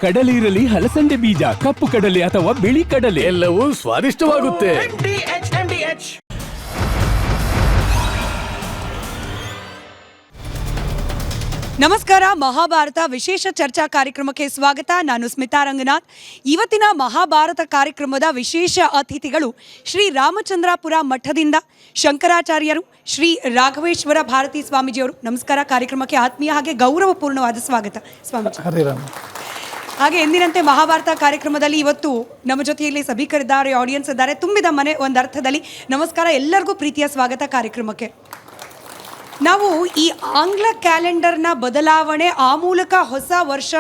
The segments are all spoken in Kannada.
ಕಡಲೆ ಇರಲಿ, ಹಲಸಂದೆ ಬೀಜ, ಕಪ್ಪು ಕಡಲೆ ಅಥವಾ ಬಿಳಿ ಕಡಲೆ, ಎಲ್ಲವೂ ಸ್ವಾದಿಷ್ಟವಾಗುತ್ತೆ. ನಮಸ್ಕಾರ. ಮಹಾಭಾರತ ವಿಶೇಷ ಚರ್ಚಾ ಕಾರ್ಯಕ್ರಮಕ್ಕೆ ಸ್ವಾಗತ. ನಾನು ಸ್ಮಿತಾ ರಂಗನಾಥ್. ಇವತ್ತಿನ ಮಹಾಭಾರತ ಕಾರ್ಯಕ್ರಮದ ವಿಶೇಷ ಅತಿಥಿಗಳು ಶ್ರೀ ರಾಮಚಂದ್ರಾಪುರ ಮಠದಿಂದ ಶಂಕರಾಚಾರ್ಯರು, ಶ್ರೀ ರಾಘವೇಶ್ವರ ಭಾರತಿ ಸ್ವಾಮೀಜಿಯವರು. ನಮಸ್ಕಾರ. ಕಾರ್ಯಕ್ರಮಕ್ಕೆ ಆತ್ಮೀಯ ಹಾಗೆ ಗೌರವಪೂರ್ಣವಾದ ಸ್ವಾಗತ ಸ್ವಾಮೀಜಿ. ಹಾಗೆ ಎಂದಿನಂತೆ ಮಹಾಭಾರತ ಕಾರ್ಯಕ್ರಮದಲ್ಲಿ ಇವತ್ತು ನಮ್ಮ ಜೊತೆಯಲ್ಲಿ ಸಭಿಕರಿದ್ದಾರೆ, ಆಡಿಯನ್ಸ್ ಇದ್ದಾರೆ, ತುಂಬಿದ ಮನೆ ಒಂದು ಅರ್ಥದಲ್ಲಿ. ನಮಸ್ಕಾರ, ಎಲ್ಲರಿಗೂ ಪ್ರೀತಿಯ ಸ್ವಾಗತ ಕಾರ್ಯಕ್ರಮಕ್ಕೆ. ನಾವು ಈ ಆಂಗ್ಲ ಕ್ಯಾಲೆಂಡರ್ನ ಬದಲಾವಣೆ, ಆ ಮೂಲಕ ಹೊಸ ವರ್ಷ,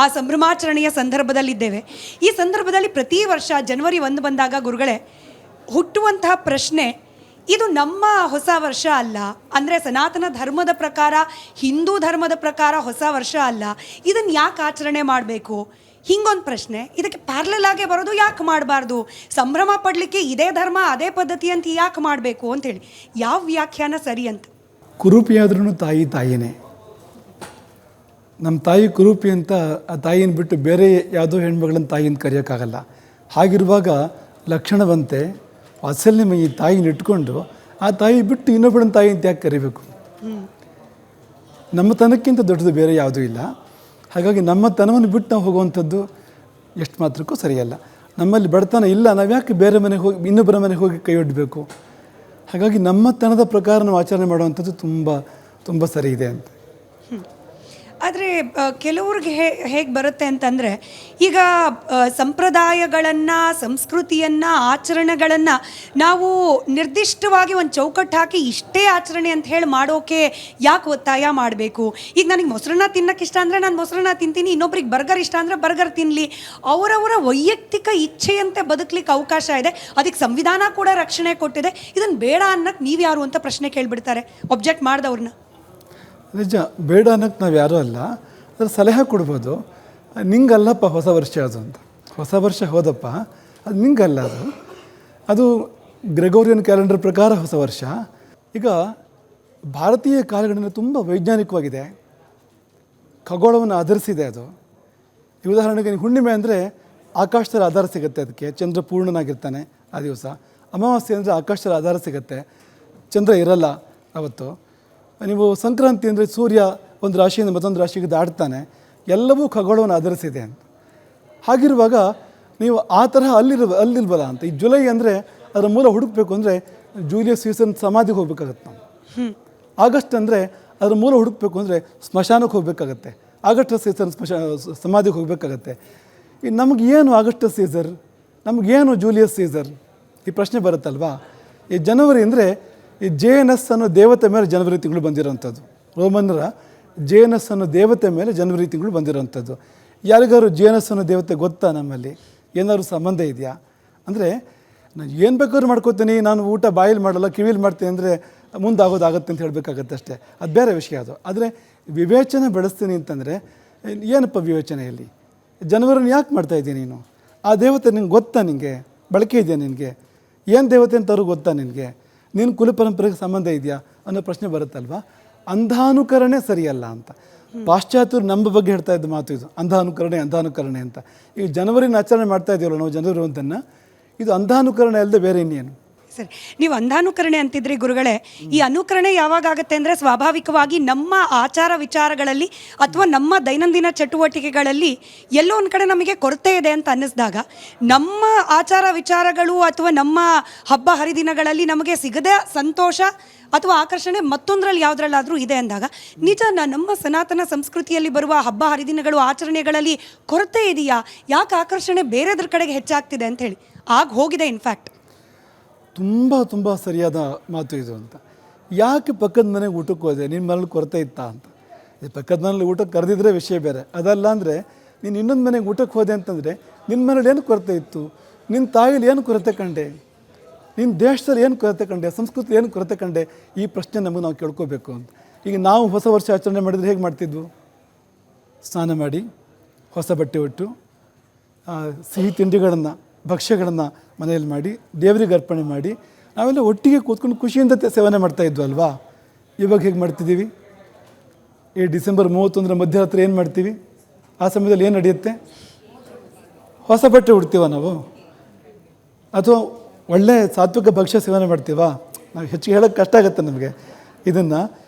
ಆ ಸಂಭ್ರಮಾಚರಣೆಯ ಸಂದರ್ಭದಲ್ಲಿದ್ದೇವೆ. ಈ ಸಂದರ್ಭದಲ್ಲಿ ಪ್ರತಿ ವರ್ಷ ಜನವರಿ 1 ಬಂದಾಗ ಗುರುಗಳೇ ಹುಟ್ಟುವಂತಹ ಪ್ರಶ್ನೆ, ಇದು ನಮ್ಮ ಹೊಸ ವರ್ಷ ಅಲ್ಲ, ಅಂದರೆ ಸನಾತನ ಧರ್ಮದ ಪ್ರಕಾರ, ಹಿಂದೂ ಧರ್ಮದ ಪ್ರಕಾರ ಹೊಸ ವರ್ಷ ಅಲ್ಲ, ಇದನ್ನು ಯಾಕೆ ಆಚರಣೆ ಮಾಡಬೇಕು? ಹಿಂಗೊಂದು ಪ್ರಶ್ನೆ. ಇದಕ್ಕೆ ಪ್ಯಾರಲಲ್ ಆಗೇ ಬರೋದು, ಯಾಕೆ ಮಾಡಬಾರ್ದು? ಸಂಭ್ರಮ ಪಡಲಿಕ್ಕೆ ಇದೇ ಧರ್ಮ ಅದೇ ಪದ್ಧತಿ ಅಂತ ಯಾಕೆ ಮಾಡಬೇಕು ಅಂತೇಳಿ ಯಾವ ವ್ಯಾಖ್ಯಾನ ಸರಿ ಅಂತ? ಕುರೂಪಿ ಆದ್ರೂ ತಾಯಿನೇ. ನಮ್ಮ ತಾಯಿ ಕುರೂಪಿ ಅಂತ ಆ ತಾಯಿನ ಬಿಟ್ಟು ಬೇರೆ ಯಾವುದೋ ಹೆಣ್ಮಗಳನ್ನ ತಾಯಿನ ಕರೆಯೋಕ್ಕಾಗಲ್ಲ. ಹಾಗಿರುವಾಗ ಲಕ್ಷಣವಂತೆ ವಾತ್ಸಲ್ಯ ಈ ತಾಯಿನ ಇಟ್ಕೊಂಡು ಆ ತಾಯಿ ಬಿಟ್ಟು ಇನ್ನೊಬ್ಬಳನ್ನ ತಾಯಿ ಅಂತ ಯಾಕೆ ಕರಿಬೇಕು? ನಮ್ಮ ತನಕ್ಕಿಂತ ದೊಡ್ಡದು ಬೇರೆ ಯಾವುದೂ ಇಲ್ಲ. ಹಾಗಾಗಿ ನಮ್ಮ ತನವನ್ನು ಬಿಟ್ಟು ನಾವು ಹೋಗುವಂಥದ್ದು ಎಷ್ಟು ಮಾತ್ರಕ್ಕೂ ಸರಿಯಲ್ಲ. ನಮ್ಮಲ್ಲಿ ಬಡತನ ಇಲ್ಲ, ನಾವು ಯಾಕೆ ಬೇರೆ ಮನೆಗೆ ಹೋಗಿ ಇನ್ನೊಬ್ಬರ ಮನೆಗೆ ಹೋಗಿ ಕೈ ಒಡ್ಡಬೇಕು? ಹಾಗಾಗಿ ನಮ್ಮ ತನದ ಪ್ರಕಾರ ನಾವು ಆಚರಣೆ ಮಾಡುವಂಥದ್ದು ತುಂಬ ತುಂಬ ಸರಿ ಇದೆ ಅಂತ. ಆದರೆ ಕೆಲವ್ರಿಗೆ ಹೇಗೆ ಬರುತ್ತೆ ಅಂತಂದರೆ, ಈಗ ಸಂಪ್ರದಾಯಗಳನ್ನು, ಸಂಸ್ಕೃತಿಯನ್ನು, ಆಚರಣೆಗಳನ್ನು ನಾವು ನಿರ್ದಿಷ್ಟವಾಗಿ ಒಂದು ಚೌಕಟ್ಟು ಹಾಕಿ ಇಷ್ಟೇ ಆಚರಣೆ ಅಂತ ಹೇಳಿ ಮಾಡೋಕೆ ಯಾಕೆ ಒತ್ತಾಯ ಮಾಡಬೇಕು? ಈಗ ನನಗೆ ಮೊಸರನ್ನ ತಿನ್ನೋಕೆ ಇಷ್ಟ ಅಂದರೆ ನಾನು ಮೊಸರನ್ನ ತಿಂತೀನಿ, ಇನ್ನೊಬ್ರಿಗೆ ಬರ್ಗರ್ ಇಷ್ಟ ಅಂದರೆ ಬರ್ಗರ್ ತಿನ್ನಲಿ. ಅವರವರ ವೈಯಕ್ತಿಕ ಇಚ್ಛೆಯಂತೆ ಬದುಕಲಿಕ್ಕೆ ಅವಕಾಶ ಇದೆ. ಅದಕ್ಕೆ ಸಂವಿಧಾನ ಕೂಡ ರಕ್ಷಣೆ ಕೊಟ್ಟಿದೆ. ಇದನ್ನು ಬೇಡ ಅನ್ನೋಕ್ಕೆ ನೀವು ಯಾರು ಅಂತ ಪ್ರಶ್ನೆ ಕೇಳಿಬಿಡ್ತಾರೆ ಒಬ್ಜೆಕ್ಟ್ ಮಾಡಿದವ್ರನ್ನ. ನಿಜ, ಬೇಡ ಅನ್ನೋಕ್ಕೆ ನಾವು ಯಾರೂ ಅಲ್ಲ. ಅದ್ರ ಸಲಹೆ ಕೊಡ್ಬೋದು, ನಿಂಗಲ್ಲಪ್ಪ ಹೊಸ ವರ್ಷ ಅದು ಅಂತ. ಹೊಸ ವರ್ಷ ಹೋದಪ್ಪ, ಅದು ನಿಂಗಲ್ಲ, ಅದು ಗ್ರೆಗೋರಿಯನ್ ಕ್ಯಾಲೆಂಡರ್ ಪ್ರಕಾರ ಹೊಸ ವರ್ಷ. ಈಗ ಭಾರತೀಯ ಕಾಲಗಣನೆ ತುಂಬ ವೈಜ್ಞಾನಿಕವಾಗಿದೆ, ಖಗೋಳವನ್ನು ಆಧರಿಸಿದೆ ಅದು. ಈ ಉದಾಹರಣೆಗೆ ಹುಣ್ಣಿಮೆ ಅಂದರೆ ಆಕಾಶದಲ್ಲಿ ಆಧಾರ ಸಿಗುತ್ತೆ, ಅದಕ್ಕೆ ಚಂದ್ರ ಪೂರ್ಣನಾಗಿರ್ತಾನೆ ಆ ದಿವಸ. ಅಮಾವಾಸ್ಯೆ ಅಂದರೆ ಆಕಾಶದಲ್ಲಿ ಆಧಾರ ಸಿಗುತ್ತೆ, ಚಂದ್ರ ಇರಲ್ಲ ಅವತ್ತು. ನೀವು ಸಂಕ್ರಾಂತಿ ಅಂದರೆ ಸೂರ್ಯ ಒಂದು ರಾಶಿಯಿಂದ ಮತ್ತೊಂದು ರಾಶಿಗೆ ದಾಟ್ತಾನೆ, ಎಲ್ಲವೂ ಖಗೋಳವನ್ನು ಆಧರಿಸಿದೆ ಅಂತ. ಹಾಗಿರುವಾಗ ನೀವು ಆ ತರಹ ಅಲ್ಲಿಲ್ವಲ್ಲ ಅಂತ. ಈ ಜುಲೈ ಅಂದರೆ ಅದರ ಮೂಲ ಹುಡುಕಬೇಕು ಅಂದರೆ ಜೂಲಿಯಸ್ ಸೀಸನ್ ಸಮಾಧಿಗೆ ಹೋಗ್ಬೇಕಾಗತ್ತೆ ನಾವು. ಆಗಸ್ಟ್ ಅಂದರೆ ಅದರ ಮೂಲ ಹುಡುಕಬೇಕು ಅಂದರೆ ಸ್ಮಶಾನಕ್ಕೆ ಹೋಗಬೇಕಾಗತ್ತೆ, ಆಗಸ್ಟ್ ಸೀಸನ್ ಸಮಾಧಿಗೆ ಹೋಗಬೇಕಾಗತ್ತೆ. ಈ ನಮಗೇನು ಆಗಸ್ಟ್ ಸೀಸರ್, ನಮಗೇನು ಜೂಲಿಯಸ್ ಸೀಸರ್? ಈ ಪ್ರಶ್ನೆ ಬರುತ್ತಲ್ವಾ. ಈ ಜನವರಿ ಅಂದರೆ ಈ JNS ಅನ್ನೋ ದೇವತೆ ಮೇಲೆ ಜನವರಿ ತಿಂಗಳು ಬಂದಿರೋವಂಥದ್ದು. ರೋಮನ್ನರ JNS ಅನ್ನೋ ದೇವತೆ ಮೇಲೆ ಜನವರಿ ತಿಂಗಳು ಬಂದಿರೋವಂಥದ್ದು. ಯಾರಿಗಾದ್ರು JNS ಅನ್ನೋ ದೇವತೆ ಗೊತ್ತಾ? ನಮ್ಮಲ್ಲಿ ಏನಾದ್ರು ಸಂಬಂಧ ಇದೆಯಾ? ಅಂದರೆ ನಾನು ಏನು ಬೇಕಾದ್ರೂ ಮಾಡ್ಕೋತೀನಿ, ನಾನು ಊಟ ಬಾಯಲ್ಲಿ ಮಾಡಲ್ಲ ಕಿವಿಲಿ ಮಾಡ್ತೀನಿ ಅಂದರೆ ಮುಂದಾಗೋದಾಗತ್ತೆ ಅಂತ ಹೇಳಬೇಕಾಗತ್ತೆ ಅಷ್ಟೇ, ಅದು ಬೇರೆ ವಿಷಯ ಅದು. ಆದರೆ ವಿವೇಚನೆ ಬೆಳೆಸ್ತೀನಿ ಅಂತಂದರೆ ಏನಪ್ಪ ವಿವೇಚನೆಯಲ್ಲಿ? ಜನವರಿನ ಯಾಕೆ ಮಾಡ್ತಾಯಿದ್ದೀನಿ ನೀನು? ಆ ದೇವತೆ ನಿಂಗೆ ಗೊತ್ತಾ? ನಿನಗೆ ಬಳಕೆ ಇದೆಯಾ? ನಿನಗೆ ಏನು ದೇವತೆ ಅಂತವ್ರು ಗೊತ್ತಾ? ನಿನಗೆ ನೀನು ಕುಲ ಪರಂಪರೆಗೆ ಸಂಬಂಧ ಇದೆಯಾ ಅನ್ನೋ ಪ್ರಶ್ನೆ ಬರುತ್ತಲ್ವ. ಅಂಧಾನುಕರಣೆ ಸರಿಯಲ್ಲ ಅಂತ ಪಾಶ್ಚಾತ್ಯರು ನಮ್ಮ ಬಗ್ಗೆ ಹೇಳ್ತಾ ಇದ್ದ ಮಾತು ಇದು, ಅಂಧಾನುಕರಣೆ ಅಂತ. ಈ ಜನವರಿನ ಆಚರಣೆ ಮಾಡ್ತಾ ಇದೀವಲ್ಲ ನಾವು ಜನವರಿ ಒಂದನ್ನು, ಇದು ಅಂಧಾನುಕರಣೆ ಅಲ್ಲದೆ ಬೇರೆ ಇನ್ನೇನು? ಸರಿ, ನೀವು ಅಂಧಾನುಕರಣೆ ಅಂತಿದ್ರಿ ಗುರುಗಳೇ. ಈ ಅನುಕರಣೆ ಯಾವಾಗ ಆಗುತ್ತೆ ಅಂದರೆ ಸ್ವಾಭಾವಿಕವಾಗಿ ನಮ್ಮ ಆಚಾರ ವಿಚಾರಗಳಲ್ಲಿ ಅಥವಾ ನಮ್ಮ ದೈನಂದಿನ ಚಟುವಟಿಕೆಗಳಲ್ಲಿ ಎಲ್ಲೋ ಒಂದು ಕಡೆ ನಮಗೆ ಕೊರತೆ ಇದೆ ಅಂತ ಅನ್ನಿಸಿದಾಗ, ನಮ್ಮ ಆಚಾರ ವಿಚಾರಗಳು ಅಥವಾ ನಮ್ಮ ಹಬ್ಬ ಹರಿದಿನಗಳಲ್ಲಿ ನಮಗೆ ಸಿಗದೆ ಸಂತೋಷ ಅಥವಾ ಆಕರ್ಷಣೆ ಮತ್ತೊಂದರಲ್ಲಿ ಯಾವುದ್ರಲ್ಲಾದರೂ ಇದೆ ಅಂದಾಗ, ನಿಜ ನಮ್ಮ ಸನಾತನ ಸಂಸ್ಕೃತಿಯಲ್ಲಿ ಬರುವ ಹಬ್ಬ ಹರಿದಿನಗಳು, ಆಚರಣೆಗಳಲ್ಲಿ ಕೊರತೆ ಇದೆಯಾ? ಯಾಕೆ ಆಕರ್ಷಣೆ ಬೇರೆದ್ರ ಕಡೆಗೆ ಹೆಚ್ಚಾಗ್ತಿದೆ ಅಂಥೇಳಿ ಹೋಗಿದೆ. ಇನ್ಫ್ಯಾಕ್ಟ್ ತುಂಬ ತುಂಬ ಸರಿಯಾದ ಮಾತು ಇದು ಅಂತ. ಯಾಕೆ ಪಕ್ಕದ ಮನೆಗೆ ಊಟಕ್ಕೆ ಹೋದೆ, ನಿನ್ನ ಮನೇಲಿ ಕೊರತೆ ಇತ್ತಾ ಅಂತ? ಈ ಪಕ್ಕದ ಮನೇಲಿ ಊಟಕ್ಕೆ ಕರೆದಿದ್ರೆ ವಿಷಯ ಬೇರೆ, ಅದಲ್ಲ ಅಂದರೆ ನೀನು ಇನ್ನೊಂದು ಮನೆಗೆ ಊಟಕ್ಕೆ ಹೋದೆ ಅಂತಂದರೆ ನಿನ್ನ ಮನೇಲಿ ಏನು ಕೊರತೆ ಇತ್ತು? ನಿನ್ನ ತಾಯಿಲಿ ಏನು ಕೊರತೆ ಕಂಡೆ? ನಿನ್ನ ದೇಶದಲ್ಲಿ ಏನು ಕೊರತೆ ಕಂಡೆ? ಸಂಸ್ಕೃತಿ ಏನು ಕೊರತೆ ಕಂಡೆ? ಈ ಪ್ರಶ್ನೆ ನಮಗೆ ನಾವು ಕೇಳ್ಕೋಬೇಕು ಅಂತ. ಈಗ ನಾವು ಹೊಸ ವರ್ಷ ಆಚರಣೆ ಮಾಡಿದರೆ ಹೇಗೆ ಮಾಡ್ತಿದ್ವು? ಸ್ನಾನ ಮಾಡಿ, ಹೊಸ ಬಟ್ಟೆ ಉಟ್ಟು, ಸಿಹಿ ತಿಂಡಿಗಳನ್ನು, ಭಕ್ಷ್ಯಗಳನ್ನು ಮನೆಯಲ್ಲಿ ಮಾಡಿ, ದೇವರಿಗೆ ಅರ್ಪಣೆ ಮಾಡಿ, ನಾವೆಲ್ಲ ಒಟ್ಟಿಗೆ ಕೂತ್ಕೊಂಡು ಖುಷಿಯಿಂದ ಸೇವನೆ ಮಾಡ್ತಾಯಿದ್ವು ಅಲ್ವಾ? ಇವಾಗ ಹೇಗೆ ಮಾಡ್ತಿದ್ದೀವಿ? ಈ ಡಿಸೆಂಬರ್ 31 ಮಧ್ಯರಾತ್ರಿ ಏನು ಮಾಡ್ತೀವಿ? ಆ ಸಮಯದಲ್ಲಿ ಏನು ನಡೆಯುತ್ತೆ? ಹೊಸ ಬಟ್ಟೆ ಉಡ್ತೀವ ನಾವು, ಅಥವಾ ಒಳ್ಳೆ ಸಾತ್ವಿಕ ಭಕ್ಷ್ಯ ಸೇವನೆ ಮಾಡ್ತೀವ? ನಾವು ಹೆಚ್ಚಿಗೆ ಹೇಳೋಕ್ಕೆ ಕಷ್ಟ ಆಗುತ್ತೆ ನಮಗೆ. ಇದನ್ನು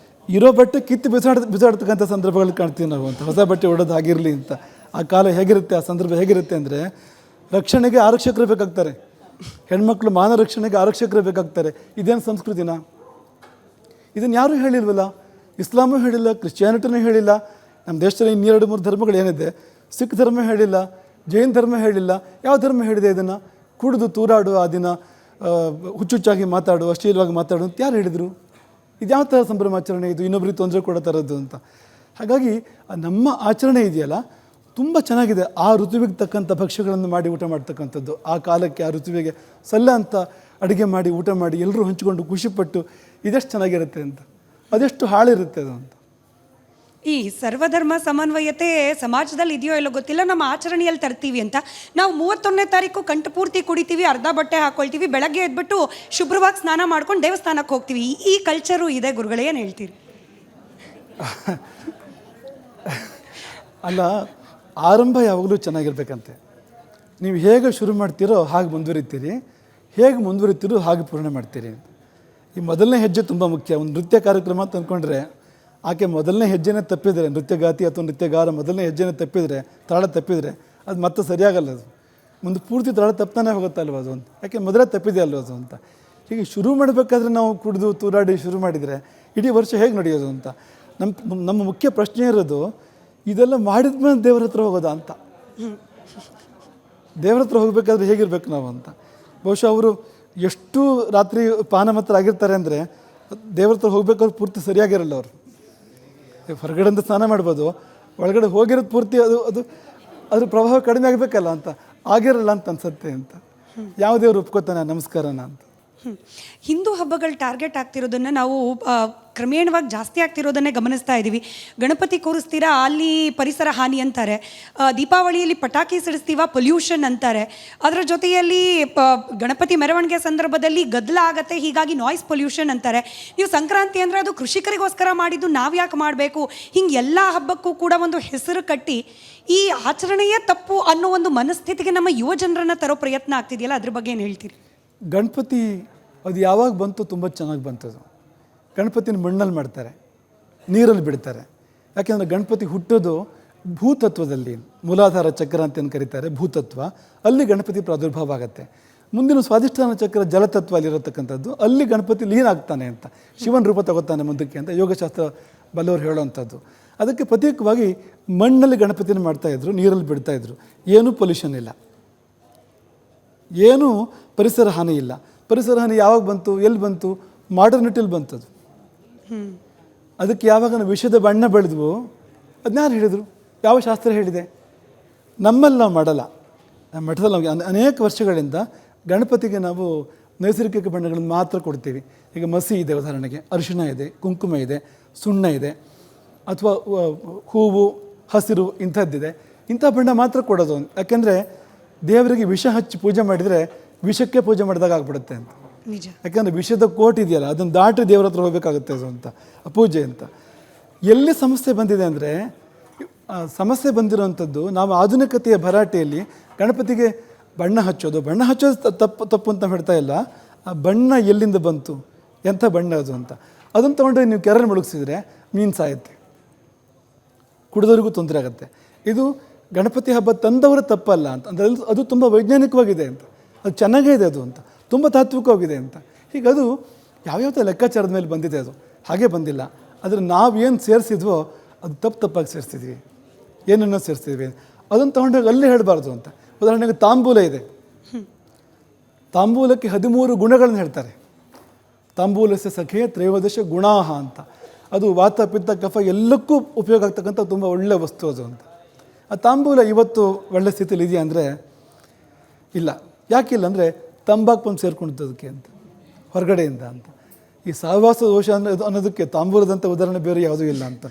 ಇರೋ ಬಟ್ಟೆ ಕಿತ್ತು ಬಿಸಾಡ್ತಕ್ಕಂಥ ಸಂದರ್ಭಗಳು ಕಾಣ್ತೀವಿ ನಾವು ಅಂತ. ಹೊಸ ಬಟ್ಟೆ ಉಡೋದು ಆಗಿರಲಿ ಅಂತ. ಆ ಕಾಲ ಹೇಗಿರುತ್ತೆ, ಆ ಸಂದರ್ಭ ಹೇಗಿರುತ್ತೆ ಅಂದರೆ, ರಕ್ಷಣೆಗೆ ಆರಕ್ಷಕರು ಬೇಕಾಗ್ತಾರೆ, ಹೆಣ್ಮಕ್ಳು ಮಾನ ರಕ್ಷಣೆಗೆ ಆರಕ್ಷಕರು ಬೇಕಾಗ್ತಾರೆ. ಇದೇನು ಸಂಸ್ಕೃತಿನ? ಇದನ್ನು ಯಾರೂ ಹೇಳಿಲ್ವಲ್ಲ. ಇಸ್ಲಾಮೂ ಹೇಳಿಲ್ಲ, ಕ್ರಿಶ್ಚಿಯಾನಿಟಿನೂ ಹೇಳಿಲ್ಲ. ನಮ್ಮ ದೇಶದಲ್ಲಿ 2-3 ಧರ್ಮಗಳು ಏನಿದೆ, ಸಿಖ್ ಧರ್ಮ ಹೇಳಿಲ್ಲ, ಜೈನ್ ಧರ್ಮ ಹೇಳಿಲ್ಲ. ಯಾವ ಧರ್ಮ ಹೇಳಿದೆ ಇದನ್ನು? ಕುಡಿದು ತೂರಾಡು, ಆ ದಿನ ಹುಚ್ಚುಚ್ಚಾಗಿ ಮಾತಾಡು, ಅಶ್ಲೀಲವಾಗಿ ಮಾತಾಡು ಅಂತ ಯಾರು ಹೇಳಿದರು? ಇದು ಯಾವ ಥರ ಸಂಭ್ರಮಾಚರಣೆ ಇದು? ಇನ್ನೊಬ್ರಿಗೆ ತೊಂದರೆ ಕೊಡೋ ಥರದ್ದು ಅಂತ. ಹಾಗಾಗಿ ನಮ್ಮ ಆಚರಣೆ ಇದೆಯಲ್ಲ ತುಂಬ ಚೆನ್ನಾಗಿದೆ. ಆ ಋತುವಿಗೆ ತಕ್ಕಂಥ ಭಕ್ಷ್ಯಗಳನ್ನು ಮಾಡಿ ಊಟ ಮಾಡ್ತಕ್ಕಂಥದ್ದು, ಆ ಕಾಲಕ್ಕೆ ಆ ಋತುವಿಗೆ ಸಲ್ಲ ಅಂತ ಅಡುಗೆ ಮಾಡಿ ಊಟ ಮಾಡಿ ಎಲ್ಲರೂ ಹಂಚಿಕೊಂಡು ಖುಷಿಪಟ್ಟು ಇದೆಷ್ಟು ಚೆನ್ನಾಗಿರುತ್ತೆ ಅಂತ, ಅದೆಷ್ಟು ಹಾಳಿರುತ್ತೆ ಅದು ಅಂತ. ಈ ಸರ್ವಧರ್ಮ ಸಮನ್ವಯತೆ ಸಮಾಜದಲ್ಲಿ ಇದೆಯೋ ಇಲ್ಲೋ ಗೊತ್ತಿಲ್ಲ, ನಮ್ಮ ಆಚರಣೆಯಲ್ಲಿ ತರ್ತೀವಿ ಅಂತ. ನಾವು 31ನೇ ತಾರೀಕು ಕಂಠಪೂರ್ತಿ ಕುಡಿತೀವಿ, ಅರ್ಧ ಬಟ್ಟೆ ಹಾಕೊಳ್ತೀವಿ, ಬೆಳಗ್ಗೆ ಎದ್ಬಿಟ್ಟು ಶುಭ್ರವಾಗಿ ಸ್ನಾನ ಮಾಡ್ಕೊಂಡು ದೇವಸ್ಥಾನಕ್ಕೆ ಹೋಗ್ತೀವಿ. ಈ ಕಲ್ಚರು ಇದೆ ಗುರುಗಳೇ, ಏನು ಹೇಳ್ತೀರಿ? ಅಲ್ಲ, ಆರಂಭ ಯಾವಾಗಲೂ ಚೆನ್ನಾಗಿರ್ಬೇಕಂತೆ. ನೀವು ಹೇಗೆ ಶುರು ಮಾಡ್ತೀರೋ ಹಾಗೆ ಮುಂದುವರಿತೀರಿ, ಹೇಗೆ ಮುಂದುವರಿತೀರೋ ಹಾಗೆ ಪೂರ್ಣ ಮಾಡ್ತೀರಿ. ಈ ಮೊದಲನೇ ಹೆಜ್ಜೆ ತುಂಬ ಮುಖ್ಯ. ಒಂದು ನೃತ್ಯ ಕಾರ್ಯಕ್ರಮ ಅಂತ ಅಂದ್ಕೊಂಡ್ರೆ, ಆಕೆ ಮೊದಲನೇ ಹೆಜ್ಜೆನೇ ತಪ್ಪಿದರೆ, ನೃತ್ಯಗಾತಿ ಅಥವಾ ನೃತ್ಯಗಾರ ಮೊದಲನೇ ಹೆಜ್ಜೆನೇ ತಪ್ಪಿದರೆ, ತಾಳ ತಪ್ಪಿದರೆ ಅದು ಮತ್ತೆ ಸರಿಯಾಗಲ್ಲ. ಅದು ಮುಂದೆ ಪೂರ್ತಿ ತಾಳ ತಪ್ತಾನೆ ಹೋಗುತ್ತಲ್ವ ಅದು ಅಂತ. ಯಾಕೆ ಮೊದಲೇ ತಪ್ಪಿದೆ ಅಲ್ವ ಅದು ಅಂತ. ಹೀಗೆ ಶುರು ಮಾಡಬೇಕಾದ್ರೆ ನಾವು ಕುಡಿದು ತೂರಾಡಿ ಶುರು ಮಾಡಿದರೆ ಇಡೀ ವರ್ಷ ಹೇಗೆ ನಡೆಯೋದು ಅಂತ. ನಮ್ಮ ಮುಖ್ಯ ಪ್ರಶ್ನೆ ಇರೋದು, ಇದೆಲ್ಲ ಮಾಡಿದ ಮೇಲೆ ದೇವ್ರ ಹತ್ರ ಹೋಗೋದಾ ಅಂತ. ದೇವ್ರ ಹತ್ರ ಹೋಗಬೇಕಾದ್ರೆ ಹೇಗಿರ್ಬೇಕು ನಾವು ಅಂತ. ಬಹುಶಃ ಅವರು ಎಷ್ಟು ರಾತ್ರಿ ಪಾನಮತ್ರ ಆಗಿರ್ತಾರೆ ಅಂದರೆ, ದೇವ್ರ ಹತ್ರ ಹೋಗ್ಬೇಕಾದ್ರೆ ಪೂರ್ತಿ ಸರಿಯಾಗಿರಲ್ಲ ಅವರು. ಹೊರಗಡೆಯಿಂದ ಸ್ನಾನ ಮಾಡ್ಬೋದು, ಒಳಗಡೆ ಹೋಗಿರೋದು ಪೂರ್ತಿ ಅದ್ರ ಪ್ರಭಾವ ಕಡಿಮೆ ಆಗಬೇಕಲ್ಲ ಅಂತ, ಆಗಿರಲ್ಲ ಅಂತ ಅನ್ಸುತ್ತೆ ಅಂತ. ಯಾವ ದೇವ್ರು ಒಪ್ಕೋತಾನೆ ನಮಸ್ಕಾರನ ಅಂತ. ಹಿಂದೂ ಹಬ್ಬಗಳು ಟಾರ್ಗೆಟ್ ಆಗ್ತಿರೋದನ್ನು ನಾವು ಕ್ರಮೇಣವಾಗಿ ಜಾಸ್ತಿ ಆಗ್ತಿರೋದನ್ನೇ ಗಮನಿಸ್ತಾ ಇದ್ದೀವಿ. ಗಣಪತಿ ಕೂರಿಸ್ತೀರಾ, ಅಲ್ಲಿ ಪರಿಸರ ಹಾನಿ ಅಂತಾರೆ. ದೀಪಾವಳಿಯಲ್ಲಿ ಪಟಾಕಿ ಸಿಡಿಸ್ತೀವ, ಪೊಲ್ಯೂಷನ್ ಅಂತಾರೆ. ಅದರ ಜೊತೆಯಲ್ಲಿ ಗಣಪತಿ ಮೆರವಣಿಗೆ ಸಂದರ್ಭದಲ್ಲಿ ಗದ್ದಲ ಆಗತ್ತೆ, ಹೀಗಾಗಿ ನಾಯ್ಸ್ ಪೊಲ್ಯೂಷನ್ ಅಂತಾರೆ. ನೀವು ಸಂಕ್ರಾಂತಿ ಅಂದರೆ ಅದು ಕೃಷಿಕರಿಗೋಸ್ಕರ ಮಾಡಿದ್ದು, ನಾವು ಯಾಕೆ ಮಾಡಬೇಕು? ಹಿಂಗೆ ಎಲ್ಲ ಹಬ್ಬಕ್ಕೂ ಕೂಡ ಒಂದು ಹೆಸರು ಕಟ್ಟಿ ಈ ಆಚರಣೆಯೇ ತಪ್ಪು ಅನ್ನೋ ಒಂದು ಮನಸ್ಥಿತಿಗೆ ನಮ್ಮ ಯುವ ಜನರನ್ನು ತರೋ ಪ್ರಯತ್ನ ಆಗ್ತಿದೆಯಲ್ಲ, ಅದ್ರ ಬಗ್ಗೆ ಏನು ಹೇಳ್ತೀರಿ? ಗಣಪತಿ ಅದು ಯಾವಾಗ ಬಂತು? ತುಂಬ ಚೆನ್ನಾಗಿ ಬಂತದು. ಗಣಪತಿನ ಮಣ್ಣಲ್ಲಿ ಮಾಡ್ತಾರೆ, ನೀರಲ್ಲಿ ಬಿಡ್ತಾರೆ. ಯಾಕೆಂದರೆ ಗಣಪತಿ ಹುಟ್ಟೋದು ಭೂತತ್ವದಲ್ಲಿ, ಮೂಲಾಧಾರ ಚಕ್ರ ಅಂತ ಏನು ಕರೀತಾರೆ, ಭೂತತ್ವ, ಅಲ್ಲಿ ಗಣಪತಿ ಪ್ರಾದುರ್ಭಾವ ಆಗುತ್ತೆ. ಮುಂದಿನ ಸ್ವಾಧಿಷ್ಠಾನ ಚಕ್ರ ಜಲತತ್ವ ಅಲ್ಲಿರತಕ್ಕಂಥದ್ದು, ಅಲ್ಲಿ ಗಣಪತಿ ಲೀನ್ ಆಗ್ತಾನೆ ಅಂತ, ಶಿವನ ರೂಪ ತಗೋತಾನೆ ಮುಂದಕ್ಕೆ ಅಂತ ಯೋಗಶಾಸ್ತ್ರ ಬಲ್ಲವರು ಹೇಳೋವಂಥದ್ದು. ಅದಕ್ಕೆ ಪ್ರತ್ಯೇಕವಾಗಿ ಮಣ್ಣಲ್ಲಿ ಗಣಪತಿನ ಮಾಡ್ತಾಯಿದ್ರು, ನೀರಲ್ಲಿ ಬಿಡ್ತಾಯಿದ್ರು. ಏನೂ ಪೊಲ್ಯೂಷನ್ ಇಲ್ಲ, ಏನೂ ಪರಿಸರ ಹಾನಿ ಇಲ್ಲ. ಪರಿಸರ ಹಾನಿ ಯಾವಾಗ ಬಂತು, ಎಲ್ಲಿ ಬಂತು? ಮಾಡರ್ನಿಟಿಲಿ ಬಂತದು. ಅದಕ್ಕೆ ಯಾವಾಗ ನಾವು ವಿಷದ ಬಣ್ಣ ಬೆಳೆದ್ವು, ಅದನ್ನ ಯಾರು ಹೇಳಿದರು? ಯಾವ ಶಾಸ್ತ್ರ ಹೇಳಿದೆ? ನಮ್ಮಲ್ಲಿ ನಾವು ಮಾಡಲ್ಲ. ನಮ್ಮ ಮಠದಲ್ಲಿ ನಾವು ಅನೇಕ ವರ್ಷಗಳಿಂದ ಗಣಪತಿಗೆ ನಾವು ನೈಸರ್ಗಿಕ ಬಣ್ಣಗಳನ್ನು ಮಾತ್ರ ಕೊಡ್ತೀವಿ. ಈಗ ಮಸಿ ಇದೆ ಉದಾಹರಣೆಗೆ, ಅರಿಶಿಣ ಇದೆ, ಕುಂಕುಮ ಇದೆ, ಸುಣ್ಣ ಇದೆ, ಅಥವಾ ಹೂವು, ಹಸಿರು ಇಂಥದ್ದಿದೆ. ಇಂಥ ಬಣ್ಣ ಮಾತ್ರ ಕೊಡೋದು. ಯಾಕೆಂದರೆ ದೇವರಿಗೆ ವಿಷ ಹಚ್ಚಿ ಪೂಜೆ ಮಾಡಿದರೆ ವಿಷಕ್ಕೆ ಪೂಜೆ ಮಾಡಿದಾಗ ಆಗ್ಬಿಡುತ್ತೆ ಅಂತ. ನಿಜ. ಯಾಕಂದರೆ ವಿಷದ ಕೋಟ್ ಇದೆಯಲ್ಲ, ಅದನ್ನು ದಾಟಿ ದೇವ್ರ ಹತ್ರ ಹೋಗಬೇಕಾಗುತ್ತೆ ಅದು ಅಂತ, ಪೂಜೆ ಅಂತ. ಎಲ್ಲಿ ಸಮಸ್ಯೆ ಬಂದಿದೆ ಅಂದರೆ, ಸಮಸ್ಯೆ ಬಂದಿರೋವಂಥದ್ದು ನಾವು ಆಧುನಿಕತೆಯ ಭರಾಟೆಯಲ್ಲಿ ಗಣಪತಿಗೆ ಬಣ್ಣ ಹಚ್ಚೋದು ತಪ್ಪು ಅಂತ ಹೇಳ್ತಾ ಇಲ್ಲ. ಆ ಬಣ್ಣ ಎಲ್ಲಿಂದ ಬಂತು, ಎಂಥ ಬಣ್ಣ ಅದು ಅಂತ. ಅದನ್ನು ತೊಗೊಂಡು ನೀವು ಕೆರೆಯಲ್ಲಿ ಮುಳುಗಿಸಿದ್ರೆ ಮೀನು ಸಾಯುತ್ತೆ, ಕುಡಿದವ್ರಿಗೂ ತೊಂದರೆ ಆಗುತ್ತೆ. ಇದು ಗಣಪತಿ ಹಬ್ಬ ತಂದವರ ತಪ್ಪಲ್ಲ ಅಂತ ಅಂದರೆ ಅದು ತುಂಬ ವೈಜ್ಞಾನಿಕವಾಗಿದೆ ಅಂತ, ಅದು ಚೆನ್ನಾಗೇ ಇದೆ ಅದು ಅಂತ, ತುಂಬ ತಾತ್ವಿಕವಾಗಿದೆ ಅಂತ. ಹೀಗೆ ಅದು ಯಾವ್ಯಾವ ಲೆಕ್ಕಾಚಾರದ ಮೇಲೆ ಬಂದಿದೆ, ಅದು ಹಾಗೆ ಬಂದಿಲ್ಲ. ಆದರೆ ನಾವೇನು ಸೇರಿಸಿದ್ವೋ ಅದು ತಪ್ಪಾಗಿ ಸೇರಿಸ್ತಿದ್ವಿ, ಏನನ್ನೋ ಸೇರಿಸ್ತಿದ್ವಿ. ಅದನ್ನು ತೊಗೊಂಡಾಗ ಅಲ್ಲೇ ಹೇಳಬಾರ್ದು ಅಂತ. ಉದಾಹರಣೆಗೆ ತಾಂಬೂಲ ಇದೆ, ತಾಂಬೂಲಕ್ಕೆ 13 ಗುಣಗಳನ್ನು ಹೇಳ್ತಾರೆ. ತಾಂಬೂಲಸ್ಯ ಸಖೇ ತ್ರಯೋದಶ ಗುಣಾಹ ಅಂತ. ಅದು ವಾತ ಪಿತ್ತ ಕಫ ಎಲ್ಲಕ್ಕೂ ಉಪಯೋಗ ಆಗ್ತಕ್ಕಂಥ ತುಂಬ ಒಳ್ಳೆಯ ವಸ್ತು ಅದು ಅಂತ. ಆ ತಾಂಬೂಲ ಇವತ್ತು ಒಳ್ಳೆ ಸ್ಥಿತಿಲಿ ಇದೆಯಾ ಅಂದರೆ ಇಲ್ಲ. ಯಾಕಿಲ್ಲ ಅಂದರೆ ತಂಬಾಕು ಬಂದು ಸೇರ್ಕೊಂಡಿದ್ದದಕ್ಕೆ ಅಂತ, ಹೊರಗಡೆಯಿಂದ ಅಂತ. ಈ ಸಹವಾಸ ದೋಷ ಅನ್ನೋದಕ್ಕೆ ತಾಂಬೂಲದಂಥ ಉದಾಹರಣೆ ಬೇರೆ ಯಾವುದೂ ಇಲ್ಲ ಅಂತ.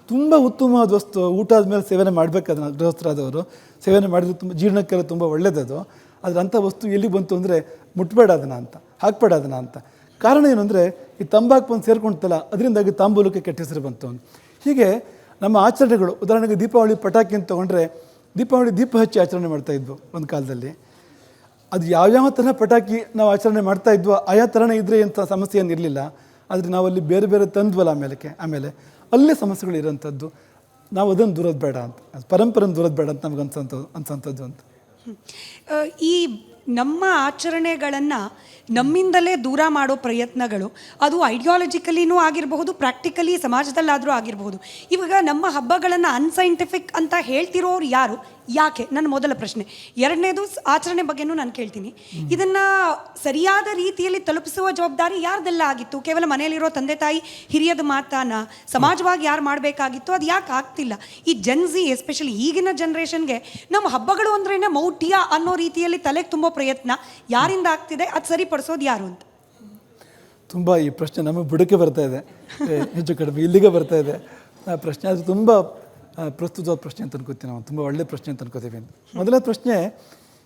ತುಂಬ ಉತ್ತಮವಾದ ವಸ್ತು. ಊಟ ಆದಮೇಲೆ ಸೇವನೆ ಮಾಡಬೇಕಾದ್ರೆ ಗೃಹಸ್ಥರಾದವರು ಸೇವನೆ ಮಾಡಿದ್ರೆ ತುಂಬ ಜೀರ್ಣಕ್ಕೆಲ್ಲ ತುಂಬ ಒಳ್ಳೆಯದದು. ಆದರೆ ಅಂಥ ವಸ್ತು ಎಲ್ಲಿ ಬಂತು ಅಂದರೆ ಮುಟ್ಬೇಡ ಅದನ್ನು ಅಂತ, ಹಾಕ್ಬೇಡ ಅದನ್ನು ಅಂತ. ಕಾರಣ ಏನು ಅಂದರೆ ಈ ತಂಬಾಕು ಬಂದು ಸೇರ್ಕೊಳ್ತಲ್ಲ, ಅದರಿಂದಾಗಿ ತಾಂಬೂಲಕ್ಕೆ ಕೆಟ್ಟ ಹೆಸರು ಬಂತು. ಹೀಗೆ ನಮ್ಮ ಆಚರಣೆಗಳು, ಉದಾಹರಣೆಗೆ ದೀಪಾವಳಿ ಪಟಾಕಿ ಅಂತ ತೊಗೊಂಡ್ರೆ ದೀಪಾವಳಿ ದೀಪ ಹಚ್ಚಿ ಆಚರಣೆ ಮಾಡ್ತಾಯಿದ್ವು ಒಂದು ಕಾಲದಲ್ಲಿ. ಅದು ಯಾವ್ಯಾವ ಥರ ಪಟಾಕಿ ನಾವು ಆಚರಣೆ ಮಾಡ್ತಾಯಿದ್ವೋ ಆಯಾ ಥರನೇ ಇದ್ದರೆ ಅಂತ ಸಮಸ್ಯೆ ಏನಿರಲಿಲ್ಲ. ಆದರೆ ನಾವಲ್ಲಿ ಬೇರೆ ಬೇರೆ ತಂದ್ವಲ್ಲ ಆಮೇಲೆ ಅಲ್ಲೇ ಸಮಸ್ಯೆಗಳು ಇರೋಂಥದ್ದು. ನಾವು ಅದನ್ನು ದೂರೋದು ಬೇಡ ಅಂತ, ಪರಂಪರೆಯನ್ನು ದೂರೋದು ಬೇಡ ಅಂತ ನಮ್ಗೆ ಅನ್ಸೋಂಥದ್ದು ಅಂತ. ಈ ನಮ್ಮ ಆಚರಣೆಗಳನ್ನು ನಮ್ಮಿಂದಲೇ ದೂರ ಮಾಡೋ ಪ್ರಯತ್ನಗಳು ಅದು ಐಡಿಯಾಲಜಿಕಲಿನೂ ಆಗಿರಬಹುದು, ಪ್ರಾಕ್ಟಿಕಲಿ ಸಮಾಜದಲ್ಲಾದರೂ ಆಗಿರಬಹುದು. ಇವಾಗ ನಮ್ಮ ಹಬ್ಬಗಳನ್ನು ಅನ್ಸೈಂಟಿಫಿಕ್ ಅಂತ ಹೇಳ್ತಿರೋರು ಯಾರು, ಯಾಕೆ? ನನ್ನ ಮೊದಲ ಪ್ರಶ್ನೆ. ಎರಡನೇದು ಆಚರಣೆ ಬಗ್ಗೆನೂ ನಾನು ಕೇಳ್ತೀನಿ. ಇದನ್ನು ಸರಿಯಾದ ರೀತಿಯಲ್ಲಿ ತಲುಪಿಸುವ ಜವಾಬ್ದಾರಿ ಯಾರ್ದೆಲ್ಲ ಆಗಿತ್ತು? ಕೇವಲ ಮನೆಯಲ್ಲಿರೋ ತಂದೆ ತಾಯಿ ಹಿರಿಯದ ಮಾತಾನ ಸಮಾಜವಾಗಿ ಯಾರು ಮಾಡಬೇಕಾಗಿತ್ತು, ಅದು ಯಾಕೆ ಆಗ್ತಿಲ್ಲ? ಈ ಜೆನ್ಸಿ ಎಸ್ಪೆಷಲಿ ಈಗಿನ ಜನ್ರೇಷನ್ಗೆ ನಮ್ಮ ಹಬ್ಬಗಳು ಅಂದ್ರೇ ಮೌಢ್ಯ ಅನ್ನೋ ರೀತಿಯಲ್ಲಿ ತಲೆಗೆ ತುಂಬೋ ಪ್ರಯತ್ನ ಯಾರಿಂದ ಆಗ್ತಿದೆ, ಅದು ಸರಿಪಡಿಸೋದು ಯಾರು ಅಂತ? ತುಂಬ ಈ ಪ್ರಶ್ನೆ ನಮಗೆ ಬುಡಕ್ಕೆ ಬರ್ತಾ ಇದೆ, ಹೆಚ್ಚು ಕಡಿಮೆ ಇಲ್ಲಿಗೆ ಬರ್ತಾ ಇದೆ ಆ ಪ್ರಶ್ನೆ. ಅದು ತುಂಬ ಪ್ರಸ್ತುತವಾದ ಪ್ರಶ್ನೆ ಅಂತ ಅನ್ಕೋತೀವಿ ನಾವು, ತುಂಬ ಒಳ್ಳೆಯ ಪ್ರಶ್ನೆ ಅಂತ ಅನ್ಕೋತೀವಿ ಅಂತ. ಮೊದಲ ಪ್ರಶ್ನೆ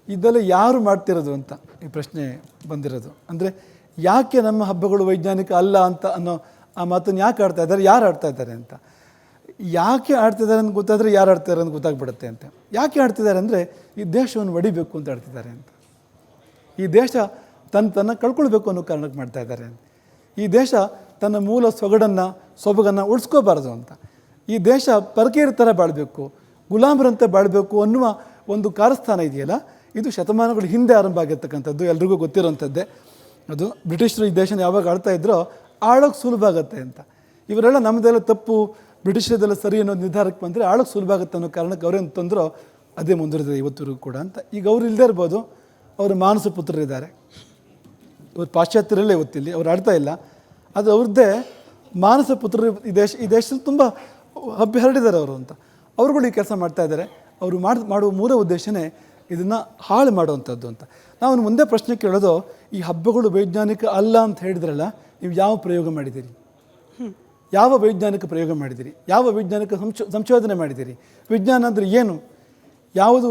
ಇದೆಲ್ಲ ಯಾರು ಮಾಡ್ತಿರೋದು ಅಂತ ಈ ಪ್ರಶ್ನೆ ಬಂದಿರೋದು. ಅಂದರೆ ಯಾಕೆ ನಮ್ಮ ಹಬ್ಬಗಳು ವೈಜ್ಞಾನಿಕ ಅಲ್ಲ ಅಂತ ಅನ್ನೋ ಆ ಮಾತನ್ನು ಯಾಕೆ ಆಡ್ತಾ ಇದ್ದಾರೆ, ಯಾರು ಆಡ್ತಾ ಇದ್ದಾರೆ ಅಂತ. ಯಾಕೆ ಆಡ್ತಿದ್ದಾರೆ ಅಂತ ಗೊತ್ತಾದರೆ ಯಾರು ಆಡ್ತಿದ್ದಾರೆ ಅಂತ ಗೊತ್ತಾಗ್ಬಿಡುತ್ತೆ ಅಂತ. ಯಾಕೆ ಆಡ್ತಿದ್ದಾರೆ ಅಂದರೆ ಈ ದೇಶವನ್ನು ಒಡಿಬೇಕು ಅಂತ ಆಡ್ತಿದ್ದಾರೆ ಅಂತ. ಈ ದೇಶ ತನ್ನ ಕಳ್ಕೊಳ್ಬೇಕು ಅನ್ನೋ ಕಾರಣಕ್ಕೆ ಮಾಡ್ತಾ ಇದ್ದಾರೆ. ಈ ದೇಶ ತನ್ನ ಮೂಲ ಸೊಬಗನ್ನು ಉಳಿಸ್ಕೋಬಾರ್ದು ಅಂತ. ಈ ದೇಶ ಪರಕೀಯರ ಥರ ಬಾಳಬೇಕು, ಗುಲಾಮರಂತೆ ಬಾಳಬೇಕು ಅನ್ನುವ ಒಂದು ಕಾರಸ್ಥಾನ ಇದೆಯಲ್ಲ, ಇದು ಶತಮಾನಗಳ ಹಿಂದೆ ಆರಂಭ ಆಗಿರ್ತಕ್ಕಂಥದ್ದು, ಎಲ್ರಿಗೂ ಗೊತ್ತಿರೋಂಥದ್ದೇ. ಅದು ಬ್ರಿಟಿಷರು ಈ ದೇಶನ ಯಾವಾಗ ಆಳ್ತಾ ಇದ್ರೋ ಆಳೋಕ್ಕೆ ಸುಲಭ ಆಗುತ್ತೆ ಅಂತ. ಇವರೆಲ್ಲ ನಮ್ಮದೆಲ್ಲ ತಪ್ಪು, ಬ್ರಿಟಿಷರದೆಲ್ಲ ಸರಿ ಅನ್ನೋ ನಿರ್ಧಾರಕ್ಕೆ ಬಂದರೆ ಆಳೋಕ್ಕೆ ಸುಲಭ ಆಗುತ್ತೆ ಅನ್ನೋ ಕಾರಣಕ್ಕೆ ಅವ್ರೇನು ತಂದರೂ ಅದೇ ಮುಂದುವರೆದಿದೆ ಇವತ್ತಿಗೂ ಕೂಡ ಅಂತ. ಈಗ ಅವ್ರು ಇಲ್ಲದೇ ಇರ್ಬೋದು, ಅವರ ಮಾನಸ ಪುತ್ರರಿದ್ದಾರೆ, ಇವರು ಪಾಶ್ಚಾತ್ಯರಲ್ಲೇ ಇವತ್ತಿಲ್ಲಿ ಅವ್ರು ಆಡ್ತಾ ಇಲ್ಲ. ಅದು ಅವ್ರದ್ದೇ ಮಾನಸ ಪುತ್ರರು ಈ ದೇಶದಲ್ಲಿ ತುಂಬ ಹಬ್ಬಿ ಹರಡಿದ್ದಾರೆ ಅವರು ಅಂತ. ಅವರುಗಳು ಈ ಕೆಲಸ ಮಾಡ್ತಾ ಇದ್ದಾರೆ. ಅವರು ಮಾಡುವ ಮೂಲ ಉದ್ದೇಶನೇ ಇದನ್ನು ಹಾಳು ಮಾಡುವಂಥದ್ದು ಅಂತ. ನಾವು ಮುಂದೆ ಪ್ರಶ್ನೆ ಕೇಳೋದು, ಈ ಹಬ್ಬಗಳು ವೈಜ್ಞಾನಿಕ ಅಲ್ಲ ಅಂತ ಹೇಳಿದ್ರಲ್ಲ, ನೀವು ಯಾವ ಪ್ರಯೋಗ ಮಾಡಿದ್ದೀರಿ, ಯಾವ ವೈಜ್ಞಾನಿಕ ಪ್ರಯೋಗ ಮಾಡಿದ್ದೀರಿ, ಯಾವ ವೈಜ್ಞಾನಿಕ ಸಂಶೋಧನೆ ಮಾಡಿದ್ದೀರಿ? ವಿಜ್ಞಾನ ಅಂದರೆ ಏನು? ಯಾವುದು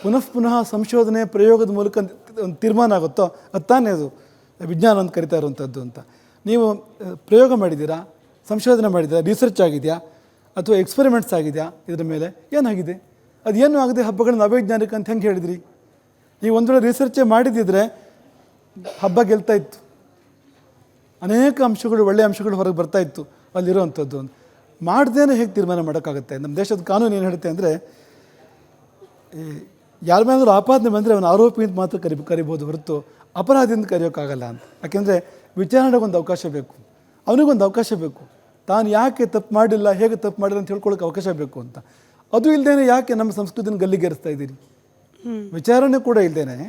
ಪುನಃ ಸಂಶೋಧನೆ ಪ್ರಯೋಗದ ಮೂಲಕ ಒಂದು ತೀರ್ಮಾನ ಆಗುತ್ತೋ ಅದು ತಾನೇ ಅದು ವಿಜ್ಞಾನ ಅಂತ ಕರಿತಾ ಇರುವಂಥದ್ದು ಅಂತ. ನೀವು ಪ್ರಯೋಗ ಮಾಡಿದ್ದೀರಾ, ಸಂಶೋಧನೆ ಮಾಡಿದ್ದೀರಾ, ರಿಸರ್ಚ್ ಆಗಿದೆಯಾ ಅಥವಾ ಎಕ್ಸ್ಪೆರಿಮೆಂಟ್ಸ್ ಆಗಿದೆಯಾ? ಇದರ ಮೇಲೆ ಏನಾಗಿದೆ? ಅದು ಏನು ಆಗದೆ ಹಬ್ಬಗಳನ್ನ ಅವೈಜ್ಞಾನಿಕ ಅಂತ ಹೆಂಗೆ ಹೇಳಿದ್ರಿ? ನೀವು ಒಂದು ವೇಳೆ ರಿಸರ್ಚೇ ಮಾಡಿದ್ದಿದ್ರೆ ಹಬ್ಬ ಗೆಲ್ತಾ ಇತ್ತು, ಅನೇಕ ಅಂಶಗಳು, ಒಳ್ಳೆಯ ಅಂಶಗಳು ಹೊರಗೆ ಬರ್ತಾಯಿತ್ತು ಅಲ್ಲಿರೋವಂಥದ್ದು. ಮಾಡ್ದೇನೆ ಹೇಗೆ ತೀರ್ಮಾನ ಮಾಡೋಕ್ಕಾಗುತ್ತೆ? ನಮ್ಮ ದೇಶದ ಕಾನೂನು ಏನು ಹೇಳುತ್ತೆ ಅಂದರೆ, ಯಾರ ಮೇಲಾದರೂ ಆಪಾದನೆ ಬಂದರೆ ಅವನು ಆರೋಪಿ ಅಂತ ಮಾತ್ರ ಕರಿಬೋದು ಹೊರತು ಅಪರಾಧಿಯಿಂದ ಕರೆಯೋಕ್ಕಾಗಲ್ಲ ಅಂತ. ಯಾಕೆಂದರೆ ವಿಚಾರಣೆಗೊಂದು ಅವಕಾಶ ಬೇಕು, ಅವನಿಗೊಂದು ಅವಕಾಶ ಬೇಕು, ತಾನು ಯಾಕೆ ತಪ್ಪು ಮಾಡಿಲ್ಲ, ಹೇಗೆ ತಪ್ಪು ಮಾಡಿಲ್ಲ ಅಂತ ಹೇಳ್ಕೊಳ್ಳೋಕೆ ಅವಕಾಶ ಬೇಕು ಅಂತ. ಅದು ಇಲ್ಲದೇ ಯಾಕೆ ನಮ್ಮ ಸಂಸ್ಕೃತಿನ ಗಲ್ಲಿಗೇರಿಸ್ತಾ ಇದ್ದೀರಿ? ವಿಚಾರಣೆ ಕೂಡ ಇಲ್ಲದೇ,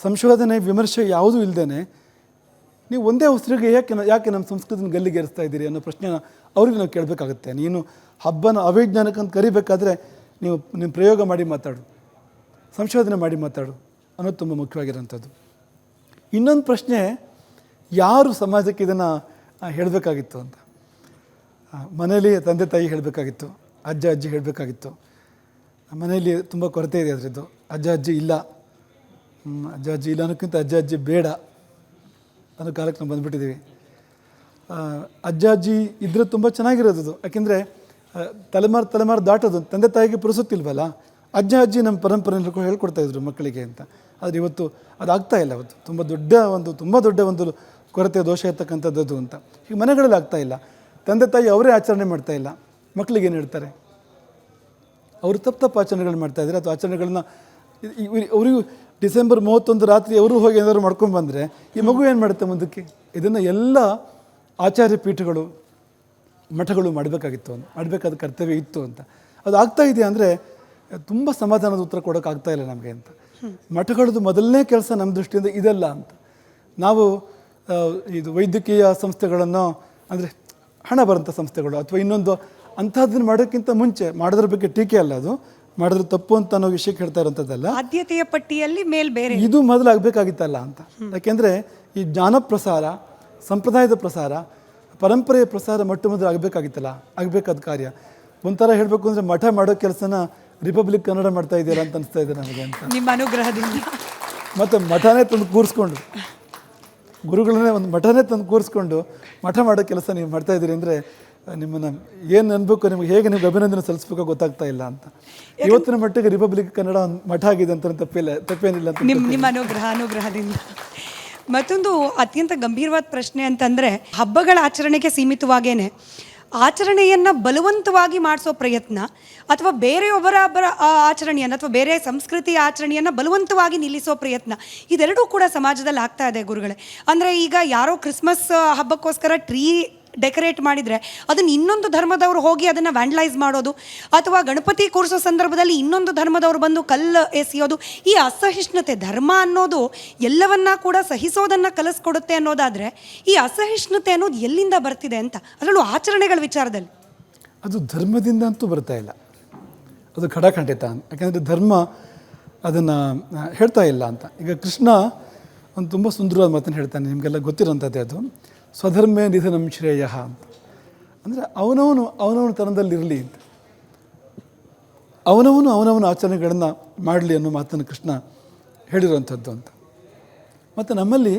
ಸಂಶೋಧನೆ ವಿಮರ್ಶೆ ಯಾವುದೂ ಇಲ್ಲದೇ ನೀವು ಒಂದೇ ಉಸಿರಿಗೆ ಯಾಕೆ ನಮ್ಮ ಸಂಸ್ಕೃತಿನ ಗಲ್ಲಿಗೇರಿಸ್ತಾ ಇದ್ದೀರಿ ಅನ್ನೋ ಪ್ರಶ್ನೆನ ಅವ್ರಿಗೆ ನಾವು ಕೇಳಬೇಕಾಗುತ್ತೆ. ನೀನು ಹಬ್ಬನ ಅವೈಜ್ಞಾನಿಕ ಅಂತ ಕರಿಬೇಕಾದ್ರೆ ನೀವು ಪ್ರಯೋಗ ಮಾಡಿ ಮಾತಾಡು, ಸಂಶೋಧನೆ ಮಾಡಿ ಮಾತಾಡು ಅನ್ನೋದು ತುಂಬ ಮುಖ್ಯವಾಗಿರೋಂಥದ್ದು. ಇನ್ನೊಂದು ಪ್ರಶ್ನೆ, ಯಾರು ಸಮಾಜಕ್ಕೆ ಇದನ್ನು ಹೇಳಬೇಕಾಗಿತ್ತು ಅಂತ. ಮನೆಯಲ್ಲಿ ತಂದೆ ತಾಯಿ ಹೇಳಬೇಕಾಗಿತ್ತು, ಅಜ್ಜ ಅಜ್ಜಿ ಹೇಳಬೇಕಾಗಿತ್ತು. ಮನೆಯಲ್ಲಿ ತುಂಬ ಕೊರತೆ ಇದೆ ಅದರದ್ದು. ಅಜ್ಜ ಅಜ್ಜಿ ಇಲ್ಲ ಅನ್ನೋಕ್ಕಿಂತ ಅಜ್ಜ ಅಜ್ಜಿ ಬೇಡ ಅನ್ನೋ ಕಾಲಕ್ಕೆ ನಾವು ಬಂದುಬಿಟ್ಟಿದ್ದೀವಿ. ಅಜ್ಜ ಅಜ್ಜಿ ಇದ್ದರೆ ತುಂಬ ಚೆನ್ನಾಗಿರೋದು. ಯಾಕೆಂದರೆ ತಲೆಮಾರು ದಾಟೋದು ತಂದೆ ತಾಯಿಗೆ ಪುರುಸುತ್ತಿಲ್ವಲ್ಲ. ಅಜ್ಜ ಅಜ್ಜಿ ನಮ್ಮ ಪರಂಪರೆಯನ್ನು ಹೇಳ್ಕೊಡ್ತಾಯಿದ್ರು ಮಕ್ಕಳಿಗೆ ಅಂತ. ಆದರೆ ಇವತ್ತು ಅದಾಗ್ತಾ ಇಲ್ಲ. ಅವತ್ತು ತುಂಬ ದೊಡ್ಡ ಒಂದು ಕೊರತೆ, ದೋಷ ಇರ್ತಕ್ಕಂಥದ್ದು ಅಂತ. ಈಗ ಮನೆಗಳಲ್ಲಿ ಆಗ್ತಾಯಿಲ್ಲ. ತಂದೆ ತಾಯಿ ಅವರೇ ಆಚರಣೆ ಮಾಡ್ತಾಯಿಲ್ಲ, ಮಕ್ಕಳಿಗೆ ಏನು ಹೇಳ್ತಾರೆ? ಅವರು ತಪ್ಪು ಆಚರಣೆಗಳು ಮಾಡ್ತಾಯಿದ್ದಾರೆ. ಅಥವಾ ಆಚರಣೆಗಳನ್ನ ಅವರಿಗೂ ಡಿಸೆಂಬರ್ 31 ರಾತ್ರಿ ಅವರು ಹೋಗಿ ಏನಾದರೂ ಮಾಡ್ಕೊಂಡು ಬಂದರೆ ಈ ಮಗು ಏನು ಮಾಡುತ್ತೆ ಮುಂದಕ್ಕೆ? ಇದನ್ನು ಎಲ್ಲ ಆಚಾರ್ಯ ಪೀಠಗಳು, ಮಠಗಳು ಮಾಡಬೇಕಾದ ಕರ್ತವ್ಯ ಇತ್ತು ಅಂತ. ಅದು ಆಗ್ತಾ ಇದೆಯಾ ಅಂದರೆ ತುಂಬ ಸಮಾಧಾನದ ಉತ್ತರ ಕೊಡೋಕೆ ಆಗ್ತಾಯಿಲ್ಲ ನಮಗೆ ಅಂತ. ಮಠಗಳದ್ದು ಮೊದಲನೇ ಕೆಲಸ ನಮ್ಮ ದೃಷ್ಟಿಯಿಂದ ಇದೆಲ್ಲ ಅಂತ. ನಾವು ಇದು ವೈದ್ಯಕೀಯ ಸಂಸ್ಥೆಗಳನ್ನು, ಅಂದರೆ ಹಣ ಬರೋಂಥ ಸಂಸ್ಥೆಗಳು ಅಥವಾ ಇನ್ನೊಂದು ಅಂಥದ್ದನ್ನು ಮಾಡೋಕ್ಕಿಂತ ಮುಂಚೆ ಮಾಡೋದ್ರ ಬಗ್ಗೆ ಟೀಕೆ ಅಲ್ಲ, ಅದು ಮಾಡಿದ್ರೆ ತಪ್ಪು ಅಂತ ಅನ್ನೋ ವಿಷಯಕ್ಕೆ ಹೇಳ್ತಾ ಇರೋಂಥದ್ದಲ್ಲ. ಆದ್ಯತೆಯ ಪಟ್ಟಿಯಲ್ಲಿ ಬೇರೆ ಇದು ಮೊದಲು ಆಗಬೇಕಾಗಿತ್ತಲ್ಲ ಅಂತ. ಯಾಕೆಂದರೆ ಈ ಜ್ಞಾನ ಪ್ರಸಾರ, ಸಂಪ್ರದಾಯದ ಪ್ರಸಾರ, ಪರಂಪರೆಯ ಪ್ರಸಾರ ಮೊದಲು ಆಗಬೇಕಾದ ಕಾರ್ಯ. ಒಂಥರ ಹೇಳಬೇಕು ಅಂದರೆ ಮಠ ಮಾಡೋ ಕೆಲಸನ ರಿಪಬ್ಲಿಕ್ ಕನ್ನಡ ಮಾಡ್ತಾ ಇದೆಯಲ್ಲ ಅಂತ ಅನಿಸ್ತಾ ಇದೆ ನಮಗೆ ಅಂತ. ನಿಮ್ಮ ಅನುಗ್ರಹದಿಂದ ಮತ್ತು ಮಠನೇ ತಂದು ಕೂರಿಸ್ಕೊಂಡು, ಗುರುಗಳನ್ನೇ ಒಂದು ಮಠನೇ ತಂದು ಕೂರಿಸ್ಕೊಂಡು ಮಠ ಮಾಡೋ ಕೆಲಸ ನೀವು ಮಾಡ್ತಾಯಿದ್ದೀರಿ ಅಂದರೆ ನಿಮ್ಮನ್ನು ಏನು ಅನ್ಬೇಕು, ನಿಮಗೆ ಹೇಗೆ ನಿಮ್ಗೆ ಅಭಿನಂದನೆ ಸಲ್ಲಿಸ್ಬೇಕೋ ಗೊತ್ತಾಗ್ತಾ ಇಲ್ಲ ಅಂತ. ಇವತ್ತಿನ ಮಟ್ಟಿಗೆ ರಿಪಬ್ಲಿಕ್ ಕನ್ನಡ ಒಂದು ಮಠ ಆಗಿದೆ ಅಂತ ತಪ್ಪೇನಿಲ್ಲ ಅಂತ ನಿಮ್ಮ ಅನುಗ್ರಹದಿಂದ. ಮತ್ತೊಂದು ಅತ್ಯಂತ ಗಂಭೀರವಾದ ಪ್ರಶ್ನೆ ಅಂತಂದರೆ, ಹಬ್ಬಗಳ ಆಚರಣೆಗೆ ಸೀಮಿತವಾಗೇನೆ ಆಚರಣೆಯನ್ನು ಬಲವಂತವಾಗಿ ಮಾಡಿಸೋ ಪ್ರಯತ್ನ ಅಥವಾ ಬೇರೆಯೊಬ್ಬರ ಆಚರಣೆಯನ್ನು ಅಥವಾ ಬೇರೆ ಸಂಸ್ಕೃತಿಯ ಆಚರಣೆಯನ್ನು ಬಲವಂತವಾಗಿ ನಿಲ್ಲಿಸೋ ಪ್ರಯತ್ನ, ಇದೆರಡೂ ಕೂಡ ಸಮಾಜದಲ್ಲಿ ಆಗ್ತಾ ಇದೆ ಗುರುಗಳೇ. ಅಂದರೆ ಈಗ ಯಾರೋ ಕ್ರಿಸ್ಮಸ್ ಹಬ್ಬಕ್ಕೋಸ್ಕರ ಟ್ರೀ ಡೆಕೋರೇಟ್ ಮಾಡಿದರೆ ಅದನ್ನು ಇನ್ನೊಂದು ಧರ್ಮದವರು ಹೋಗಿ ಅದನ್ನು ವ್ಯಾಂಡಲೈಸ್ ಮಾಡೋದು, ಅಥವಾ ಗಣಪತಿ ಕೂರಿಸೋ ಸಂದರ್ಭದಲ್ಲಿ ಇನ್ನೊಂದು ಧರ್ಮದವರು ಬಂದು ಕಲ್ಲು ಎಸೆಯೋದು. ಈ ಅಸಹಿಷ್ಣುತೆ, ಧರ್ಮ ಅನ್ನೋದು ಎಲ್ಲವನ್ನ ಕೂಡ ಸಹಿಸೋದನ್ನು ಕಲಿಸ್ಕೊಡುತ್ತೆ ಅನ್ನೋದಾದರೆ, ಈ ಅಸಹಿಷ್ಣುತೆ ಅನ್ನೋದು ಎಲ್ಲಿಂದ ಬರ್ತಿದೆ ಅಂತ, ಅದರಲ್ಲೂ ಆಚರಣೆಗಳ ವಿಚಾರದಲ್ಲಿ? ಅದು ಧರ್ಮದಿಂದ ಅಂತೂ ಬರ್ತಾ ಇಲ್ಲ, ಅದು ಖಡಾಖಂಡಿತ. ಯಾಕೆಂದರೆ ಧರ್ಮ ಅದನ್ನು ಹೇಳ್ತಾ ಇಲ್ಲ ಅಂತ. ಈಗ ಕೃಷ್ಣ ಒಂದು ತುಂಬ ಸುಂದರವಾದ ಮಾತನ್ನು ಹೇಳ್ತಾನೆ, ನಿಮಗೆಲ್ಲ ಗೊತ್ತಿರೋಂಥದ್ದೇ ಅದು. ಸ್ವಧರ್ಮೇ ನಿಧನಂ ಶ್ರೇಯ ಅಂತ. ಅಂದರೆ ಅವನವನು ತನದಲ್ಲಿರಲಿ ಅಂತ, ಅವನವನ ಆಚರಣೆಗಳನ್ನು ಮಾಡಲಿ ಅನ್ನೋ ಮಾತನ್ನು ಕೃಷ್ಣ ಹೇಳಿರುವಂಥದ್ದು ಅಂತ. ಮತ್ತು ನಮ್ಮಲ್ಲಿ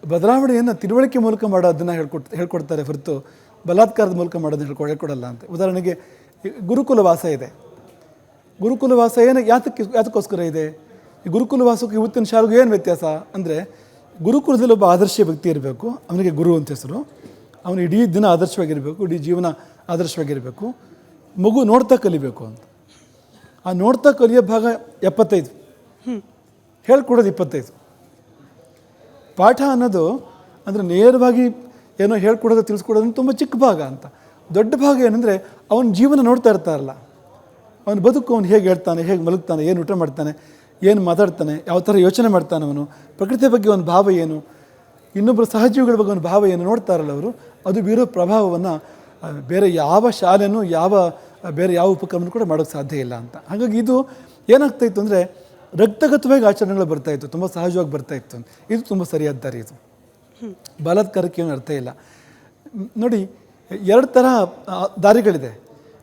ಬದಲಾವಣೆಯನ್ನು ತಿಳುವಳಿಕೆ ಮೂಲಕ ಮಾಡೋದನ್ನು ಹೇಳ್ಕೊಡ್ತಾರೆ ಹೊರತು ಬಲಾತ್ಕಾರದ ಮೂಲಕ ಮಾಡೋದನ್ನು ಹೇಳ್ಕೊಡಲ್ಲ ಅಂತ. ಉದಾಹರಣೆಗೆ ಗುರುಕುಲ ವಾಸ ಇದೆ. ಗುರುಕುಲ ವಾಸ ಯಾತಕ್ಕೋಸ್ಕರ ಇದೆ? ಈ ಗುರುಕುಲ ವಾಸಕ್ಕೆ ಇವತ್ತಿನ ಶಾಲೆಗೂ ಏನು ವ್ಯತ್ಯಾಸ ಅಂದರೆ, ಗುರುಕುಲದಲ್ಲಿ ಒಬ್ಬ ಆದರ್ಶ ವ್ಯಕ್ತಿ ಇರಬೇಕು, ಅವನಿಗೆ ಗುರು ಅಂತ ಹೆಸರು. ಅವನು ಇಡೀ ದಿನ ಆದರ್ಶವಾಗಿರಬೇಕು, ಇಡೀ ಜೀವನ ಆದರ್ಶವಾಗಿರಬೇಕು. ಮಗು ನೋಡ್ತಾ ಕಲಿಬೇಕು ಅಂತ. ಆ ನೋಡ್ತಾ ಕಲಿಯೋ ಭಾಗ 75, ಹೇಳ್ಕೊಡೋದು 25. ಪಾಠ ಅನ್ನೋದು ಅಂದರೆ ನೇರವಾಗಿ ಏನೋ ಹೇಳ್ಕೊಡೋದು ತಿಳಿಸ್ಕೊಡೋದು ತುಂಬ ಚಿಕ್ಕ ಭಾಗ ಅಂತ. ದೊಡ್ಡ ಭಾಗ ಏನಂದರೆ ಅವನ ಜೀವನ ನೋಡ್ತಾ ಇರ್ತಾರಲ್ಲ, ಅವನ ಬದುಕು, ಅವನು ಹೇಗೆ ಹೇಳ್ತಾನೆ, ಹೇಗೆ ಮಲಗ್ತಾನೆ, ಏನು ಊಟ ಮಾಡ್ತಾನೆ, ಏನು ಮಾತಾಡ್ತಾನೆ, ಯಾವ ಥರ ಯೋಚನೆ ಮಾಡ್ತಾನೆ, ಅವನು ಪ್ರಕೃತಿಯ ಬಗ್ಗೆ ಒಂದು ಭಾವ ಏನು, ಇನ್ನೊಬ್ಬರು ಸಹಜೀವಿಗಳ ಬಗ್ಗೆ ಒಂದು ಭಾವ ಏನು ನೋಡ್ತಾರಲ್ಲ ಅವರು, ಅದು ಬೀರೋ ಪ್ರಭಾವವನ್ನು ಬೇರೆ ಯಾವ ಶಾಲೆನೂ ಬೇರೆ ಯಾವ ಉಪಕ್ರಮನೂ ಕೂಡ ಮಾಡೋಕ್ಕೆ ಸಾಧ್ಯ ಇಲ್ಲ ಅಂತ. ಹಾಗಾಗಿ ಇದು ಏನಾಗ್ತಾಯಿತ್ತು ಅಂದರೆ, ರಕ್ತಗತವಾಗಿ ಆಚರಣೆಗಳು ಬರ್ತಾಯಿತ್ತು, ತುಂಬ ಸಹಜವಾಗಿ ಬರ್ತಾಯಿತ್ತು. ಇದು ತುಂಬ ಸರಿಯಾದ ದಾರಿ. ಇದು ಬಲಾತ್ಕಾರಕ್ಕೆ ಏನು ಅರ್ಥ ಇಲ್ಲ. ನೋಡಿ, 2 ಥರ ದಾರಿಗಳಿದೆ.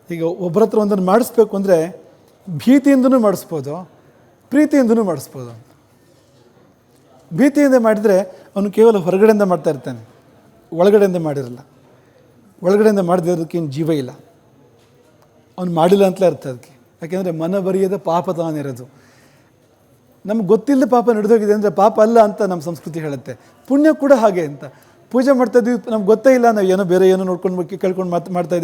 ಈಗ ಒಬ್ಬರ ಹತ್ರ ಒಂದನ್ನು ಮಾಡಿಸ್ಬೇಕು ಅಂದರೆ ಭೀತಿಯಿಂದನೂ ಮಾಡಿಸ್ಬೋದು, ಪ್ರೀತಿಯಿಂದನೂ ಮಾಡಿಸ್ಬೋದು. ಭೀತಿಯಿಂದ ಮಾಡಿದರೆ ಅವನು ಕೇವಲ ಹೊರಗಡೆಯಿಂದ ಮಾಡ್ತಾ ಇರ್ತಾನೆ, ಒಳಗಡೆಯಿಂದ ಮಾಡಿರಲ್ಲ. ಒಳಗಡೆಯಿಂದ ಮಾಡಿದೋದಕ್ಕೇನು ಜೀವ ಇಲ್ಲ, ಅವನು ಮಾಡಿಲ್ಲ ಅಂತಲೇ ಅರ್ಥ ಅದಕ್ಕೆ. ಯಾಕೆಂದರೆ ಮನಬರಿಯದ ಪಾಪ ತಾನಿರೋದು. ನಮ್ಗೆ ಗೊತ್ತಿಲ್ಲದೆ ಪಾಪ ನಡೆದೋಗಿದೆ ಅಂದರೆ ಪಾಪ ಅಲ್ಲ ಅಂತ ನಮ್ಮ ಸಂಸ್ಕೃತಿ ಹೇಳುತ್ತೆ. ಪುಣ್ಯ ಕೂಡ ಹಾಗೆ ಅಂತ. ಪೂಜೆ ಮಾಡ್ತಾಯಿದ್ದೀವಿ, ನಮ್ಗೆ ಗೊತ್ತೇ ಇಲ್ಲ, ನಾವು ಏನೋ ಬೇರೆ ಏನೋ ನೋಡ್ಕೊಂಡು ಕೇಳ್ಕೊಂಡು ಮಾಡ್ತಾ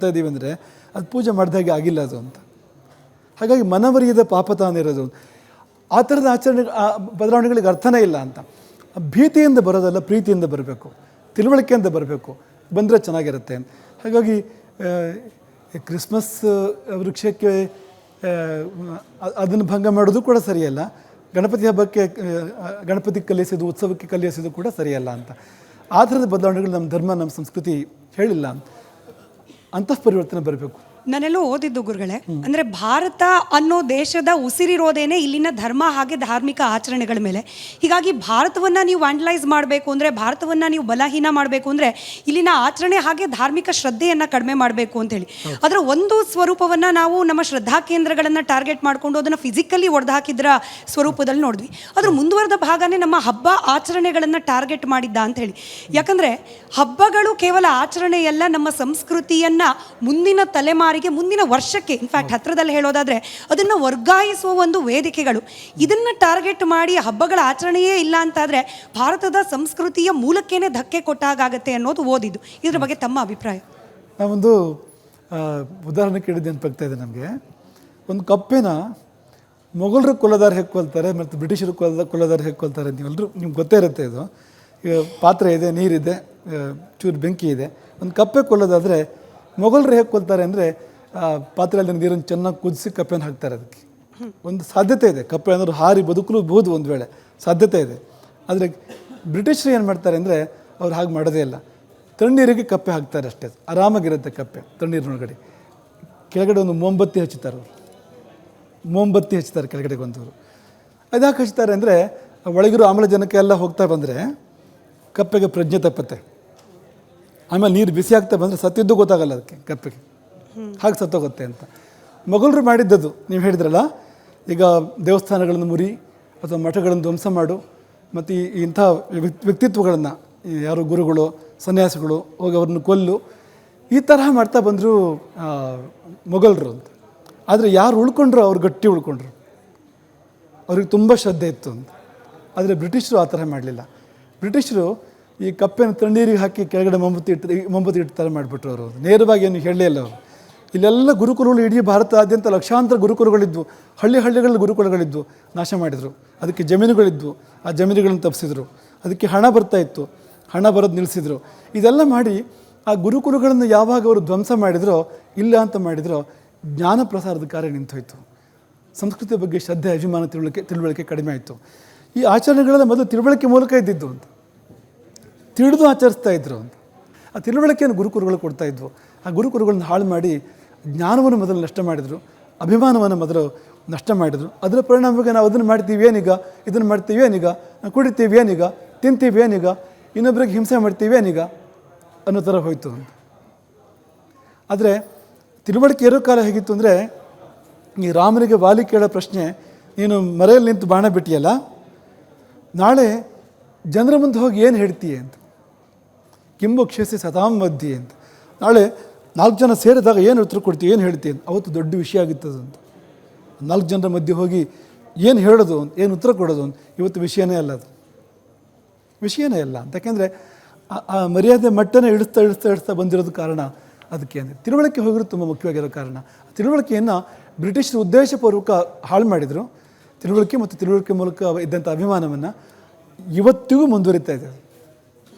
ಇದ್ದೀವಿ ಅಂದರೆ ಅದು ಪೂಜೆ ಮಾಡಿದಾಗೆ ಆಗಿಲ್ಲ ಅದು ಅಂತ. ಹಾಗಾಗಿ ಮನವರಿಯದ ಪಾಪ ತಾನಿರೋದು. ಆ ಥರದ ಬದಲಾವಣೆಗಳಿಗೆ ಅರ್ಥನೇ ಇಲ್ಲ ಅಂತ. ಭೀತಿಯಿಂದ ಬರೋದಲ್ಲ, ಪ್ರೀತಿಯಿಂದ ಬರಬೇಕು, ತಿಳುವಳಿಕೆಯಿಂದ ಬರಬೇಕು, ಬಂದರೆ ಚೆನ್ನಾಗಿರುತ್ತೆ. ಹಾಗಾಗಿ ಕ್ರಿಸ್ಮಸ್ ವೃಕ್ಷಕ್ಕೆ ಅದನ್ನು ಭಂಗ ಮಾಡೋದು ಕೂಡ ಸರಿಯಲ್ಲ, ಗಣಪತಿ ಹಬ್ಬಕ್ಕೆ ಗಣಪತಿ ಕಲಿಸೋದು, ಉತ್ಸವಕ್ಕೆ ಕಲಿಸೋದು ಕೂಡ ಸರಿಯಲ್ಲ ಅಂತ. ಆ ಥರದ ಬದಲಾವಣೆಗಳು ನಮ್ಮ ಧರ್ಮ, ನಮ್ಮ ಸಂಸ್ಕೃತಿ ಹೇಳಿಲ್ಲ. ಅಂತಃಪರಿವರ್ತನೆ ಬರಬೇಕು. ನಾನೆಲ್ಲೋ ಓದಿದ್ದು ಗುರುಗಳೇ, ಅಂದರೆ ಭಾರತ ಅನ್ನೋ ದೇಶದ ಉಸಿರಿರೋದೇನೆ ಇಲ್ಲಿನ ಧರ್ಮ ಹಾಗೆ ಧಾರ್ಮಿಕ ಆಚರಣೆಗಳ ಮೇಲೆ. ಹೀಗಾಗಿ ಭಾರತವನ್ನು ನೀವು ವ್ಯಾಂಡಲೈಸ್ ಮಾಡಬೇಕು ಅಂದರೆ, ಭಾರತವನ್ನು ನೀವು ಬಲಹೀನ ಮಾಡಬೇಕು ಅಂದರೆ ಇಲ್ಲಿನ ಆಚರಣೆ ಹಾಗೆ ಧಾರ್ಮಿಕ ಶ್ರದ್ಧೆಯನ್ನು ಕಡಿಮೆ ಮಾಡಬೇಕು ಅಂತೇಳಿ ಅದರ ಒಂದು ಸ್ವರೂಪವನ್ನು ನಾವು ನಮ್ಮ ಶ್ರದ್ಧಾ ಕೇಂದ್ರಗಳನ್ನು ಟಾರ್ಗೆಟ್ ಮಾಡಿಕೊಂಡು ಅದನ್ನು ಫಿಸಿಕಲಿ ಒಡೆದಾಕಿದ್ರ ಸ್ವರೂಪದಲ್ಲಿ ನೋಡಿದ್ವಿ. ಅದರ ಮುಂದುವರೆದ ಭಾಗನೇ ನಮ್ಮ ಹಬ್ಬ ಆಚರಣೆಗಳನ್ನು ಟಾರ್ಗೆಟ್ ಮಾಡಿದ್ದ ಅಂಥೇಳಿ. ಯಾಕಂದರೆ ಹಬ್ಬಗಳು ಕೇವಲ ಆಚರಣೆಯಲ್ಲ, ನಮ್ಮ ಸಂಸ್ಕೃತಿಯನ್ನು ಮುಂದಿನ ತಲೆಮಾರಿಗೆ, ಮುಂದಿನ ವರ್ಷಕ್ಕೆ, ಇನ್ಫ್ಯಾಕ್ಟ್ ಹತ್ರದಲ್ಲಿ ಹೇಳೋದಾದರೆ ಅದನ್ನು ವರ್ಗಾಯಿಸುವ ಒಂದು ವೇದಿಕೆಗಳು. ಇದನ್ನು ಟಾರ್ಗೆಟ್ ಮಾಡಿ ಹಬ್ಬಗಳ ಆಚರಣೆಯೇ ಇಲ್ಲ ಅಂತಾದರೆ ಭಾರತದ ಸಂಸ್ಕೃತಿಯ ಮೂಲಕ್ಕೇನೆ ಧಕ್ಕೆ ಕೊಟ್ಟಾಗತ್ತೆ ಅನ್ನೋದು ಓದಿದ್ದು. ಇದ್ರ ಬಗ್ಗೆ ತಮ್ಮ ಅಭಿಪ್ರಾಯ? ನಾವೊಂದು ಉದಾಹರಣೆ ಕೇಳಿದ್ದೆ ಅನ್ಪಾಗ್ತಾ ಇದೆ ನಮಗೆ. ಒಂದು ಕಪ್ಪೆನ ಮೊಘಲರು ಕೊಲ್ಲದಾರ ಹೆಕ್ಕೊಳ್ತಾರೆ ಮತ್ತು ಬ್ರಿಟಿಷರು ಕೊಲ್ಲದಾರ ಹೆಕ್ಕೊಳ್ತಾರೆ. ನೀವೆಲ್ಲರೂ ನಿಮ್ಗೆ ಗೊತ್ತೇ ಇರುತ್ತೆ. ಇದು ಈಗ ಪಾತ್ರೆ ಇದೆ, ನೀರಿದೆ, ಚೂರು ಬೆಂಕಿ ಇದೆ. ಒಂದು ಕಪ್ಪೆ ಕೊಲ್ಲೋದಾದರೆ ಮೊಘಲರು ಹೇಗೆ ಕೊಲ್ತಾರೆ ಅಂದರೆ ಪಾತ್ರೆಯಲ್ಲಿ ನೀರನ್ನು ಚೆನ್ನಾಗಿ ಕುದಿಸಿ ಕಪ್ಪೆನ ಹಾಕ್ತಾರೆ. ಅದಕ್ಕೆ ಒಂದು ಸಾಧ್ಯತೆ ಇದೆ, ಕಪ್ಪೆ ಏನಾದ್ರು ಹಾರಿ ಬದುಕಲೂಬಹುದು, ಒಂದು ವೇಳೆ ಸಾಧ್ಯತೆ ಇದೆ. ಆದರೆ ಬ್ರಿಟಿಷರು ಏನು ಮಾಡ್ತಾರೆ ಅಂದರೆ ಅವ್ರು ಹಾಗೆ ಮಾಡೋದೇ ಇಲ್ಲ. ತಣ್ಣೀರಿಗೆ ಕಪ್ಪೆ ಹಾಕ್ತಾರೆ ಅಷ್ಟೇ, ಆರಾಮಾಗಿರುತ್ತೆ ಕಪ್ಪೆ ತಣ್ಣೀರಿನೊಳಗಡೆ. ಕೆಳಗಡೆ ಒಂದು ಮೊಂಬತ್ತಿ ಹಚ್ಚುತ್ತಾರೆ, ಅವರು ಮೊಂಬತ್ತಿ ಹಚ್ತಾರೆ ಕೆಳಗಡೆಗೆ ಒಂದವರು. ಅದ್ಯಾಕೆ ಹಚ್ತಾರೆ ಅಂದರೆ ಒಳಗಿರೋ ಆಮ್ಲಜನಕ ಎಲ್ಲ ಹೋಗ್ತಾ ಬಂದರೆ ಕಪ್ಪೆಗೆ ಪ್ರಜ್ಞೆ ತಪ್ಪತ್ತೆ. ಆಮೇಲೆ ನೀರು ಬಿಸಿ ಆಗ್ತಾ ಬಂದರೆ ಸತ್ತಿದ್ದು ಗೊತ್ತಾಗಲ್ಲ ಅದಕ್ಕೆ, ಕಪ್ಪೆಗೆ ಹಾಗೆ ಸತ್ತೋಗುತ್ತೆ ಅಂತ. ಮೊಘಲರು ಮಾಡಿದ್ದದು ನೀವು ಹೇಳಿದ್ರಲ್ಲ, ಈಗ ದೇವಸ್ಥಾನಗಳನ್ನು ಮುರಿ ಅಥವಾ ಮಠಗಳನ್ನು ಧ್ವಂಸ ಮಾಡು, ಮತ್ತು ಇಂಥ ವ್ಯಕ್ತಿತ್ವಗಳನ್ನು, ಯಾರು ಗುರುಗಳು, ಸನ್ಯಾಸಿಗಳು ಹೋಗಿ ಅವ್ರನ್ನ ಕೊಲ್ಲು, ಈ ತರಹ ಮಾಡ್ತಾ ಬಂದರು ಮೊಘಲರು ಅಂತ. ಆದರೆ ಯಾರು ಉಳ್ಕೊಂಡ್ರು ಅವ್ರು ಗಟ್ಟಿ ಉಳ್ಕೊಂಡ್ರು, ಅವ್ರಿಗೆ ತುಂಬ ಶ್ರದ್ಧೆ ಇತ್ತು ಅಂತ. ಆದರೆ ಬ್ರಿಟಿಷರು ಆ ಥರ ಮಾಡಲಿಲ್ಲ. ಬ್ರಿಟಿಷರು ಈ ಕಪ್ಪೆನ ತಣ್ಣೀರಿಗೆ ಹಾಕಿ ಕೆಳಗಡೆ ಮೊಂಬತ್ತಿ ಇಟ್ಟು ಥರ ಮಾಡಿಬಿಟ್ರು. ಅವರು ನೇರವಾಗಿ ಏನು ಹೇಳಲೇ ಇಲ್ಲ. ಅವರು ಇಲ್ಲೆಲ್ಲ ಗುರುಕುಲಗಳು, ಇಡೀ ಭಾರತದಾದ್ಯಂತ ಲಕ್ಷಾಂತರ ಗುರುಕುಲಗಳಿದ್ವು, ಹಳ್ಳಿಗಳಲ್ಲಿ ಗುರುಕುಲಗಳಿದ್ವು, ನಾಶ ಮಾಡಿದರು. ಅದಕ್ಕೆ ಜಮೀನುಗಳಿದ್ವು, ಆ ಜಮೀನುಗಳನ್ನು ತಪ್ಪಿಸಿದ್ರು. ಅದಕ್ಕೆ ಹಣ ಬರ್ತಾಯಿತ್ತು, ಹಣ ಬರೋದು ನಿಲ್ಲಿಸಿದ್ರು. ಇದೆಲ್ಲ ಮಾಡಿ ಆ ಗುರುಕುಲಗಳನ್ನು ಯಾವಾಗ ಅವರು ಧ್ವಂಸ ಮಾಡಿದ್ರೋ, ಇಲ್ಲ ಅಂತ ಮಾಡಿದ್ರೋ, ಜ್ಞಾನ ಪ್ರಸಾರದ ಕಾರ್ಯ ನಿಂತೋಯ್ತು. ಸಂಸ್ಕೃತಿಯ ಬಗ್ಗೆ ಶ್ರದ್ಧೆ, ಅಭಿಮಾನ, ತಿಳುವಳಿಕೆ ಕಡಿಮೆ ಆಯಿತು. ಈ ಆಚರಣೆಗಳೆಲ್ಲ ಮೊದಲು ತಿಳುವಳಿಕೆ ಮೂಲಕ ಇದ್ದಿದ್ದು ಅಂತ, ತಿಳಿದು ಆಚರಿಸ್ತಾ ಇದ್ರು ಅಂತ. ಆ ತಿಳುವಳಿಕೆಯನ್ನು ಗುರುಕುರುಗಳು ಕೊಡ್ತಾಯಿದ್ವು. ಆ ಗುರುಕುರುಗಳನ್ನ ಹಾಳು ಮಾಡಿ ಜ್ಞಾನವನ್ನು ಮೊದಲು ನಷ್ಟ ಮಾಡಿದರು, ಅಭಿಮಾನವನ್ನು ಮೊದಲು ನಷ್ಟ ಮಾಡಿದರು. ಅದರ ಪರಿಣಾಮವಾಗಿ ನಾವು ಅದನ್ನು ಮಾಡ್ತೀವಿ ಏನೀಗ, ಇದನ್ನು ಮಾಡ್ತೀವಿ ಏನೀಗ, ನಾವು ಕುಡಿತೀವಿ ಏನೀಗ, ತಿಂತೀವಿ ಏನೀಗ, ಇನ್ನೊಬ್ಬರಿಗೆ ಹಿಂಸೆ ಮಾಡ್ತೀವಿ ಏನೀಗ ಅನ್ನೋ ಥರ ಹೋಯಿತು ಅಂತ. ಆದರೆ ತಿಳುವಳಿಕೆ ಇರೋ ಕಾಲ ಹೇಗಿತ್ತು ಅಂದರೆ, ಈ ರಾಮನಿಗೆ ವಾಲಿ ಕೇಳೋ ಪ್ರಶ್ನೆ, ನೀನು ಮರೆಯಲ್ಲಿ ನಿಂತು ಬಾಣ ಬಿಟ್ಟಿಯಲ್ಲ, ನಾಳೆ ಜನರ ಮುಂದೆ ಹೋಗಿ ಏನು ಹೇಳ್ತೀಯ ಅಂತ. ಕಿಂಬಕ್ಷಿಸಿ ಸತಾಂ ಮಧ್ಯೆ ಅಂತ. ನಾಳೆ 4 ಜನ ಸೇರಿದಾಗ ಏನು ಉತ್ತರ ಕೊಡ್ತೀವಿ, ಏನು ಹೇಳ್ತೀಯ ಅಂತ. ಅವತ್ತು ದೊಡ್ಡ ವಿಷಯ ಆಗಿತ್ತದು ಅಂತ. 4 ಜನರ ಮಧ್ಯೆ ಹೋಗಿ ಏನು ಹೇಳೋದು ಅಂತ, ಏನು ಉತ್ತರ ಕೊಡೋದು ಅಂತ. ಇವತ್ತು ವಿಷಯನೇ ಅಲ್ಲ, ಅದು ವಿಷಯನೇ ಅಲ್ಲ ಅಂತ. ಯಾಕೆಂದರೆ ಆ ಮರ್ಯಾದೆ ಮಟ್ಟನೇ ಇಳಿಸ್ತಾ ಬಂದಿರೋದು ಕಾರಣ ಅದಕ್ಕೆ ಅಂದರೆ ತಿಳುವಳಿಕೆ ಹೋಗಿರೋದು ತುಂಬ ಮುಖ್ಯವಾಗಿರೋ ಕಾರಣ. ತಿಳುವಳಿಕೆಯನ್ನು ಬ್ರಿಟಿಷರು ಉದ್ದೇಶಪೂರ್ವಕ ಹಾಳು ಮಾಡಿದರು. ತಿಳುವಳಿಕೆ ಮತ್ತು ತಿಳುವಳಿಕೆ ಮೂಲಕ ಇದ್ದಂಥ ಅಭಿಮಾನವನ್ನು ಇವತ್ತಿಗೂ ಮುಂದುವರಿತಾ ಇದೆ.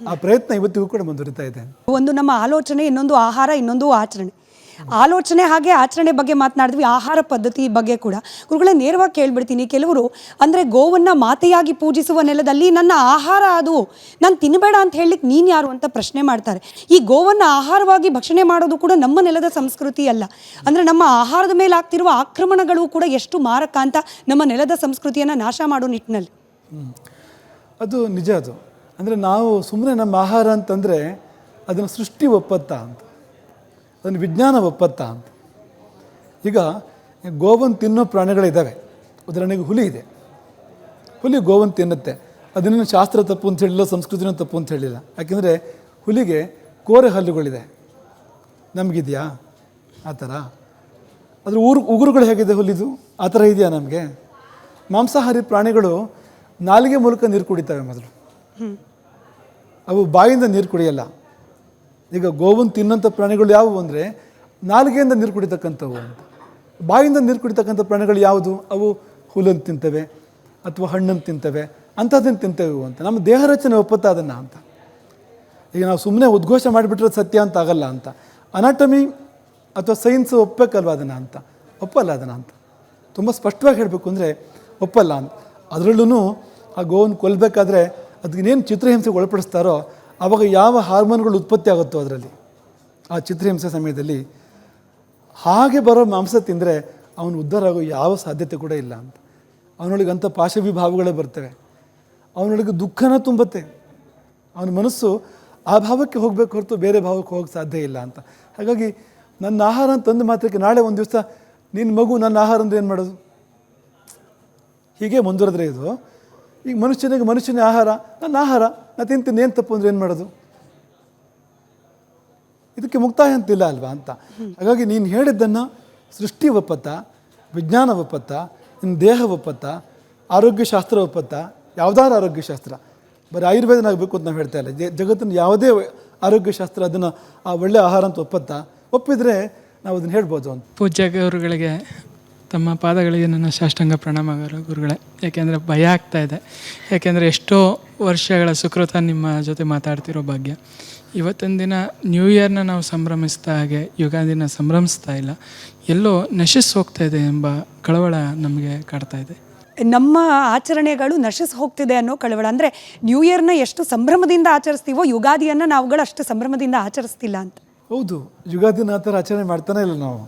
ಆ ಪ್ರಯತ್ನ ಇವತ್ತಿಗೂ ಕೂಡ ಮುಂದುವರಿತಾ ಇದೆ. ಒಂದು ನಮ್ಮ ಆಲೋಚನೆ, ಇನ್ನೊಂದು ಆಹಾರ, ಇನ್ನೊಂದು ಆಚರಣೆ. ಆಲೋಚನೆ ಹಾಗೆ ಆಚರಣೆ ಬಗ್ಗೆ ಮಾತನಾಡಿದ್ವಿ, ಆಹಾರ ಪದ್ಧತಿ ಬಗ್ಗೆ ಕೂಡ. ಗುರುಗಳೇ, ನೇರವಾಗಿ ಕೇಳ್ಬಿಡ್ತೀನಿ, ಕೆಲವರು ಅಂದರೆ ಗೋವನ್ನು ಮಾತೆಯಾಗಿ ಪೂಜಿಸುವ ನೆಲದಲ್ಲಿ ನನ್ನ ಆಹಾರ ಅದು, ನಾನು ತಿನ್ನಬೇಡ ಅಂತ ಹೇಳಲಿಕ್ಕೆ ನೀನು ಯಾರು ಅಂತ ಪ್ರಶ್ನೆ ಮಾಡ್ತಾರೆ. ಈ ಗೋವನ್ನು ಆಹಾರವಾಗಿ ಭಕ್ಷಣೆ ಮಾಡೋದು ಕೂಡ ನಮ್ಮ ನೆಲದ ಸಂಸ್ಕೃತಿ ಅಲ್ಲ. ಅಂದರೆ ನಮ್ಮ ಆಹಾರದ ಮೇಲೆ ಆಗ್ತಿರುವ ಆಕ್ರಮಣಗಳು ಕೂಡ ಎಷ್ಟು ಮಾರಕ ಅಂತ ನಮ್ಮ ನೆಲದ ಸಂಸ್ಕೃತಿಯನ್ನು ನಾಶ ಮಾಡೋ ನಿಟ್ಟಿನಲ್ಲಿ. ಅದು ನಿಜ. ಅದು ಅಂದರೆ ನಾವು ಸುಮ್ಮನೆ ನಮ್ಮ ಆಹಾರ ಅಂತಂದರೆ ಅದನ್ನು ಸೃಷ್ಟಿ ಒಪ್ಪತ್ತಾ ಅಂತ, ಅದನ್ನು ವಿಜ್ಞಾನ ಒಪ್ಪತ್ತಾ ಅಂತ. ಈಗ ಗೋವನ್ನು ತಿನ್ನೋ ಪ್ರಾಣಿಗಳಿದ್ದಾವೆ. ಉದಾಹರಣೆಗೆ ಹುಲಿ ಇದೆ. ಹುಲಿ ಗೋವನ್ನು ತಿನ್ನುತ್ತೆ. ಅದನ್ನು ಶಾಸ್ತ್ರ ತಪ್ಪು ಅಂತ ಹೇಳಿಲ್ಲ, ಸಂಸ್ಕೃತಿನೂ ತಪ್ಪು ಅಂತ ಹೇಳಿಲ್ಲ. ಯಾಕೆಂದರೆ ಹುಲಿಗೆ ಕೋರೆ ಹಲ್ಲುಗಳಿದೆ, ನಮಗಿದೆಯಾ ಆ ಥರ? ಅದ್ರ ಉಗುರುಗಳು ಹೇಗಿದೆ ಹುಲಿದು, ಆ ಥರ ಇದೆಯಾ ನಮಗೆ? ಮಾಂಸಾಹಾರಿ ಪ್ರಾಣಿಗಳು ನಾಲಿಗೆ ಮೂಲಕ ನೀರು ಕುಡಿತವೆ ಮೊದಲು, ಅವು ಬಾಯಿಂದ ನೀರು ಕುಡಿಯಲ್ಲ. ಈಗ ಗೋವನ್ನು ತಿನ್ನೋಂಥ ಪ್ರಾಣಿಗಳು ಯಾವುವು ಅಂದರೆ ನಾಲಿಗೆಯಿಂದ ನೀರು ಕುಡಿತಕ್ಕಂಥವು ಅಂತ. ಬಾಯಿಂದ ನೀರು ಕುಡಿತಕ್ಕಂಥ ಪ್ರಾಣಿಗಳು ಯಾವುದು? ಅವು ಹುಲ್ಲನ್ನು ತಿಂತವೆ ಅಥವಾ ಹಣ್ಣನ್ನು ತಿಂತವೆ, ಅಂಥದ್ದನ್ನು ತಿಂತವೆ ಅಂತ. ನಮ್ಮ ದೇಹ ರಚನೆ ಒಪ್ಪತ್ತ ಅದನ್ನು ಅಂತ. ಈಗ ನಾವು ಸುಮ್ಮನೆ ಉದ್ಘೋಷ ಮಾಡಿಬಿಟ್ರೆ ಸತ್ಯ ಅಂತ ಆಗಲ್ಲ ಅಂತ. ಅನಾಟಮಿ ಅಥವಾ ಸೈನ್ಸ್ ಒಪ್ಪಬೇಕಲ್ವ ಅದನ್ನು ಅಂತ? ಒಪ್ಪಲ್ಲ ಅದನ್ನು ಅಂತ. ತುಂಬ ಸ್ಪಷ್ಟವಾಗಿ ಹೇಳಬೇಕು ಅಂದರೆ ಒಪ್ಪಲ್ಲ ಅಂತ. ಅದರಲ್ಲೂ ಆ ಗೋವನ್ನು ಕೊಲ್ಲಬೇಕಾದ್ರೆ ಅದಕ್ಕೇನು ಚಿತ್ರಹಿಂಸೆಗೆ ಒಳಪಡಿಸ್ತಾರೋ ಆವಾಗ ಯಾವ ಹಾರ್ಮೋನ್ಗಳು ಉತ್ಪತ್ತಿ ಆಗುತ್ತೋ ಅದರಲ್ಲಿ, ಆ ಚಿತ್ರಹಿಂಸೆ ಸಮಯದಲ್ಲಿ ಹಾಗೆ ಬರೋ ಮಾಂಸ ತಿಂದರೆ ಅವನು ಉದ್ಧಾರ ಆಗೋ ಯಾವ ಸಾಧ್ಯತೆ ಕೂಡ ಇಲ್ಲ ಅಂತ. ಅವನೊಳಗೆ ಅಂಥ ಪಾಶವಿಭಾವಗಳೇ ಬರ್ತವೆ. ಅವನೊಳಗೆ ದುಃಖನ ತುಂಬುತ್ತೆ. ಅವನ ಮನಸ್ಸು ಆ ಭಾವಕ್ಕೆ ಹೋಗಬೇಕು ಹೊರತು ಬೇರೆ ಭಾವಕ್ಕೆ ಹೋಗೋಕ್ಕೆ ಸಾಧ್ಯ ಇಲ್ಲ ಅಂತ. ಹಾಗಾಗಿ ನನ್ನ ಆಹಾರ ಅಂತಂದು ಮಾತ್ರಕ್ಕೆ ನಾಳೆ ಒಂದು ದಿವಸ ನಿನ್ನ ಮಗು ನನ್ನ ಆಹಾರ ಅಂದರೆ ಏನು ಮಾಡೋದು? ಹೀಗೆ ಮುಂದುವರೆದ್ರೆ ಇದು. ಈಗ ಮನುಷ್ಯನ ಆಹಾರ ನನ್ನ ಆಹಾರ, ನಾನು ತಿಂತೀನಿ, ಏನು ತಪ್ಪು ಅಂದರೆ ಏನು ಮಾಡೋದು? ಇದಕ್ಕೆ ಮುಕ್ತಾಯ ಅಂತಿಲ್ಲ ಅಲ್ವಾ ಅಂತ. ಹಾಗಾಗಿ ನೀನು ಹೇಳಿದ್ದನ್ನು ಸೃಷ್ಟಿ ಒಪ್ಪತ್ತ, ವಿಜ್ಞಾನ ಒಪ್ಪತ್ತ, ನಿನ್ನ ದೇಹ ಒಪ್ಪತ್ತ, ಆರೋಗ್ಯಶಾಸ್ತ್ರ ಒಪ್ಪತ್ತ, ಯಾವುದಾದ್ರು ಆರೋಗ್ಯಶಾಸ್ತ್ರ, ಬರೀ ಆಯುರ್ವೇದನಾಗಬೇಕು ಅಂತ ನಾವು ಹೇಳ್ತಾ ಇಲ್ಲ. ಜಗತ್ತಿನ ಯಾವುದೇ ಆರೋಗ್ಯಶಾಸ್ತ್ರ ಅದನ್ನು ಆ ಒಳ್ಳೆಯ ಆಹಾರ ಅಂತ ಒಪ್ಪಿದರೆ ನಾವು ಅದನ್ನು ಹೇಳ್ಬೋದು ಅಂತ. ಪೂಜ್ಯ ಗುರುಗಳಿಗೆ ತಮ್ಮ ಪಾದಗಳಿಗೆ ನನ್ನ ಸಾಷ್ಟಾಂಗ ಪ್ರಣಾಮ ಗುರುಗಳೇ. ಯಾಕೆಂದರೆ ಭಯ ಆಗ್ತಾ ಇದೆ. ಯಾಕೆಂದರೆ ಎಷ್ಟೋ ವರ್ಷಗಳ ಸುಕೃತ ನಿಮ್ಮ ಜೊತೆ ಮಾತಾಡ್ತಿರೋ ಭಾಗ್ಯ. ಇವತ್ತಿನ ದಿನ ನ್ಯೂ ಇಯರ್ನ ನಾವು ಸಂಭ್ರಮಿಸ್ತಾ ಹಾಗೆ ಯುಗಾದಿನ ಸಂಭ್ರಮಿಸ್ತಾ ಇಲ್ಲ, ಎಲ್ಲೋ ನಶಿಸಿ ಹೋಗ್ತಾ ಇದೆ ಎಂಬ ಕಳವಳ ನಮಗೆ ಕಾಡ್ತಾ ಇದೆ. ನಮ್ಮ ಆಚರಣೆಗಳು ನಶಿಸಿ ಹೋಗ್ತಿದೆ ಅನ್ನೋ ಕಳವಳ. ಅಂದರೆ ನ್ಯೂ ಇಯರ್ನ ಎಷ್ಟು ಸಂಭ್ರಮದಿಂದ ಆಚರಿಸ್ತೀವೋ ಯುಗಾದಿಯನ್ನು ನಾವುಗಳು ಅಷ್ಟು ಸಂಭ್ರಮದಿಂದ ಆಚರಿಸ್ತಿಲ್ಲ ಅಂತ. ಹೌದು, ಯುಗಾದಿನ ಆ ಥರ ಆಚರಣೆ ಮಾಡ್ತಾನೆ ಇಲ್ಲ ನಾವು.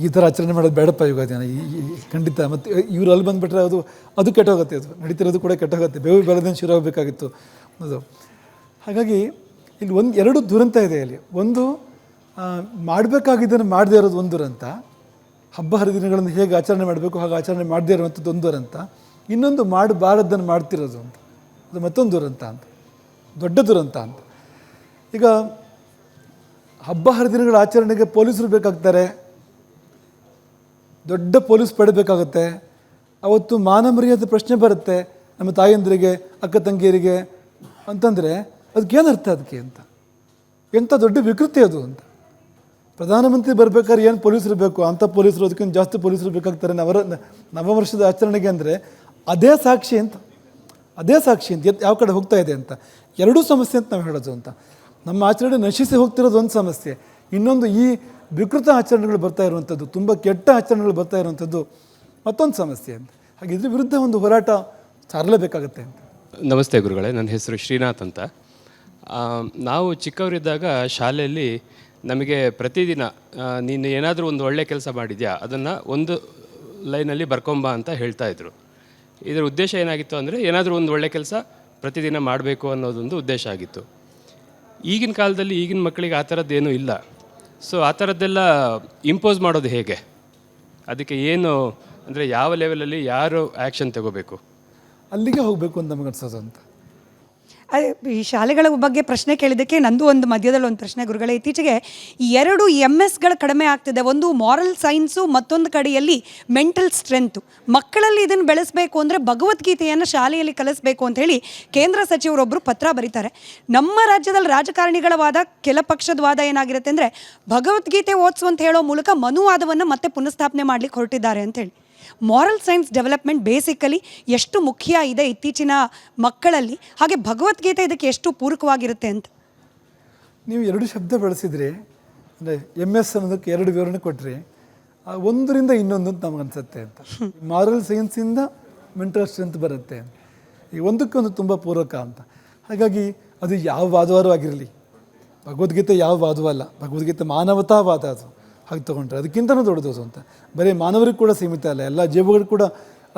ಈ ಥರ ಆಚರಣೆ ಮಾಡೋದು ಬೇಡಪ್ಪ ಯುಗಾದಿನ, ಖಂಡಿತ. ಮತ್ತು ಇವರು ಅಲ್ಲಿ ಬಂದುಬಿಟ್ರೆ ಅದು ಕೆಟ್ಟೋಗುತ್ತೆ. ಅದು ನಡೀತಿರೋದು ಕೂಡ ಕೆಟ್ಟೋಗುತ್ತೆ. ಬೇವು ಬೆಳೆದೇನು ಶುರು ಆಗಬೇಕಾಗಿತ್ತು ಅದು. ಹಾಗಾಗಿ ಇಲ್ಲಿ ಎರಡು ದುರಂತ ಇದೆ ಇಲ್ಲಿ. ಒಂದು, ಮಾಡಬೇಕಾಗಿದ್ದನ್ನು ಮಾಡದೇ ಇರೋದು ಒಂದು ದುರಂತ. ಹಬ್ಬ ಹರಿದಿನಗಳನ್ನು ಹೇಗೆ ಆಚರಣೆ ಮಾಡಬೇಕು ಹಾಗೆ ಆಚರಣೆ ಮಾಡದೇ ಇರುವಂಥದ್ದು ಒಂದು ದುರಂತ. ಇನ್ನೊಂದು, ಮಾಡಬಾರದನ್ನು ಮಾಡ್ತಿರೋದು ಅಂತ, ಅದು ಮತ್ತೊಂದು ದುರಂತ ಅಂತ, ದೊಡ್ಡ ದುರಂತ ಅಂತ. ಈಗ ಹಬ್ಬ ಹರಿದಿನಗಳ ಆಚರಣೆಗೆ ಪೊಲೀಸರು ಬೇಕಾಗ್ತಾರೆ, ದೊಡ್ಡ ಪೊಲೀಸ್ ಪಡೆ ಬೇಕಾಗುತ್ತೆ. ಅವತ್ತು ಮಾನಮರ್ಯಾದೆ ಪ್ರಶ್ನೆ ಬರುತ್ತೆ ನಮ್ಮ ತಾಯಂದಿರಿಗೆ, ಅಕ್ಕ ತಂಗಿಯರಿಗೆ ಅಂತಂದರೆ ಅದಕ್ಕೇನು ಅರ್ಥ ಅದಕ್ಕೆ ಅಂತ? ಎಂಥ ದೊಡ್ಡ ವಿಕೃತಿ ಅದು ಅಂತ. ಪ್ರಧಾನಮಂತ್ರಿ ಬರ್ಬೇಕಾದ್ರೆ ಏನು ಪೊಲೀಸರು ಬೇಕು, ಅಂಥ ಪೊಲೀಸರು ಅದಕ್ಕಿಂತ ಜಾಸ್ತಿ ಪೊಲೀಸರು ಬೇಕಾಗ್ತಾರೆ ನವವರ್ಷದ ಆಚರಣೆಗೆ ಅಂದರೆ ಅದೇ ಸಾಕ್ಷಿ ಅಂತ ಯಾವ ಕಡೆ ಹೋಗ್ತಾ ಇದೆ ಅಂತ. ಎರಡೂ ಸಮಸ್ಯೆ ಅಂತ ನಾವು ಹೇಳೋದು ಅಂತ. ನಮ್ಮ ಆಚರಣೆ ನಶಿಸಿ ಹೋಗ್ತಿರೋದು ಒಂದು ಸಮಸ್ಯೆ, ಇನ್ನೊಂದು ಈ ವಿಕೃತ ಆಚರಣೆಗಳು ಬರ್ತಾ ಇರುವಂಥದ್ದು, ತುಂಬ ಕೆಟ್ಟ ಆಚರಣೆಗಳು ಬರ್ತಾ ಇರುವಂಥದ್ದು ಮತ್ತೊಂದು ಸಮಸ್ಯೆ ಅಂತ. ಹಾಗೆ ಇದ್ರ ವಿರುದ್ಧ ಒಂದು ಹೋರಾಟ ಸಾರಲೇಬೇಕಾಗತ್ತೆ ಅಂತ. ನಮಸ್ತೆ ಗುರುಗಳೇ, ನನ್ನ ಹೆಸರು ಶ್ರೀನಾಥ್ ಅಂತ. ನಾವು ಚಿಕ್ಕವರಿದ್ದಾಗ ಶಾಲೆಯಲ್ಲಿ ನಮಗೆ ಪ್ರತಿದಿನ ನೀನು ಏನಾದರೂ ಒಂದು ಒಳ್ಳೆ ಕೆಲಸ ಮಾಡಿದ್ಯಾ ಅದನ್ನು ಒಂದು ಲೈನಲ್ಲಿ ಬರ್ಕೊಂಬ ಅಂತ ಹೇಳ್ತಾಯಿದ್ರು. ಇದರ ಉದ್ದೇಶ ಏನಾಗಿತ್ತು ಅಂದರೆ ಏನಾದರೂ ಒಂದು ಒಳ್ಳೆ ಕೆಲಸ ಪ್ರತಿದಿನ ಮಾಡಬೇಕು ಅನ್ನೋದೊಂದು ಉದ್ದೇಶ ಆಗಿತ್ತು. ಈಗಿನ ಕಾಲದಲ್ಲಿ ಈಗಿನ ಮಕ್ಕಳಿಗೆ ಆ ಥರದ್ದೇನೂ ಇಲ್ಲ. ಸೊ ಆ ಥರದ್ದೆಲ್ಲ ಇಂಪೋಸ್ ಮಾಡೋದು ಹೇಗೆ? ಅದಕ್ಕೆ ಏನು ಅಂದರೆ ಯಾವ ಲೆವೆಲಲ್ಲಿ ಯಾರು ಆ್ಯಕ್ಷನ್ ತಗೋಬೇಕು? ಅಲ್ಲಿಗೆ ಹೋಗಬೇಕು ಅಂತ ನಮಗೆ ಅನ್ಸೋದು ಅಂತ. ಈ ಶಾಲೆಗಳ ಬಗ್ಗೆ ಪ್ರಶ್ನೆ ಕೇಳಿದ್ದಕ್ಕೆ ನಂದು ಒಂದು ಮಧ್ಯದಲ್ಲಿ ಒಂದು ಪ್ರಶ್ನೆ ಗುರುಗಳೇ. ಇತ್ತೀಚೆಗೆ ಈ 2 MS ಕಡಿಮೆ ಆಗ್ತಿದೆ. ಒಂದು ಮಾರಲ್ ಸೈನ್ಸು, ಮತ್ತೊಂದು ಕಡೆಯಲ್ಲಿ ಮೆಂಟಲ್ ಸ್ಟ್ರೆಂತು. ಮಕ್ಕಳಲ್ಲಿ ಇದನ್ನು ಬೆಳೆಸಬೇಕು ಅಂದರೆ ಭಗವದ್ಗೀತೆಯನ್ನು ಶಾಲೆಯಲ್ಲಿ ಕಲಿಸಬೇಕು ಅಂತ ಹೇಳಿ ಕೇಂದ್ರ ಸಚಿವರೊಬ್ಬರು ಪತ್ರ ಬರೀತಾರೆ. ನಮ್ಮ ರಾಜ್ಯದಲ್ಲಿ ರಾಜಕಾರಣಿಗಳ ವಾದ, ಕೆಲ ಪಕ್ಷದ ವಾದ ಏನಾಗಿರುತ್ತೆ ಅಂದರೆ ಭಗವದ್ಗೀತೆ ಓದಿಸು ಅಂತ ಹೇಳೋ ಮೂಲಕ ಮನುವಾದವನ್ನು ಮತ್ತೆ ಪುನಃಸ್ಥಾಪನೆ ಮಾಡಲಿಕ್ಕೆ ಹೊರಟಿದ್ದಾರೆ ಅಂತೇಳಿ. ಮಾರಲ್ ಸೈನ್ಸ್ ಡೆವಲಪ್ಮೆಂಟ್ ಬೇಸಿಕಲಿ ಎಷ್ಟು ಮುಖ್ಯ ಇದೆ ಇತ್ತೀಚಿನ ಮಕ್ಕಳಲ್ಲಿ, ಹಾಗೆ ಭಗವದ್ಗೀತೆ ಇದಕ್ಕೆ ಎಷ್ಟು ಪೂರಕವಾಗಿರುತ್ತೆ ಅಂತ? ನೀವು 2 ಶಬ್ದ ಬಳಸಿದ್ರಿ, ಅಂದರೆ MS ಅನ್ನೋದಕ್ಕೆ 2 ವಿವರಣೆ ಕೊಟ್ಟರೆ ಒಂದರಿಂದ ಇನ್ನೊಂದು ಅಂತ ನಮ್ಗೆ ಅನಿಸುತ್ತೆ ಅಂತ. ಮಾರಲ್ ಸೈನ್ಸಿಂದ ಮೆಂಟಲ್ ಸ್ಟ್ರೆಂತ್ ಬರುತ್ತೆ, ಈ ಒಂದಕ್ಕೊಂದು ತುಂಬ ಪೂರಕ ಅಂತ. ಹಾಗಾಗಿ ಅದು ಯಾವ ವಾದವಾರು ಆಗಿರಲಿ, ಭಗವದ್ಗೀತೆ ಯಾವ ವಾದವೂ ಅಲ್ಲ, ಭಗವದ್ಗೀತೆ ಮಾನವತಾವಾದ. ಅದು ಹಾಗೆ ತೊಗೊಂಡ್ರೆ ಅದಕ್ಕಿಂತಲೂ ದೊಡ್ಡದು ಅಂತ. ಬರೀ ಮಾನವರಿಗೆ ಕೂಡ ಸೀಮಿತ ಅಲ್ಲ, ಎಲ್ಲ ಜೀವಗಳಿಗೆ ಕೂಡ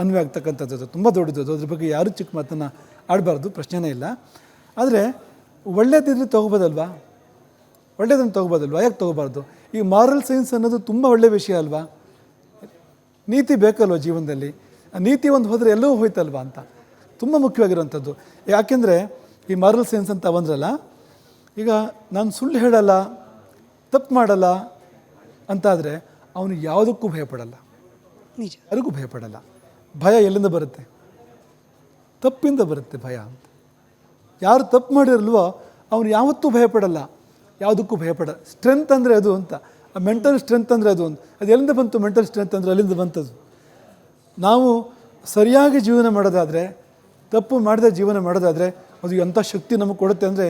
ಅನ್ವಯ ಆಗ್ತಕ್ಕಂಥದ್ದು, ತುಂಬ ದೊಡ್ಡದು. ಅದ್ರ ಬಗ್ಗೆ ಯಾರೂ ಚಿಕ್ಕ ಮಾತನ್ನು ಆಡಬಾರ್ದು, ಪ್ರಶ್ನೆನೇ ಇಲ್ಲ. ಆದರೆ ಒಳ್ಳೇದಿದ್ರೆ ತೊಗೋಬೋದಲ್ವಾ, ಒಳ್ಳೇದನ್ನು ತೊಗೋಬೋದಲ್ವಾ, ಯಾಕೆ ತೊಗೋಬಾರ್ದು? ಈ ಮಾರಲ್ ಸೈನ್ಸ್ ಅನ್ನೋದು ತುಂಬ ಒಳ್ಳೆಯ ವಿಷಯ ಅಲ್ವಾ? ನೀತಿ ಬೇಕಲ್ವ ಜೀವನದಲ್ಲಿ? ಆ ನೀತಿ ಒಂದು ಹೋದರೆ ಎಲ್ಲವೂ ಹೋಯ್ತಲ್ವಾ ಅಂತ ತುಂಬ ಮುಖ್ಯವಾಗಿರೋವಂಥದ್ದು. ಯಾಕೆಂದರೆ ಈ ಮಾರಲ್ ಸೈನ್ಸ್ ಅಂತ ಬಂದ್ರಲ್ಲ, ಈಗ ನಾನು ಸುಳ್ಳು ಹೇಳಲ್ಲ, ತಪ್ಪು ಮಾಡಲ್ಲ ಅಂತಾದರೆ ಅವನು ಯಾವುದಕ್ಕೂ ಭಯಪಡಲ್ಲ, ನಿಜ, ಯಾರಿಗೂ ಭಯಪಡಲ್ಲ. ಭಯ ಎಲ್ಲಿಂದ ಬರುತ್ತೆ? ತಪ್ಪಿಂದ ಬರುತ್ತೆ ಭಯ ಅಂತ. ಯಾರು ತಪ್ಪು ಮಾಡಿರಲ್ವೋ ಅವನು ಯಾವತ್ತೂ ಭಯಪಡಲ್ಲ, ಯಾವುದಕ್ಕೂ ಭಯಪಡ. ಸ್ಟ್ರೆಂತ್ ಅಂದರೆ ಅದು ಅಂತ, ಆ ಮೆಂಟಲ್ ಸ್ಟ್ರೆಂತ್ ಅಂದರೆ ಅದು ಅಂತ. ಅದು ಎಲ್ಲಿಂದ ಬಂತು ಮೆಂಟಲ್ ಸ್ಟ್ರೆಂತ್ ಅಂದರೆ? ಅಲ್ಲಿಂದ ಬಂತದು. ನಾವು ಸರಿಯಾಗಿ ಜೀವನ ಮಾಡೋದಾದರೆ, ತಪ್ಪು ಮಾಡದೆ ಜೀವನ ಮಾಡೋದಾದರೆ ಅದು ಎಂಥ ಶಕ್ತಿ ನಮಗೆ ಕೊಡುತ್ತೆ ಅಂದರೆ,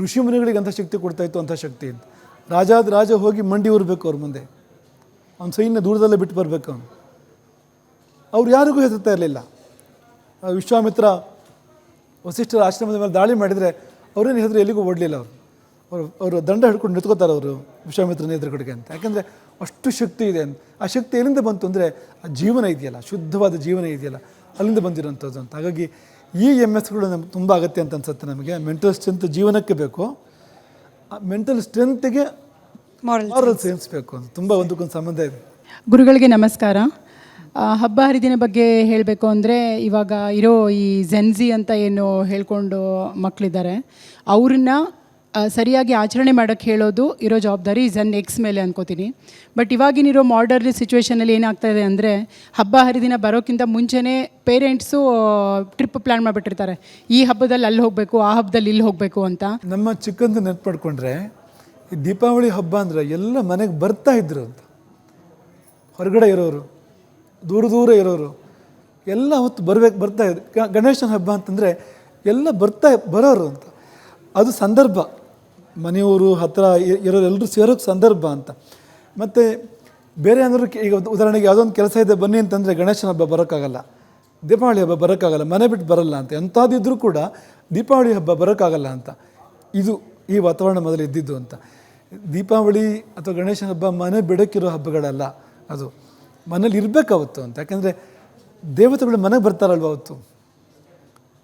ಋಷಿಮುನಿಗಳಿಗೆ ಅಂಥ ಶಕ್ತಿ ಕೊಡ್ತಾಯಿತ್ತು, ಅಂಥ ಶಕ್ತಿ ಅಂತ. ರಾಜ ಹೋಗಿ ಮಂಡಿ ಊರಬೇಕು ಅವ್ರ ಮುಂದೆ, ಅವ್ನ ಸೈನ್ಯ ದೂರದಲ್ಲೇ ಬಿಟ್ಟು ಬರಬೇಕು ಅವನು. ಅವ್ರು ಯಾರಿಗೂ ಹೆದರ್ತಾ ಇರಲಿಲ್ಲ. ವಿಶ್ವಾಮಿತ್ರ ವಸಿಷ್ಠರ ಆಶ್ರಮದ ಮೇಲೆ ದಾಳಿ ಮಾಡಿದರೆ ಅವ್ರೇನು ಹೆದರು, ಎಲ್ಲಿಗೂ ಓಡಲಿಲ್ಲ. ಅವರು ದಂಡ ಹಿಡ್ಕೊಂಡು ನಿಂತ್ಕೋತಾರೆ ಅವರು ವಿಶ್ವಾಮಿತ್ರನ ಎದುರುಗಡೆಗೆ ಅಂತ. ಯಾಕೆಂದರೆ ಅಷ್ಟು ಶಕ್ತಿ ಇದೆ ಅಂತ. ಆ ಶಕ್ತಿ ಎಲ್ಲಿಂದ ಬಂತು ಅಂದರೆ ಆ ಜೀವನ ಇದೆಯಲ್ಲ, ಶುದ್ಧವಾದ ಜೀವನ ಇದೆಯಲ್ಲ, ಅಲ್ಲಿಂದ ಬಂದಿರೋಂಥದ್ದು ಅಂತ. ಹಾಗಾಗಿ ಈ MS ನಮ್ಗೆ ತುಂಬ ಅಗತ್ಯ ಅಂತ ಅನ್ಸುತ್ತೆ ನಮಗೆ. ಮೆಂಟಲ್ ಸ್ಟ್ರೆಂತ್ ಜೀವನಕ್ಕೆ ಬೇಕು, ಆ ಮೆಂಟಲ್ ಸ್ಟ್ರೆಂತ್ಗೆ ಮಾರಲ್ ಸೈನ್ಸ್ ಬೇಕು ಅಂತ. ತುಂಬ ಒಂದಕ್ಕೊಂದು ಸಂಬಂಧ ಇದೆ. ಗುರುಗಳಿಗೆ ನಮಸ್ಕಾರ. ಹಬ್ಬ ಹರಿದಿನ ಬಗ್ಗೆ ಹೇಳಬೇಕು ಅಂದರೆ, ಇವಾಗ ಇರೋ ಈ ಜೆನ್ಜಿ ಅಂತ ಏನು ಹೇಳ್ಕೊಂಡು ಮಕ್ಕಳಿದ್ದಾರೆ, ಅವ್ರನ್ನ ಸರಿಯಾಗಿ ಆಚರಣೆ ಮಾಡೋಕ್ಕೆ ಹೇಳೋದು ಇರೋ ಜವಾಬ್ದಾರಿ Gen X ಮೇಲೆ ಅನ್ಕೋತೀನಿ. ಬಟ್ ಇವಾಗಿನಿರೋ ಮಾಡರ್ನ್ ಸಿಚುವೇಷನಲ್ಲಿ ಏನಾಗ್ತಾಯಿದೆ ಅಂದರೆ, ಹಬ್ಬ ಹರಿದಿನ ಬರೋಕ್ಕಿಂತ ಮುಂಚೆನೇ ಪೇರೆಂಟ್ಸು ಟ್ರಿಪ್ ಪ್ಲ್ಯಾನ್ ಮಾಡಿಬಿಟ್ಟಿರ್ತಾರೆ, ಈ ಹಬ್ಬದಲ್ಲಿ ಅಲ್ಲಿ ಹೋಗಬೇಕು, ಆ ಹಬ್ಬದಲ್ಲಿ ಇಲ್ಲಿ ಹೋಗಬೇಕು ಅಂತ. ನಮ್ಮ ಚಿಕ್ಕಂದು ನೆನಪು ಮಾಡಿಕೊಂಡ್ರೆ, ಈ ದೀಪಾವಳಿ ಹಬ್ಬ ಅಂದರೆ ಎಲ್ಲ ಮನೆಗೆ ಬರ್ತಾ ಇದ್ರು ಅಂತ. ಹೊರಗಡೆ ಇರೋರು, ದೂರ ಇರೋರು ಎಲ್ಲ ಹೊತ್ತು ಬರ್ತಾ ಇದ್ರು. ಗಣೇಶನ ಹಬ್ಬ ಅಂತಂದರೆ ಎಲ್ಲ ಬರೋರು ಅಂತ. ಅದು ಸಂದರ್ಭ, ಮನೆಯವರು ಹತ್ತಿರ ಇರೋರು ಎಲ್ಲರೂ ಸೇರೋಕ್ಕೆ ಸಂದರ್ಭ ಅಂತ. ಮತ್ತು ಬೇರೆ ಏನಾದರೂ ಈಗ ಉದಾಹರಣೆಗೆ ಯಾವುದೊಂದು ಕೆಲಸ ಇದೆ ಬನ್ನಿ ಅಂತಂದರೆ ಗಣೇಶನ ಹಬ್ಬ ಬರೋಕ್ಕಾಗಲ್ಲ, ದೀಪಾವಳಿ ಹಬ್ಬ ಬರೋಕ್ಕಾಗಲ್ಲ, ಮನೆ ಬಿಟ್ಟು ಬರಲ್ಲ ಅಂತ. ಎಂಥದ್ದಿದ್ರೂ ಕೂಡ ದೀಪಾವಳಿ ಹಬ್ಬ ಬರೋಕ್ಕಾಗಲ್ಲ ಅಂತ. ಇದು ಈ ವಾತಾವರಣ ಮೊದಲು ಇದ್ದಿದ್ದು ಅಂತ. ದೀಪಾವಳಿ ಅಥವಾ ಗಣೇಶನ ಹಬ್ಬ ಮನೆ ಬಿಡೋಕ್ಕಿರೋ ಹಬ್ಬಗಳಲ್ಲ, ಅದು ಮನೇಲಿ ಇರಬೇಕು ಅವತ್ತು ಅಂತ. ಯಾಕೆಂದರೆ ದೇವತೆಗಳು ಮನೆಗೆ ಬರ್ತಾರಲ್ವ ಅವತ್ತು.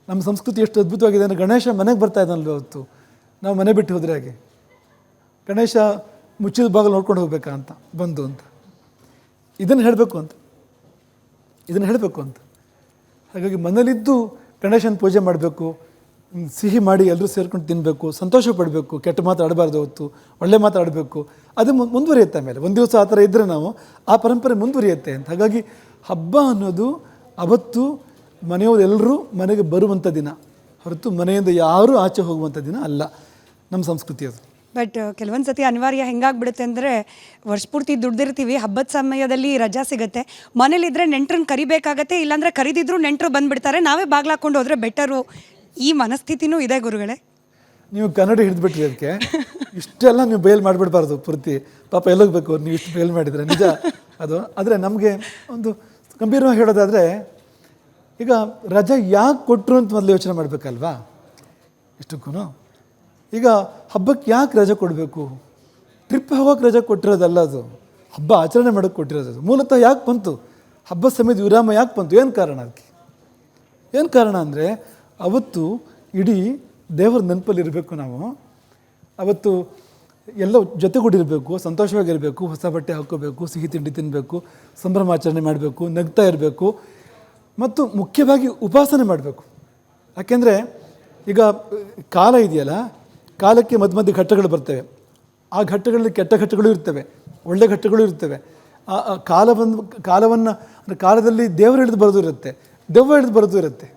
ನಮ್ಮ ಸಂಸ್ಕೃತಿ ಎಷ್ಟು ಅದ್ಭುತವಾಗಿದೆ ಅಂದರೆ, ಗಣೇಶ ಮನೆಗೆ ಬರ್ತಾ ಇದ್ದಾನಲ್ವ ಅವತ್ತು. ನಾವು ಮನೆ ಬಿಟ್ಟು ಹೋದರೆ ಹಾಗೆ, ಗಣೇಶ ಮುಚ್ಚಿದ ಬಾಗಿಲು ನೋಡ್ಕೊಂಡು ಹೋಗ್ಬೇಕಾ ಅಂತ ಬಂದು ಅಂತ. ಇದನ್ನು ಹೇಳಬೇಕು ಅಂತ. ಹಾಗಾಗಿ ಮನೇಲಿದ್ದು ಗಣೇಶನ ಪೂಜೆ ಮಾಡಬೇಕು, ಸಿಹಿ ಮಾಡಿ ಎಲ್ಲರೂ ಸೇರ್ಕೊಂಡು ತಿನ್ನಬೇಕು, ಸಂತೋಷ ಪಡಬೇಕು, ಕೆಟ್ಟ ಮಾತು ಆಡಬಾರ್ದು, ಹೊತ್ತು ಒಳ್ಳೆ ಮಾತಾಡಬೇಕು. ಅದು ಮುಂದುವರಿಯುತ್ತೆ. ಆಮೇಲೆ ಒಂದು ದಿವಸ ಆ ಥರ ಇದ್ದರೆ ನಾವು ಆ ಪರಂಪರೆ ಮುಂದುವರಿಯುತ್ತೆ ಅಂತ. ಹಾಗಾಗಿ ಹಬ್ಬ ಅನ್ನೋದು ಅವತ್ತು ಮನೆಯವರೆಲ್ಲರೂ ಮನೆಗೆ ಬರುವಂಥ ದಿನ ಹೊರತು ಮನೆಯಿಂದ ಯಾರೂ ಆಚೆ ಹೋಗುವಂಥ ದಿನ ಅಲ್ಲ ನಮ್ಮ ಸಂಸ್ಕೃತಿ ಅದು. ಬಟ್ ಕೆಲವೊಂದು ಸತಿ ಅನಿವಾರ್ಯ ಹೆಂಗಾಗ್ಬಿಡುತ್ತೆ ಅಂದರೆ ವರ್ಷ ಪೂರ್ತಿ ದುಡ್ದಿರ್ತೀವಿ, ಹಬ್ಬದ ಸಮಯದಲ್ಲಿ ರಜಾ ಸಿಗುತ್ತೆ, ಮನೇಲಿದ್ದರೆ ನೆಂಟ್ರನ್ನ ಕರಿಬೇಕಾಗತ್ತೆ, ಇಲ್ಲಾಂದರೆ ಕರಿದಿದ್ರು ನೆಂಟರು ಬಂದುಬಿಡ್ತಾರೆ, ನಾವೇ ಬಾಗ್ಲಾಕೊಂಡು ಹೋದರೆ ಬೆಟರು. ಈ ಮನಸ್ಥಿತಿನೂ ಇದೆ ಗುರುಗಳೇ. ನೀವು ಕನ್ನಡ ಹಿಡಿದ್ಬಿಟ್ರಿ ಅದಕ್ಕೆ. ಇಷ್ಟೆಲ್ಲ ನೀವು ಬಯಲು ಮಾಡಿಬಿಡ್ಬಾರ್ದು ಪೂರ್ತಿ. ಪಾಪ ಎಲ್ಲೋಗ್ಬೇಕು ನೀವು ಇಷ್ಟು ಬಯಲು ಮಾಡಿದರೆ ನಿಜ ಅದು. ಆದರೆ ನಮಗೆ ಒಂದು ಗಂಭೀರವಾಗಿ ಹೇಳೋದಾದರೆ, ಈಗ ರಜೆ ಯಾಕೆ ಕೊಟ್ಟರು ಅಂತ ಮೊದಲು ಯೋಚನೆ ಮಾಡಬೇಕಲ್ವಾ ಇಷ್ಟಕ್ಕೂ. ಈಗ ಹಬ್ಬಕ್ಕೆ ಯಾಕೆ ರಜೆ ಕೊಡಬೇಕು? ಟ್ರಿಪ್ ಹೋಗೋಕೆ ರಜೆ ಕೊಟ್ಟಿರೋದಲ್ಲ ಅದು, ಹಬ್ಬ ಆಚರಣೆ ಮಾಡೋಕ್ಕೆ ಕೊಟ್ಟಿರೋದು ಅದು. ಮೂಲತಃ ಯಾಕೆ ಬಂತು ಹಬ್ಬ ಸಮಯದ ವಿರಾಮ? ಯಾಕೆ ಬಂತು? ಏನು ಕಾರಣ ಅದಕ್ಕೆ? ಏನು ಕಾರಣ ಅಂದರೆ ಅವತ್ತು ಇಡೀ ದೇವರ ನೆನಪಲ್ಲಿ ಇರಬೇಕು ನಾವು. ಅವತ್ತು ಎಲ್ಲ ಜೊತೆಗೂಡಿರಬೇಕು, ಸಂತೋಷವಾಗಿರಬೇಕು, ಹೊಸ ಬಟ್ಟೆ ಹಾಕ್ಕೋಬೇಕು, ಸಿಹಿ ತಿಂಡಿ ತಿನ್ನಬೇಕು, ಸಂಭ್ರಮಾಚರಣೆ ಮಾಡಬೇಕು, ನಗ್ತಾ ಇರಬೇಕು, ಮತ್ತು ಮುಖ್ಯವಾಗಿ ಉಪಾಸನೆ ಮಾಡಬೇಕು. ಯಾಕೆಂದರೆ ಈಗ ಕಾಲ ಇದೆಯಲ್ಲ, ಕಾಲಕ್ಕೆ ಮಧ್ಯ ಮಧ್ಯೆ ಘಟ್ಟಗಳು ಬರ್ತವೆ. ಆ ಘಟ್ಟಗಳಲ್ಲಿ ಕೆಟ್ಟ ಘಟ್ಟಗಳು ಇರ್ತವೆ, ಒಳ್ಳೆ ಘಟ್ಟಗಳು ಇರ್ತವೆ. ಆ ಕಾಲವನ್ನು ಅಂದರೆ ಕಾಲದಲ್ಲಿ ದೇವರು ಹಿಡಿದು ಬರೋದು ಇರುತ್ತೆ, ದೆವ್ವ ಹಿಡಿದು ಬರೋದು ಇರುತ್ತೆ,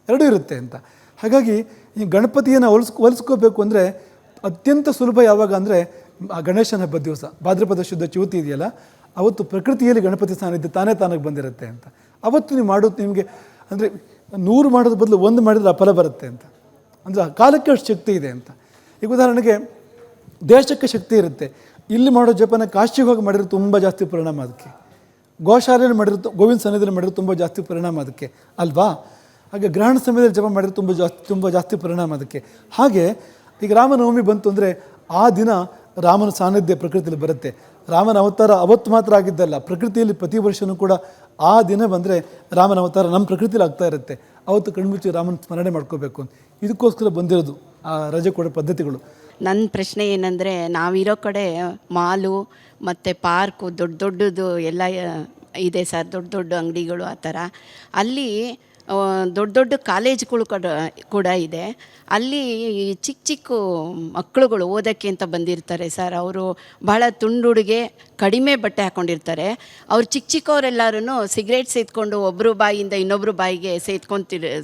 ಎರಡೂ ಇರುತ್ತೆ ಅಂತ. ಹಾಗಾಗಿ ಈ ಗಣಪತಿಯನ್ನು ಹೋಲಿಸ್ಕೋಬೇಕು ಅಂದರೆ ಅತ್ಯಂತ ಸುಲಭ ಯಾವಾಗ ಅಂದರೆ ಆ ಗಣೇಶನ ಹಬ್ಬದ ದಿವಸ, ಭಾದ್ರಪದ ಶುದ್ಧ ಚೌತಿ ಇದೆಯಲ್ಲ, ಅವತ್ತು ಪ್ರಕೃತಿಯಲ್ಲಿ ಗಣಪತಿ ಸಾನ್ನಿಧ್ಯ ತಾನಾಗಿ ಬಂದಿರುತ್ತೆ ಅಂತ. ಅವತ್ತು ನೀವು ಮಾಡೋದು ನಿಮಗೆ ಅಂದರೆ 100 ಮಾಡೋದ್ರ ಬದಲು 1 ಮಾಡಿದರೆ ಆ ಫಲ ಬರುತ್ತೆ ಅಂತ. ಅಂದರೆ ಆ ಕಾಲಕ್ಕೆ ಅಷ್ಟು ಶಕ್ತಿ ಇದೆ ಅಂತ. ಈಗ ಉದಾಹರಣೆಗೆ ದೇಶಕ್ಕೆ ಶಕ್ತಿ ಇರುತ್ತೆ. ಇಲ್ಲಿ ಮಾಡೋ ಜಪನ ಕಾಶಿಗೆ ಹೋಗಿ ಮಾಡಿದ್ರೆ ತುಂಬ ಜಾಸ್ತಿ ಪರಿಣಾಮ ಅದಕ್ಕೆ, ಗೋಶಾಲೆಯಲ್ಲಿ ಮಾಡಿರೋ ಗೋವಿಂದ ಸನ್ನಿಧಿಯಲ್ಲಿ ಮಾಡಿದ್ರೆ ತುಂಬ ಜಾಸ್ತಿ ಪರಿಣಾಮ ಅದಕ್ಕೆ ಅಲ್ವಾ. ಹಾಗೆ ಗ್ರಹಣ ಸಮಯದಲ್ಲಿ ಜಪ ಮಾಡಿದ್ರೆ ತುಂಬ ಜಾಸ್ತಿ ಪರಿಣಾಮ ಅದಕ್ಕೆ. ಹಾಗೆ ಈಗ ರಾಮನವಮಿ ಬಂತು ಅಂದರೆ ಆ ದಿನ ರಾಮನ ಸಾನ್ನಿಧ್ಯ ಪ್ರಕೃತಿಯಲ್ಲಿ ಬರುತ್ತೆ. ರಾಮನ ಅವತಾರ ಅವತ್ತು ಮಾತ್ರ ಆಗಿದ್ದಲ್ಲ, ಪ್ರಕೃತಿಯಲ್ಲಿ ಪ್ರತಿ ವರ್ಷವೂ ಕೂಡ ಆ ದಿನ ಬಂದರೆ ರಾಮನ ಅವತಾರ ನಮ್ಮ ಪ್ರಕೃತಿಯಲ್ಲಿ ಆಗ್ತಾ ಇರುತ್ತೆ. ಅವತ್ತು ಕಣ್ಮುಚ್ಚಿ ರಾಮನ ಸ್ಮರಣೆ ಮಾಡ್ಕೋಬೇಕು ಅಂತ ಇದಕ್ಕೋಸ್ಕರ ಬಂದಿರೋದು ಆ ರಜೆ ಕೊಡೋ ಪದ್ಧತಿಗಳು. ನನ್ನ ಪ್ರಶ್ನೆ ಏನಂದರೆ, ನಾವಿರೋ ಕಡೆ ಮಾಲು ಮತ್ತು ಪಾರ್ಕು ದೊಡ್ಡದು ಎಲ್ಲ ಇದೆ ಸರ್, ದೊಡ್ಡ ಅಂಗಡಿಗಳು ಆ ಥರ. ಅಲ್ಲಿ ದೊಡ್ಡ ಕಾಲೇಜ್ಗಳು ಕೂಡ ಇದೆ. ಅಲ್ಲಿ ಚಿಕ್ಕ ಮಕ್ಕಳುಗಳು ಓದೋಕ್ಕೆ ಅಂತ ಬಂದಿರ್ತಾರೆ ಸರ್. ಅವರು ಭಾಳ ತುಂಡುಡುಗೆ ಕಡಿಮೆ ಬಟ್ಟೆ ಹಾಕ್ಕೊಂಡಿರ್ತಾರೆ. ಅವ್ರು ಚಿಕ್ಕವರೆಲ್ಲರೂ ಸಿಗರೇಟ್ ಸೇದ್ಕೊಂಡು ಒಬ್ಬರು ಬಾಯಿಯಿಂದ ಇನ್ನೊಬ್ಬರು ಬಾಯಿಗೆ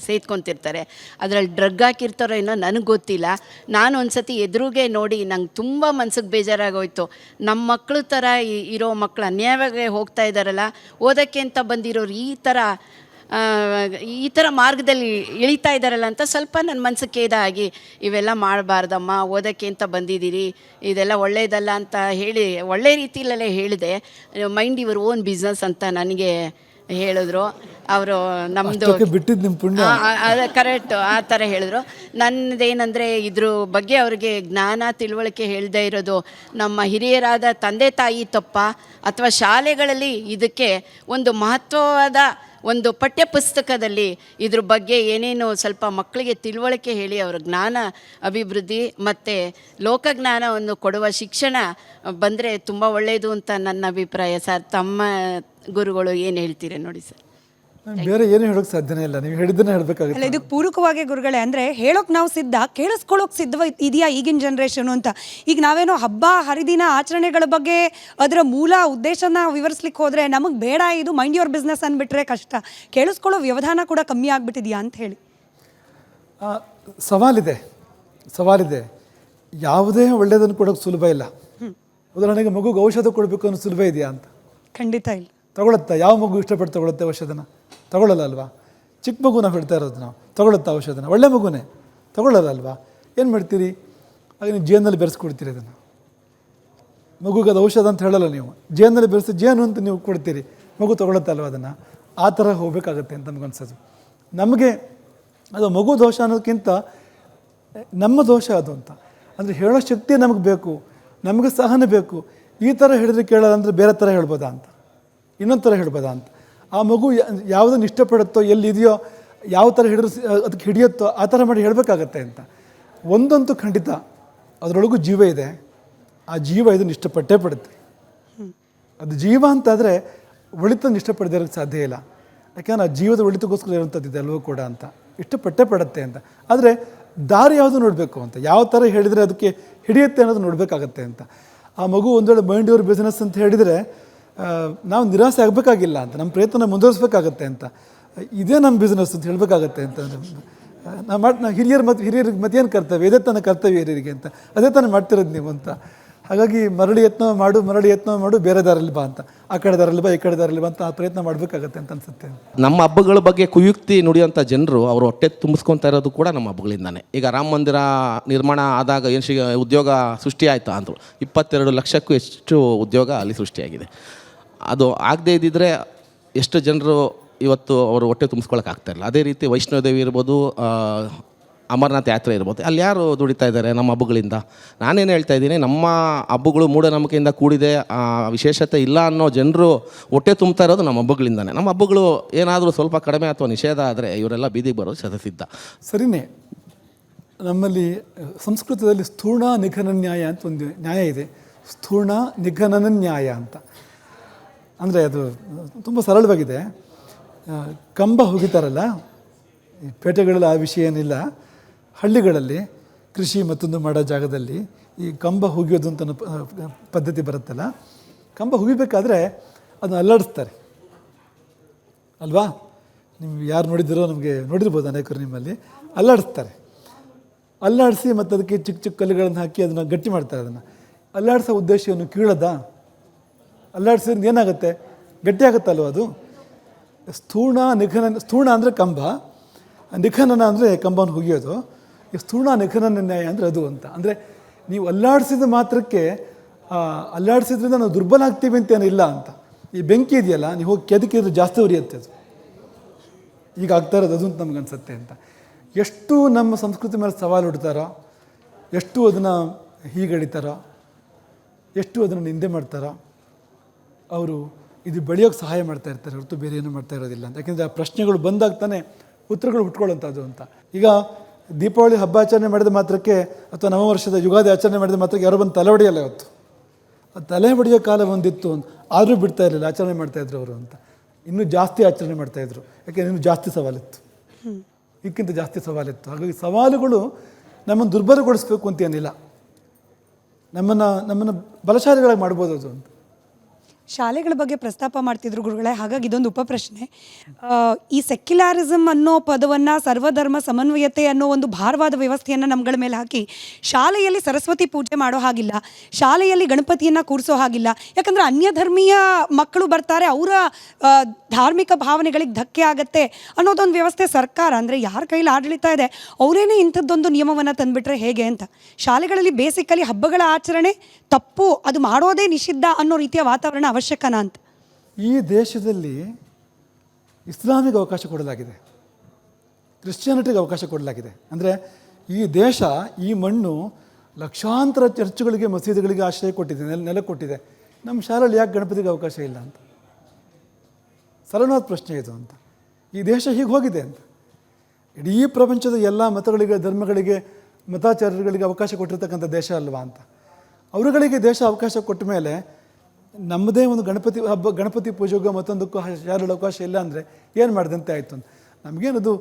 ಸೇದ್ಕೊತಿರ್ತಾರೆ. ಅದರಲ್ಲಿ ಡ್ರಗ್ ಹಾಕಿರ್ತಾರೋ ಏನೋ ನನಗೆ ಗೊತ್ತಿಲ್ಲ. ನಾನು ಒಂದು ಸತಿ ಎದುರುಗೆ ನೋಡಿ ನಂಗೆ ತುಂಬ ಮನ್ಸಿಗೆ ಬೇಜಾರಾಗೋಯ್ತು. ನಮ್ಮ ಮಕ್ಕಳು ಥರ ಇರೋ ಮಕ್ಕಳು ಅನ್ಯಾಯವಾಗಿ ಹೋಗ್ತಾ ಇದ್ದಾರಲ್ಲ, ಓದೋಕ್ಕೆ ಅಂತ ಬಂದಿರೋರು ಈ ಥರ ಮಾರ್ಗದಲ್ಲಿ ಇಳಿತಾ ಇದ್ದಾರಲ್ಲ ಅಂತ ಸ್ವಲ್ಪ ನನ್ನ ಮನಸ್ಸಿಗೆ ಖೇದಾಗಿ, ಇವೆಲ್ಲ ಮಾಡಬಾರ್ದಮ್ಮ, ಓದೋಕ್ಕೆ ಅಂತ ಬಂದಿದ್ದೀರಿ, ಇದೆಲ್ಲ ಒಳ್ಳೆಯದಲ್ಲ ಅಂತ ಹೇಳಿ ಒಳ್ಳೆ ರೀತಿಯಲ್ಲೇ ಹೇಳಿದೆ. ಮೈಂಡ್ ಯುವರ್ ಓನ್ ಬಿಸ್ನೆಸ್ ಅಂತ ನನಗೆ ಹೇಳಿದ್ರು ಅವರು. ನಮ್ಮದು ಬಿಟ್ಟಿದ್ದು ನಿಮ್ಮ ಪುಣ್ಯ. ಅದು ಕರೆಕ್ಟು, ಆ ಥರ ಹೇಳಿದ್ರು. ನನ್ನದೇನೆಂದರೆ ಇದ್ರ ಬಗ್ಗೆ ಅವ್ರಿಗೆ ಜ್ಞಾನ ತಿಳುವಳಿಕೆ ಹೇಳದೇ ಇರೋದು ನಮ್ಮ ಹಿರಿಯರಾದ ತಂದೆ ತಾಯಿ ತಪ್ಪ, ಅಥವಾ ಶಾಲೆಗಳಲ್ಲಿ ಇದಕ್ಕೆ ಒಂದು ಮಹತ್ವವಾದ ಒಂದು ಪಠ್ಯ ಪುಸ್ತಕದಲ್ಲಿ ಇದ್ರ ಬಗ್ಗೆ ಏನೇನು ಸ್ವಲ್ಪ ಮಕ್ಕಳಿಗೆ ತಿಳುವಳಿಕೆ ಹೇಳಿ ಅವರ ಜ್ಞಾನ ಅಭಿವೃದ್ಧಿ ಮತ್ತು ಲೋಕಜ್ಞಾನವನ್ನು ಕೊಡುವ ಶಿಕ್ಷಣ ಬಂದರೆ ತುಂಬ ಒಳ್ಳೆಯದು ಅಂತ ನನ್ನ ಅಭಿಪ್ರಾಯ ಸರ್. ತಮ್ಮ ಗುರುಗಳು ಏನು ಹೇಳ್ತೀರಿ ನೋಡಿ ಸರ್? ಬೇರೆ ಏನು ಹೇಳೋಕ್ಕೆ ಸಾಧ್ಯನೇ ಇಲ್ಲ, ನೀವು ಹೇಳಿದ್ದನ್ನೇ ಹೇಳಬೇಕಾಗುತ್ತೆ. ಅಲ್ಲ, ಇದಕ್ಕೆ ಪೂರಕವಾಗಿ ಗುರುಗಳೇ, ಅಂದರೆ ಹೇಳೋಕೆ ನಾವು ಸಿದ್ಧ, ಕೇಳಿಸ್ಕೊಳ್ಳೋಕೆ ಸಿದ್ಧ ಇದೆಯಾ ಈಗಿನ ಜನ್ರೇಷನು ಅಂತ. ಈಗ ನಾವೇನೋ ಹಬ್ಬ ಹರಿದಿನ ಆಚರಣೆಗಳ ಬಗ್ಗೆ ಅದರ ಮೂಲ ಉದ್ದೇಶನ ವಿವರಿಸ್ಲಿಕ್ಕೆ ಹೋದರೆ ನಮಗೆ ಬೇಡ, ಇದು ಮೈಂಡ್ ಯುವರ್ ಬಿಸ್ನೆಸ್ ಅಂದ್ಬಿಟ್ರೆ ಕಷ್ಟ. ಕೇಳಿಸ್ಕೊಳ್ಳೋ ವ್ಯವಧಾನ ಕೂಡ ಕಮ್ಮಿ ಆಗಿಬಿಟ್ಟಿದೆಯಾ ಅಂತ ಹೇಳಿ ಸವಾಲಿದೆ. ಯಾವುದೇ ಒಳ್ಳೆಯದನ್ನು ಕೊಡೋಕ್ಕೆ ಸುಲಭ ಇಲ್ಲ. ಉದಾಹರಣೆಗೆ ಮಗುಗೆ ಔಷಧ ಕೊಡಬೇಕು ಅನ್ನೋ ಸುಲಭ ಇದೆಯಾ ಅಂತ? ಖಂಡಿತ ಇಲ್ಲ. ತಗೊಳುತ್ತಾ? ಯಾವ ಮಗು ಇಷ್ಟಪಟ್ಟು ತಗೊಳುತ್ತೆ ಔಷಧನ? ತಗೊಳ್ಳಲ್ಲ ಅಲ್ವಾ? ಚಿಕ್ಕ ಮಗು ನಾವು ಹೇಳ್ತಾ ಇರೋದು, ನಾವು ತಗೊಳುತ್ತಾ ಔಷಧನ? ಒಳ್ಳೆ ಮಗುನೇ ತಗೊಳ್ಳಲ್ಲ ಅಲ್ವಾ? ಏನು ಮಾಡ್ತೀರಿ? ಆಗ ನೀವು ಜೇನಲ್ಲಿ ಬೆರೆಸ್ಕೊಡ್ತೀರಿ ಅದನ್ನು. ಮಗುಗೆ ಅದು ಔಷಧ ಅಂತ ಹೇಳಲ್ಲ ನೀವು, ಜೇನಲ್ಲಿ ಬೆರೆಸಿ ಜೇನು ಅಂತ ನೀವು ಕೊಡ್ತೀರಿ, ಮಗು ತಗೊಳುತ್ತಲ್ವ ಅದನ್ನು. ಆ ಥರ ಹೋಗಬೇಕಾಗತ್ತೆ ಅಂತ ನಮಗನ್ಸೋದು. ನಮಗೆ ಅದು ಮಗು ದೋಷ ಅನ್ನೋದಕ್ಕಿಂತ ನಮ್ಮ ದೋಷ ಅದು ಅಂತ. ಅಂದರೆ ಹೇಳೋ ಶಕ್ತಿ ನಮಗೆ ಬೇಕು, ನಮಗೆ ಸಹನೆ ಬೇಕು. ಈ ಥರ ಹೇಳಿದ್ರೆ ಕೇಳಲ್ಲ ಅಂದರೆ ಬೇರೆ ಥರ ಹೇಳ್ಬೋದಾ ಅಂತ, ಇನ್ನೊಂದು ಥರ ಹೇಳ್ಬೋದಾ ಅಂತ. ಆ ಮಗು ಯಾವುದನ್ನು ಇಷ್ಟಪಡುತ್ತೋ, ಎಲ್ಲಿದೆಯೋ, ಯಾವ ಥರ ಅದಕ್ಕೆ ಹಿಡಿಯುತ್ತೋ ಆ ಥರ ಮಾಡಿ ಹೇಳಬೇಕಾಗತ್ತೆ ಅಂತ. ಒಂದಂತೂ ಖಂಡಿತ, ಅದರೊಳಗೂ ಜೀವ ಇದೆ. ಆ ಜೀವ ಇದನ್ನು ಇಷ್ಟಪಟ್ಟೇ ಪಡುತ್ತೆ. ಅದು ಜೀವ ಅಂತಾದರೆ ಒಳಿತನ್ನು ಇಷ್ಟಪಡದೇ ಇರೋಕ್ಕೆ ಸಾಧ್ಯ ಇಲ್ಲ. ಯಾಕೆಂದರೆ ಆ ಜೀವದ ಒಳಿತಕ್ಕೋಸ್ಕರ ಇರುವಂಥದ್ದಿದೆ ಅಲ್ವೂ ಕೂಡ ಅಂತ, ಇಷ್ಟಪಟ್ಟೇ ಪಡುತ್ತೆ ಅಂತ. ಆದರೆ ದಾರಿ ಯಾವುದು ನೋಡಬೇಕು ಅಂತ, ಯಾವ ಥರ ಹೇಳಿದರೆ ಅದಕ್ಕೆ ಹಿಡಿಯುತ್ತೆ ಅನ್ನೋದು ನೋಡಬೇಕಾಗತ್ತೆ ಅಂತ. ಆ ಮಗು ಒಂದು ವೇಳೆ ಮೈಂಡ್ ಯುವರ್ ಬಿಸ್ನೆಸ್ ಅಂತ ಹೇಳಿದರೆ ನಾವು ನಿರಾಸೆ ಆಗಬೇಕಾಗಿಲ್ಲ ಅಂತ, ನಮ್ಮ ಪ್ರಯತ್ನ ಮುಂದುವರಿಸ್ಬೇಕಾಗತ್ತೆ ಅಂತ, ಇದೇ ನಮ್ಮ ಬಿಸ್ನೆಸ್ ಅಂತ ಹೇಳಬೇಕಾಗತ್ತೆ ಅಂತ. ನಾವು ಹಿರಿಯರಿಗೆ ಮತ್ತೇನು ಕರ್ತವ್ಯ, ಇದೇ ತಾನೇ ಕರ್ತವ್ಯ ಹಿರಿಯರಿಗೆ ಅಂತ, ಅದೇ ತಾನೇ ಮಾಡ್ತಿರೋದು ನೀವು ಅಂತ. ಹಾಗಾಗಿ ಮರಳಿ ಯತ್ನ ಮಾಡು, ಬೇರೆ ದಾರಲ್ಲಿ ಬಾ ಅಂತ, ಆ ಕಡೆ ದಾರಲ್ಲಿ ಬಾ, ಈ ಕಡೆ ದಾರಲ್ಲಿ ಬಾ ಅಂತ ಆ ಪ್ರಯತ್ನ ಮಾಡಬೇಕಾಗತ್ತೆ ಅಂತ ಅನಿಸುತ್ತೆ. ನಮ್ಮ ಹಬ್ಬಗಳ ಬಗ್ಗೆ ಕುಯುಕ್ತಿ ನುಡಿಯೋಂಥ ಜನರು ಅವರು ಹೊಟ್ಟೆ ತುಂಬಿಸ್ಕೊತಾ ಇರೋದು ಕೂಡ ನಮ್ಮ ಹಬ್ಬಗಳಿಂದಾನೆ. ಈಗ ರಾಮ ಮಂದಿರ ನಿರ್ಮಾಣ ಆದಾಗ ಏನು ಉದ್ಯೋಗ ಸೃಷ್ಟಿ ಆಯಿತಾ ಅಂದರು, 22 ಲಕ್ಷಕ್ಕೂ ಹೆಚ್ಚು ಉದ್ಯೋಗ ಅಲ್ಲಿ ಸೃಷ್ಟಿಯಾಗಿದೆ. ಅದು ಆಗದೇ ಇದ್ದಿದ್ರೆ ಎಷ್ಟು ಜನರು ಇವತ್ತು ಅವರು ಹೊಟ್ಟೆ ತುಂಬಿಸ್ಕೊಳಕ್ಕಾಗ್ತಾಯಿಲ್ಲ. ಅದೇ ರೀತಿ ವೈಷ್ಣೋದೇವಿ ಇರ್ಬೋದು, ಅಮರನಾಥ ಯಾತ್ರೆ ಇರ್ಬೋದು, ಅಲ್ಲಿ ಯಾರು ದುಡಿತಾ ಇದ್ದಾರೆ ನಮ್ಮ ಹಬ್ಬಗಳಿಂದ? ನಾನೇನು ಹೇಳ್ತಾ ಇದ್ದೀನಿ, ನಮ್ಮ ಹಬ್ಬಗಳು ಮೂಢನಂಬಿಕೆಯಿಂದ ಕೂಡಿದೆ, ವಿಶೇಷತೆ ಇಲ್ಲ ಅನ್ನೋ ಜನರು ಹೊಟ್ಟೆ ತುಂಬ್ತಾ ಇರೋದು ನಮ್ಮ ಹಬ್ಬಗಳಿಂದಾನೆ. ನಮ್ಮ ಹಬ್ಬಗಳು ಏನಾದರೂ ಸ್ವಲ್ಪ ಕಡಿಮೆ ಅಥವಾ ನಿಷೇಧ ಆದರೆ ಇವರೆಲ್ಲ ಬೀದಿಗೆ ಬರೋದು ಶತಸಿದ್ಧ. ಸರಿನೇ. ನಮ್ಮಲ್ಲಿ ಸಂಸ್ಕೃತದಲ್ಲಿ ಸ್ಥೂಣ ನಿಘನ ನ್ಯಾಯ ಅಂತ ಒಂದು ನ್ಯಾಯ ಇದೆ. ಸ್ಥೂಣ ನಿಘನನ ನ್ಯಾಯ ಅಂತ ಅಂದರೆ ಅದು ತುಂಬ ಸರಳವಾಗಿದೆ. ಕಂಬ ಹುಗಿತಾರಲ್ಲ, ಈ ಪೇಟೆಗಳಲ್ಲಿ ಆ ವಿಷಯ ಏನಿಲ್ಲ, ಹಳ್ಳಿಗಳಲ್ಲಿ ಕೃಷಿ ಮತ್ತೊಂದು ಮಾಡೋ ಜಾಗದಲ್ಲಿ ಈ ಕಂಬ ಹುಗಿಯೋದು ಅಂತ ಪದ್ಧತಿ ಬರುತ್ತಲ್ಲ, ಕಂಬ ಹುಗಿಬೇಕಾದ್ರೆ ಅದನ್ನು ಅಲ್ಲಾಡಿಸ್ತಾರೆ ಅಲ್ವಾ? ನೀವು ಯಾರು ನೋಡಿದ್ದೀರೋ ನಮಗೆ ನೋಡಿರ್ಬೋದು ಅನೇಕರು ನಿಮ್ಮಲ್ಲಿ. ಅಲ್ಲಾಡಿಸಿ ಮತ್ತು ಅದಕ್ಕೆ ಚಿಕ್ಕ ಚಿಕ್ಕ ಕಲ್ಲುಗಳನ್ನು ಹಾಕಿ ಅದನ್ನು ಗಟ್ಟಿ ಮಾಡ್ತಾರೆ. ಅದನ್ನು ಅಲ್ಲಾಡಿಸೋ ಉದ್ದೇಶವನ್ನು ಕೀಳೋದ? ಅಲ್ಲಾಡಿಸಿದ್ರೆ ಏನಾಗುತ್ತೆ? ಗಟ್ಟಿ ಆಗುತ್ತಲ್ವ ಅದು. ಸ್ಥೂಣ ನಿಘನ, ಸ್ಥೂಣ ಅಂದರೆ ಕಂಬ, ನಿಖನನ ಅಂದರೆ ಕಂಬವನ್ನು ಹುಗಿಯೋದು. ಈ ಸ್ಥೂಣ ನಿಖನನ ನ್ಯಾಯ ಅಂದರೆ ಅದು ಅಂತ. ಅಂದರೆ ನೀವು ಅಲ್ಲಾಡಿಸಿದ ಮಾತ್ರಕ್ಕೆ ಅಲ್ಲಾಡಿಸಿದ್ರಿಂದ ನಾವು ದುರ್ಬಲ ಆಗ್ತೀವಿ ಅಂತೇನಿಲ್ಲ ಅಂತ. ಈ ಬೆಂಕಿ ಇದೆಯಲ್ಲ, ನೀವು ಹೋಗಿ ಕೆದಕಿದ್ರೆ ಜಾಸ್ತಿ ಉರಿಯುತ್ತೆ ಅದು. ಈಗ ಆಗ್ತಾ ಇರೋದು ಅದು ಅಂತ ನಮ್ಗೆ ಅನಿಸುತ್ತೆ ಅಂತ. ಎಷ್ಟು ನಮ್ಮ ಸಂಸ್ಕೃತಿ ಮೇಲೆ ಸವಾಲು ಹುಡ್ತಾರೋ, ಎಷ್ಟು ಅದನ್ನು ಹೀಗಡಿತಾರೋ, ಎಷ್ಟು ಅದನ್ನು ನಿಂದೆ ಮಾಡ್ತಾರೋ, ಅವರು ಇದು ಬೆಳೆಯೋಕ್ಕೆ ಸಹಾಯ ಮಾಡ್ತಾ ಇರ್ತಾರೆ ಹೊರತು ಬೇರೆ ಏನೂ ಮಾಡ್ತಾ ಇರೋದಿಲ್ಲ ಅಂತ. ಯಾಕೆಂದರೆ ಆ ಪ್ರಶ್ನೆಗಳು ಬಂದಾಗ ತಾನೇ ಉತ್ತರಗಳು ಹುಟ್ಕೊಳ್ಳೋಂಥದ್ದು ಅಂತ. ಈಗ ದೀಪಾವಳಿ ಹಬ್ಬ ಆಚರಣೆ ಮಾಡಿದ ಮಾತ್ರಕ್ಕೆ ಅಥವಾ ನವವರ್ಷದ ಯುಗಾದಿ ಆಚರಣೆ ಮಾಡಿದ ಮಾತ್ರಕ್ಕೆ ಯಾರೋ ಬಂದು ತಲೆ ಹೊಡೆಯಲ್ಲ ಇವತ್ತು. ಆ ತಲೆ ಹೊಡೆಯೋ ಕಾಲ ಒಂದಿತ್ತು, ಆದರೂ ಬಿಡ್ತಾ ಇರಲಿಲ್ಲ, ಆಚರಣೆ ಮಾಡ್ತಾಯಿದ್ರು ಅವರು ಅಂತ. ಇನ್ನೂ ಜಾಸ್ತಿ ಆಚರಣೆ ಮಾಡ್ತಾಯಿದ್ರು, ಯಾಕೆಂದರೆ ಇನ್ನೂ ಜಾಸ್ತಿ ಸವಾಲಿತ್ತು, ಇದಕ್ಕಿಂತ ಜಾಸ್ತಿ ಸವಾಲಿತ್ತು. ಹಾಗಾಗಿ ಸವಾಲುಗಳು ನಮ್ಮನ್ನು ದುರ್ಬಲಗೊಳಿಸ್ಬೇಕು ಅಂತೇನಿಲ್ಲ, ನಮ್ಮನ್ನು ಬಲಶಾಲಿಗಳಾಗಿ ಮಾಡ್ಬೋದು ಅದು ಅಂತ. ಶಾಲೆಗಳ ಬಗ್ಗೆ ಪ್ರಸ್ತಾಪ ಮಾಡ್ತಿದ್ರು ಗುರುಗಳೇ, ಹಾಗಾಗಿ ಇದೊಂದು ಉಪಪ್ರಶ್ನೆ. ಈ ಸೆಕ್ಯುಲಾರಿಸಮ್ ಅನ್ನೋ ಪದವನ್ನು, ಸರ್ವಧರ್ಮ ಸಮನ್ವಯತೆ ಅನ್ನೋ ಒಂದು ಭಾರವಾದ ವ್ಯವಸ್ಥೆಯನ್ನು ನಮ್ಗಳ ಮೇಲೆ ಹಾಕಿ ಶಾಲೆಯಲ್ಲಿ ಸರಸ್ವತಿ ಪೂಜೆ ಮಾಡೋ ಹಾಗಿಲ್ಲ, ಶಾಲೆಯಲ್ಲಿ ಗಣಪತಿಯನ್ನು ಕೂರಿಸೋ ಹಾಗಿಲ್ಲ. ಯಾಕಂದರೆ ಅನ್ಯ ಧರ್ಮೀಯ ಮಕ್ಕಳು ಬರ್ತಾರೆ, ಅವರ ಧಾರ್ಮಿಕ ಭಾವನೆಗಳಿಗೆ ಧಕ್ಕೆ ಆಗುತ್ತೆ ಅನ್ನೋದೊಂದು ವ್ಯವಸ್ಥೆ ಸರ್ಕಾರ, ಅಂದರೆ ಯಾರ ಕೈಲಿ ಆಡಳಿತ ಇದೆ ಅವರೇನೇ ಇಂಥದ್ದೊಂದು ನಿಯಮವನ್ನು ತಂದುಬಿಟ್ರೆ ಹೇಗೆ ಅಂತ. ಶಾಲೆಗಳಲ್ಲಿ ಬೇಸಿಕಲಿ ಹಬ್ಬಗಳ ಆಚರಣೆ ತಪ್ಪು, ಅದು ಮಾಡೋದೇ ನಿಷಿದ್ಧ ಅನ್ನೋ ರೀತಿಯ ವಾತಾವರಣ ಅವಶ್ಯಕನಾ ಅಂತ. ಈ ದೇಶದಲ್ಲಿ ಇಸ್ಲಾಮಿಗೆ ಅವಕಾಶ ಕೊಡಲಾಗಿದೆ, ಕ್ರಿಶ್ಚಿಯಾನಿಟಿಗೆ ಅವಕಾಶ ಕೊಡಲಾಗಿದೆ. ಅಂದರೆ ಈ ದೇಶ, ಈ ಮಣ್ಣು ಲಕ್ಷಾಂತರ ಚರ್ಚ್ಗಳಿಗೆ, ಮಸೀದಿಗಳಿಗೆ ಆಶ್ರಯ ಕೊಟ್ಟಿದೆ, ನೆಲೆ ಕೊಟ್ಟಿದೆ. ನಮ್ಮ ಶಾಲೆಯಲ್ಲಿ ಯಾಕೆ ಗಣಪತಿಗೆ ಅವಕಾಶ ಇಲ್ಲ ಅಂತ ಸರಳವಾದ ಪ್ರಶ್ನೆ ಇದು ಅಂತ. ಈ ದೇಶ ಹೀಗೆ ಹೋಗಿದೆ ಅಂತ. ಇಡೀ ಪ್ರಪಂಚದ ಎಲ್ಲ ಮತಗಳಿಗೆ, ಧರ್ಮಗಳಿಗೆ, ಮತಾಚಾರ್ಯಗಳಿಗೆ ಅವಕಾಶ ಕೊಟ್ಟಿರ್ತಕ್ಕಂಥ ದೇಶ ಅಲ್ವಾ ಅಂತ. ಅವರುಗಳಿಗೆ ದೇಶ ಅವಕಾಶ ಕೊಟ್ಟ ಮೇಲೆ ನಮ್ಮದೇ ಒಂದು ಗಣಪತಿ ಪೂಜೆಗೂ ಮತ್ತೊಂದಕ್ಕೂ ಶಾಲೆಗಳ ಅವಕಾಶ ಇಲ್ಲ ಅಂದರೆ ಏನು ಮಾಡಿದಂತೆ ಆಯಿತು ಅಂತ. ನಮಗೇನದು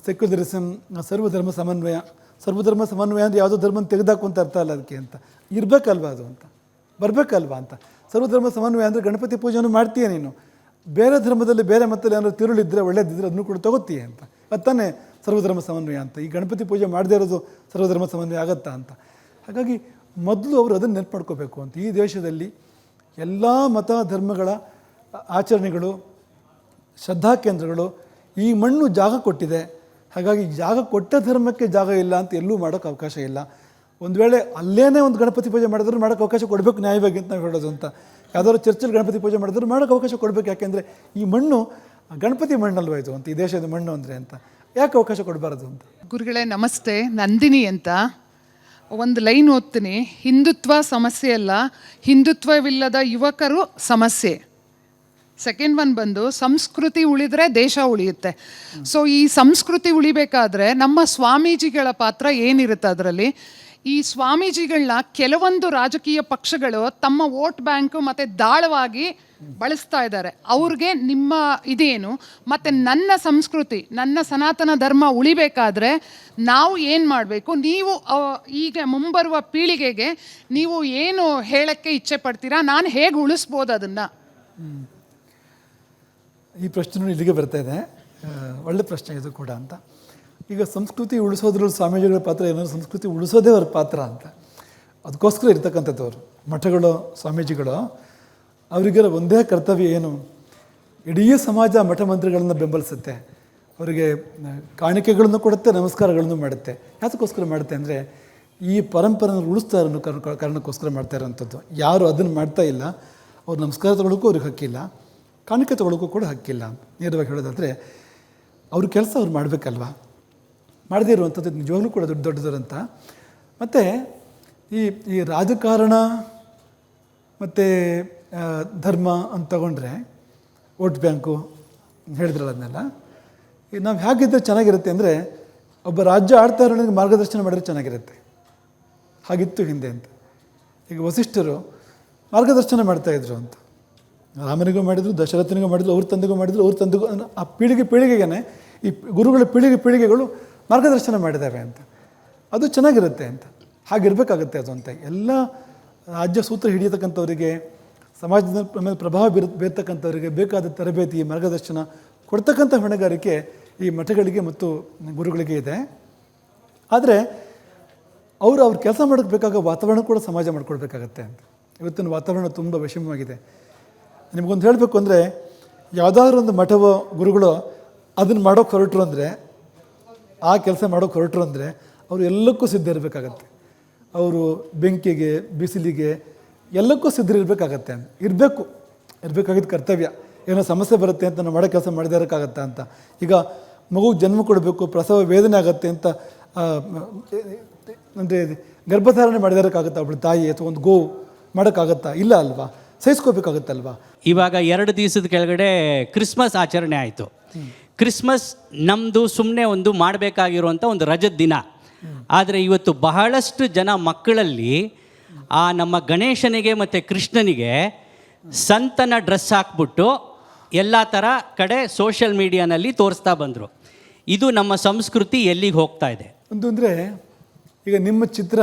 ಸೆಕ್ಯುಲರಿಸಮ್, ಸರ್ವಧರ್ಮ ಸಮನ್ವಯ ಅಂದರೆ ಯಾವುದೋ ಧರ್ಮನ ತೆಗೆದಾಕು ಅಂತ ಅರ್ಥ ಅಲ್ಲ ಅದಕ್ಕೆ ಅಂತ. ಇರಬೇಕಲ್ವಾ ಅದು ಅಂತ, ಬರಬೇಕಲ್ವಾ ಅಂತ. ಸರ್ವಧರ್ಮ ಸಮನ್ವಯ ಅಂದರೆ ಗಣಪತಿ ಪೂಜೆಯನ್ನು ಮಾಡ್ತೀಯ ನೀನು, ಬೇರೆ ಧರ್ಮದಲ್ಲಿ ಬೇರೆ ಮತ್ತಲ್ಲಿ ಏನಾದ್ರು ತಿರುಳಿದ್ರೆ ಒಳ್ಳೇದಿದ್ದರೆ ಅದನ್ನು ಕೂಡ ತಗೋತೀಯ ಅಂತ. ಅದು ತಾನೇ ಸರ್ವಧರ್ಮ ಸಮನ್ವಯ ಅಂತ. ಈ ಗಣಪತಿ ಪೂಜೆ ಮಾಡದೇ ಇರೋದು ಸರ್ವಧರ್ಮ ಸಮನ್ವಯ ಆಗತ್ತಾ ಅಂತ. ಹಾಗಾಗಿ ಮೊದಲು ಅವರು ಅದನ್ನು ನೆನಪು ಮಾಡ್ಕೋಬೇಕು ಅಂತ. ಈ ದೇಶದಲ್ಲಿ ಎಲ್ಲ ಮತ ಧರ್ಮಗಳ ಆಚರಣೆಗಳು, ಶ್ರದ್ಧಾ ಕೇಂದ್ರಗಳು, ಈ ಮಣ್ಣು ಜಾಗ ಕೊಟ್ಟಿದೆ. ಹಾಗಾಗಿ ಜಾಗ ಕೊಟ್ಟ ಧರ್ಮಕ್ಕೆ ಜಾಗ ಇಲ್ಲ ಅಂತ ಎಲ್ಲೂ ಮಾಡೋಕ್ಕೆ ಅವಕಾಶ ಇಲ್ಲ. ಒಂದು ವೇಳೆ ಅಲ್ಲೇನೇ ಒಂದು ಗಣಪತಿ ಪೂಜೆ ಮಾಡಿದ್ರು ಮಾಡೋಕ್ಕೆ ಅವಕಾಶ ಕೊಡಬೇಕು ನ್ಯಾಯವಾಗಿ ಅಂತ ನಾವು ಹೇಳೋದು ಅಂತ. ಯಾವುದಾದ್ರು ಚರ್ಚಲ್ಲಿ ಗಣಪತಿ ಪೂಜೆ ಮಾಡಿದ್ರು ಮಾಡೋಕ್ಕೆ ಅವಕಾಶ ಕೊಡಬೇಕು. ಯಾಕೆಂದರೆ ಈ ಮಣ್ಣು ಗಣಪತಿ ಮಣ್ಣಲ್ವ ಇದು ಅಂತ, ಈ ದೇಶದ ಮಣ್ಣು ಅಂದರೆ ಅಂತ. ಯಾಕೆ ಅವಕಾಶ ಕೊಡಬಾರದು ಅಂತ. ಗುರುಗಳೇ ನಮಸ್ತೆ, ನಂದಿನಿ ಅಂತ. ಒಂದು ಲೈನ್ ಓದ್ತೀನಿ. ಹಿಂದುತ್ವ ಸಮಸ್ಯೆ ಅಲ್ಲ, ಹಿಂದುತ್ವವಿಲ್ಲದ ಯುವಕರು ಸಮಸ್ಯೆ. ಸೆಕೆಂಡ್ ಒನ್ ಬಂದು ಸಂಸ್ಕೃತಿ ಉಳಿದ್ರೆ ದೇಶ ಉಳಿಯುತ್ತೆ. ಸೊ ಈ ಸಂಸ್ಕೃತಿ ಉಳಿಬೇಕಾದ್ರೆ ನಮ್ಮ ಸ್ವಾಮೀಜಿಗಳ ಪಾತ್ರ ಏನಿರುತ್ತೆ ಅದರಲ್ಲಿ, ಈ ಸ್ವಾಮೀಜಿಗಳನ್ನ ಕೆಲವೊಂದು ರಾಜಕೀಯ ಪಕ್ಷಗಳು ತಮ್ಮ ವೋಟ್ ಬ್ಯಾಂಕು ಮತ್ತು ದಾಳವಾಗಿ ಬಳಸ್ತಾ ಇದ್ದಾರೆ. ಅವ್ರಿಗೆ ನಿಮ್ಮ ಇದೇನು? ಮತ್ತು ನನ್ನ ಸಂಸ್ಕೃತಿ, ನನ್ನ ಸನಾತನ ಧರ್ಮ ಉಳಿಬೇಕಾದ್ರೆ ನಾವು ಏನು ಮಾಡಬೇಕು? ನೀವು ಈಗ ಮುಂಬರುವ ಪೀಳಿಗೆಗೆ ನೀವು ಏನು ಹೇಳಕ್ಕೆ ಇಚ್ಛೆ ಪಡ್ತೀರಾ? ನಾನು ಹೇಗೆ ಉಳಿಸ್ಬೋದು ಅದನ್ನು? ಈ ಪ್ರಶ್ನೆ ಇಲ್ಲಿಗೆ ಬರ್ತಾ ಇದೆ. ಒಳ್ಳೆ ಪ್ರಶ್ನೆ ಇದು ಕೂಡ ಅಂತ. ಈಗ ಸಂಸ್ಕೃತಿ ಉಳಿಸೋದ್ರಲ್ಲಿ ಸ್ವಾಮೀಜಿಗಳ ಪಾತ್ರ ಏನಾದ್ರು ಸಂಸ್ಕೃತಿ ಉಳಿಸೋದೇ ಅವ್ರ ಪಾತ್ರ ಅಂತ. ಅದಕ್ಕೋಸ್ಕರ ಇರ್ತಕ್ಕಂಥದ್ದು ಅವರು ಮಠಗಳು, ಸ್ವಾಮೀಜಿಗಳು. ಅವರಿಗೆಲ್ಲ ಒಂದೇ ಕರ್ತವ್ಯ ಏನು? ಇಡೀ ಸಮಾಜ ಮಠ ಮಂತ್ರಿಗಳನ್ನು ಬೆಂಬಲಿಸುತ್ತೆ, ಅವರಿಗೆ ಕಾಣಿಕೆಗಳನ್ನು ಕೊಡುತ್ತೆ, ನಮಸ್ಕಾರಗಳನ್ನು ಮಾಡುತ್ತೆ. ಯಾತಕ್ಕೋಸ್ಕರ ಮಾಡುತ್ತೆ ಅಂದರೆ ಈ ಪರಂಪರೆಯನ್ನು ಉಳಿಸ್ತಾ ಇರೋ ಕಾರಣಕ್ಕೋಸ್ಕರ ಮಾಡ್ತಾ ಇರೋವಂಥದ್ದು. ಯಾರು ಅದನ್ನು ಮಾಡ್ತಾ ಇಲ್ಲ, ಅವ್ರು ನಮಸ್ಕಾರ ತೊಗೊಳಕ್ಕೂ ಅವ್ರಿಗೆ ಹಕ್ಕಿಲ್ಲ, ಕಾಣಿಕೆ ತೊಗೊಳಕ್ಕೂ ಕೂಡ ಹಕ್ಕಿಲ್ಲ. ನೇರವಾಗಿ ಹೇಳೋದಾದರೆ ಅವ್ರ ಕೆಲಸ ಅವ್ರು ಮಾಡಬೇಕಲ್ವ. ಮಾಡದೇ ಇರುವಂಥದ್ದು ನಿಜವಾಗ್ಲೂ ಕೂಡ ದೊಡ್ಡದಂತ. ಮತ್ತು ಈ ರಾಜಕಾರಣ ಮತ್ತು ಧರ್ಮ ಅಂತ ತಗೊಂಡ್ರೆ, ವೋಟ್ ಬ್ಯಾಂಕು ಹೇಳಿದ್ರಲ್ಲ ಅದನ್ನೆಲ್ಲ, ಈಗ ನಾವು ಹೇಗಿದ್ದರೆ ಚೆನ್ನಾಗಿರುತ್ತೆ ಅಂದರೆ, ಒಬ್ಬ ರಾಜ್ಯ ಆಡ್ತಾ ಇರೋನಿಗೆ ಮಾರ್ಗದರ್ಶನ ಮಾಡಿದ್ರೆ ಚೆನ್ನಾಗಿರುತ್ತೆ. ಹಾಗಿತ್ತು ಹಿಂದೆ ಅಂತ. ಈಗ ವಸಿಷ್ಠರು ಮಾರ್ಗದರ್ಶನ ಮಾಡ್ತಾಯಿದ್ರು ಅಂತ. ರಾಮನಿಗೂ ಮಾಡಿದರು, ದಶರಥನಿಗೂ ಮಾಡಿದ್ರು, ಅವ್ರ ತಂದೆಗೂ ಮಾಡಿದರು, ಅವ್ರ ತಂದೆಗೂ, ಆ ಪೀಳಿಗೆಗೇ ಈ ಗುರುಗಳ ಪೀಳಿಗೆಗಳು ಮಾರ್ಗದರ್ಶನ ಮಾಡಿದ್ದಾವೆ ಅಂತ. ಅದು ಚೆನ್ನಾಗಿರುತ್ತೆ ಅಂತ. ಹಾಗಿರಬೇಕಾಗತ್ತೆ ಅದು ಅಂತ. ಎಲ್ಲ ರಾಜ್ಯ ಸೂತ್ರ ಹಿಡಿಯತಕ್ಕಂಥವರಿಗೆ, ಸಮಾಜದ ಮೇಲೆ ಪ್ರಭಾವ ಬೀರ್ತಕ್ಕಂಥವರಿಗೆ ಬೇಕಾದ ತರಬೇತಿ, ಮಾರ್ಗದರ್ಶನ ಕೊಡ್ತಕ್ಕಂಥ ಹೊಣೆಗಾರಿಕೆ ಈ ಮಠಗಳಿಗೆ ಮತ್ತು ಗುರುಗಳಿಗೆ ಇದೆ. ಆದರೆ ಅವ್ರ ಕೆಲಸ ಮಾಡೋಕ್ಕೆ ಬೇಕಾಗೋ ವಾತಾವರಣ ಕೂಡ ಸಮಾಜ ಮಾಡ್ಕೊಳ್ಬೇಕಾಗತ್ತೆ ಅಂತ. ಇವತ್ತಿನ ವಾತಾವರಣ ತುಂಬ ವಿಷಮವಾಗಿದೆ. ನಿಮಗೊಂದು ಹೇಳಬೇಕು ಅಂದರೆ, ಯಾವುದಾದ್ರೂ ಒಂದು ಮಠವೋ ಗುರುಗಳು ಅದನ್ನು ಮಾಡೋಕ್ಕೆ ಹೊರಟರು ಅಂದರೆ, ಆ ಕೆಲಸ ಮಾಡೋಕ್ಕೆ ಹೊರಟರು ಅಂದರೆ ಅವರು ಎಲ್ಲಕ್ಕೂ ಸಿದ್ಧ ಇರಬೇಕಾಗತ್ತೆ. ಅವರು ಬೆಂಕಿಗೆ, ಬಿಸಿಲಿಗೆ ಎಲ್ಲಕ್ಕೂ ಸಿದ್ಧರಿರಬೇಕಾಗತ್ತೆ. ಇರಬೇಕಾಗಿದ್ದ ಕರ್ತವ್ಯ. ಏನೋ ಸಮಸ್ಯೆ ಬರುತ್ತೆ ಅಂತ ನಾವು ಮಾಡೋ ಕೆಲಸ ಮಾಡದೇ ಇರೋಕ್ಕಾಗತ್ತಾ ಅಂತ. ಈಗ ಮಗುಗೆ ಜನ್ಮ ಕೊಡಬೇಕು, ಪ್ರಸವ ವೇದನೆ ಆಗುತ್ತೆ ಅಂತ ಅಂದರೆ ಗರ್ಭಧಾರಣೆ ಮಾಡದೇ ಇರೋಕ್ಕಾಗತ್ತಾ? ಒಬ್ಬಳು ತಾಯಿ ಅಥವಾ ಒಂದು ಗೋವು ಮಾಡೋಕ್ಕಾಗತ್ತಾ? ಇಲ್ಲ ಅಲ್ವಾ? ಸಹಿಸ್ಕೋಬೇಕಾಗತ್ತಲ್ವಾ? ಇವಾಗ 2 ದಿವಸದ ಕೆಳಗಡೆ ಕ್ರಿಸ್ಮಸ್ ಆಚರಣೆ ಆಯಿತು. ಕ್ರಿಸ್ಮಸ್ ನಮ್ಮದು ಸುಮ್ಮನೆ ಒಂದು ಮಾಡಬೇಕಾಗಿರುವಂಥ ಒಂದು ರಜದ ದಿನ. ಆದರೆ ಇವತ್ತು ಬಹಳಷ್ಟು ಜನ ಮಕ್ಕಳಲ್ಲಿ ಆ ನಮ್ಮ ಗಣೇಶನಿಗೆ ಮತ್ತು ಕೃಷ್ಣನಿಗೆ ಸಂತನ ಡ್ರೆಸ್ ಹಾಕ್ಬಿಟ್ಟು ಎಲ್ಲ ಥರ ಕಡೆ ಸೋಷಿಯಲ್ ಮೀಡಿಯಾನಲ್ಲಿ ತೋರಿಸ್ತಾ ಬಂದರು. ಇದು ನಮ್ಮ ಸಂಸ್ಕೃತಿ ಎಲ್ಲಿಗೆ ಹೋಗ್ತಾ ಇದೆ? ಒಂದು ಅಂದರೆ, ಈಗ ನಿಮ್ಮ ಚಿತ್ರ